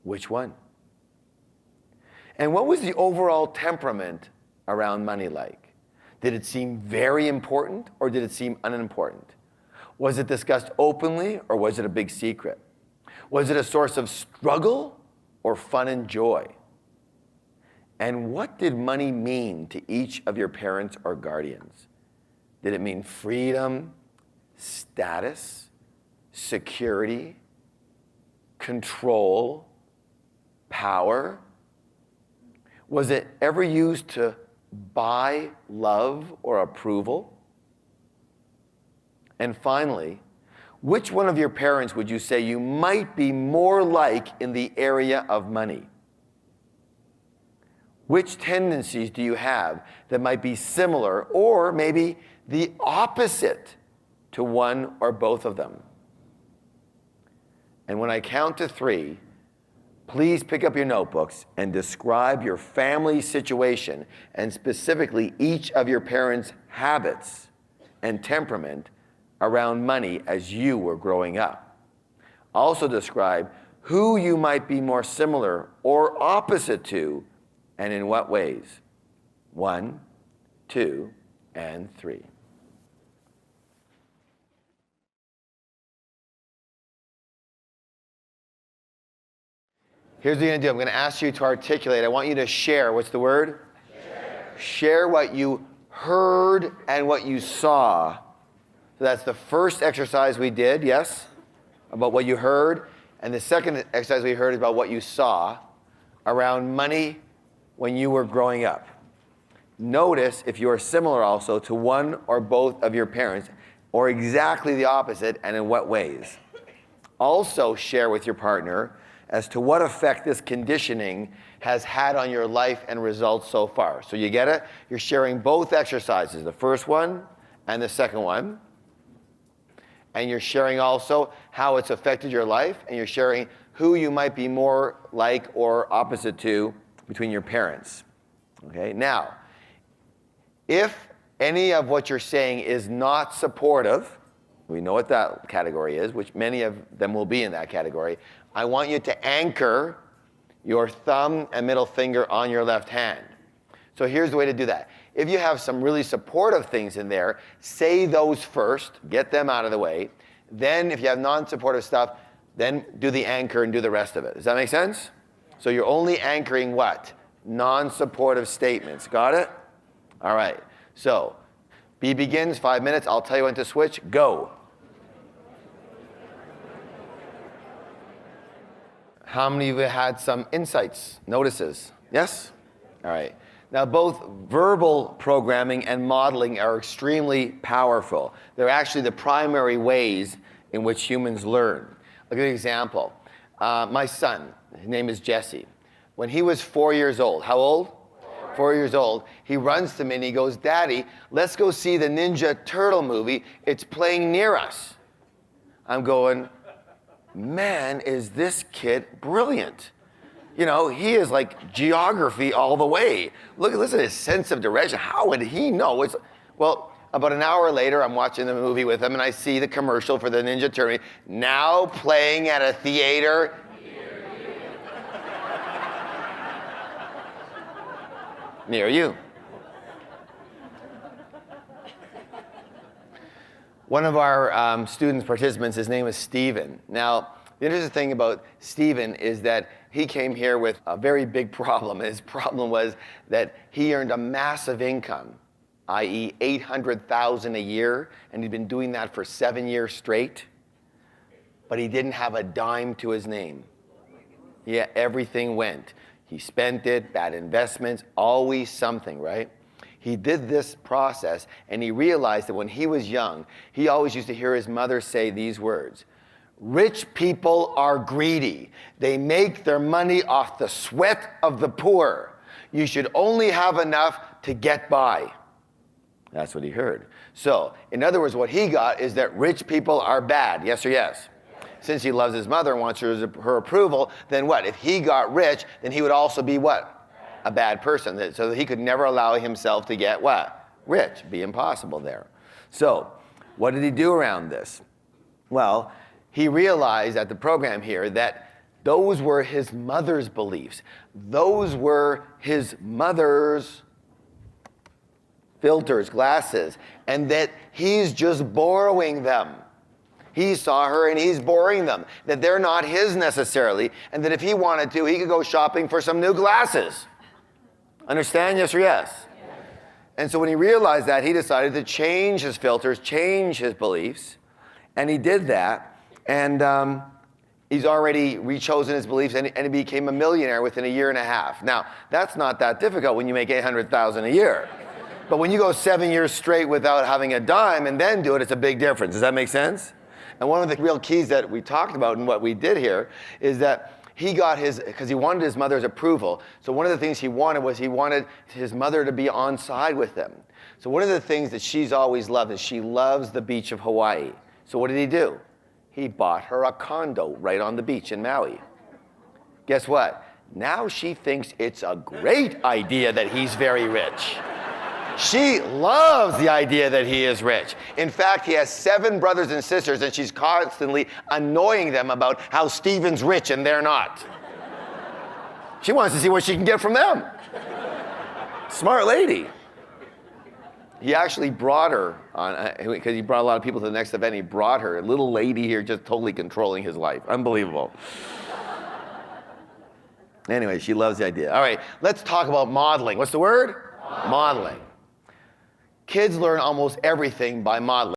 S1: Which one? And what was the overall temperament around money like? Did it seem very important or did it seem unimportant? Was it discussed openly or was it a big secret? Was it a source of struggle or fun and joy? And what did money mean to each of your parents or guardians? Did it mean freedom, status, security, control, power? Was it ever used to buy love or approval? And finally, which one of your parents would you say you might be more like in the area of money? Which tendencies do you have that might be similar or maybe the opposite to one or both of them? And when I count to 3, please pick up your notebooks and describe your family situation and specifically each of your parents' habits and temperament around money as you were growing up. Also describe who you might be more similar or opposite to and in what ways. 1, 2, and 3. Here's what you're going to do. I'm going to ask you to articulate. I want you to share. What's the word? Share what you heard and what you saw. So that's the first exercise we did, yes? About what you heard. And the second exercise we heard is about what you saw around money when you were growing up. Notice if you are similar also to one or both of your parents, or exactly the opposite, and in what ways. Also share with your partner as to what effect this conditioning has had on your life and results so far. So you get it? You're sharing both exercises, the first one and the second one. And you're sharing also how it's affected your life, and you're sharing who you might be more like or opposite to between your parents. Okay? Now, if any of what you're saying is not supportive, we know what that category is, which many of them will be in that category, I want you to anchor your thumb and middle finger on your left hand. So here's the way to do that. If you have some really supportive things in there, say those first, get them out of the way. Then if you have non-supportive stuff, then do the anchor and do the rest of it. Does that make sense? So you're only anchoring what? Non-supportive statements. Got it? All right. So B begins, 5 minutes. I'll tell you when to switch. Go. How many of you had some insights, notices? Yes? All right. Now, both verbal programming and modeling are extremely powerful. They're actually the primary ways in which humans learn. I'll give you an example. My son, his name is Jesse. When he was 4 years old, how old? 4 years old, he runs to me and he goes, "Daddy, let's go see the Ninja Turtle movie. It's playing near us." I'm going, man, is this kid brilliant. You know, he is like geography all the way. Listen to his sense of direction. How would he know? Well, about an hour later, I'm watching the movie with him, and I see the commercial for the Ninja Turtle, now playing at a theater. near you. One of our students, participants, his name is Stephen. Now, the interesting thing about Stephen is that he came here with a very big problem. His problem was that he earned a massive income, i.e. $800,000 a year, and he'd been doing that for 7 years straight, but he didn't have a dime to his name. Yeah, everything went. He spent it, bad investments, always something, right? He did this process, and he realized that when he was young, he always used to hear his mother say these words: rich people are greedy. They make their money off the sweat of the poor. You should only have enough to get by. That's what he heard. So, in other words, what he got is that rich people are bad. Yes or yes? Since he loves his mother and wants her approval, then what? If he got rich, then he would also be what? A bad person. So he could never allow himself to get what? Rich. Be impossible there. So, what did he do around this? Well, he realized at the program here that those were his mother's beliefs. Those were his mother's filters, glasses, and that he's just borrowing them. He saw her and he's borrowing them, that they're not his necessarily, and that if he wanted to, he could go shopping for some new glasses. Understand? Yes or yes? And so when he realized that, he decided to change his filters, change his beliefs, and he did that, and he's already rechosen his beliefs, and he became a millionaire within a year and a half. Now, that's not that difficult when you make $800,000 a year. But when you go 7 years straight without having a dime and then do it, it's a big difference. Does that make sense? And one of the real keys that we talked about and what we did here is that he got because he wanted his mother's approval. So one of the things he wanted was he wanted his mother to be on side with him. So one of the things that she's always loved is she loves the beach of Hawaii. So what did he do? He bought her a condo right on the beach in Maui. Guess what? Now she thinks it's a great idea that he's very rich. She loves the idea that he is rich. In fact, he has 7 brothers and sisters, and she's constantly annoying them about how Stephen's rich and they're not. She wants to see what she can get from them. Smart lady. He actually brought her on, because he brought a lot of people to the next event, he brought her, a little lady here just totally controlling his life. Unbelievable. Anyway, she loves the idea. All right, let's talk about modeling. What's the word? Modeling. Kids learn almost everything by modeling.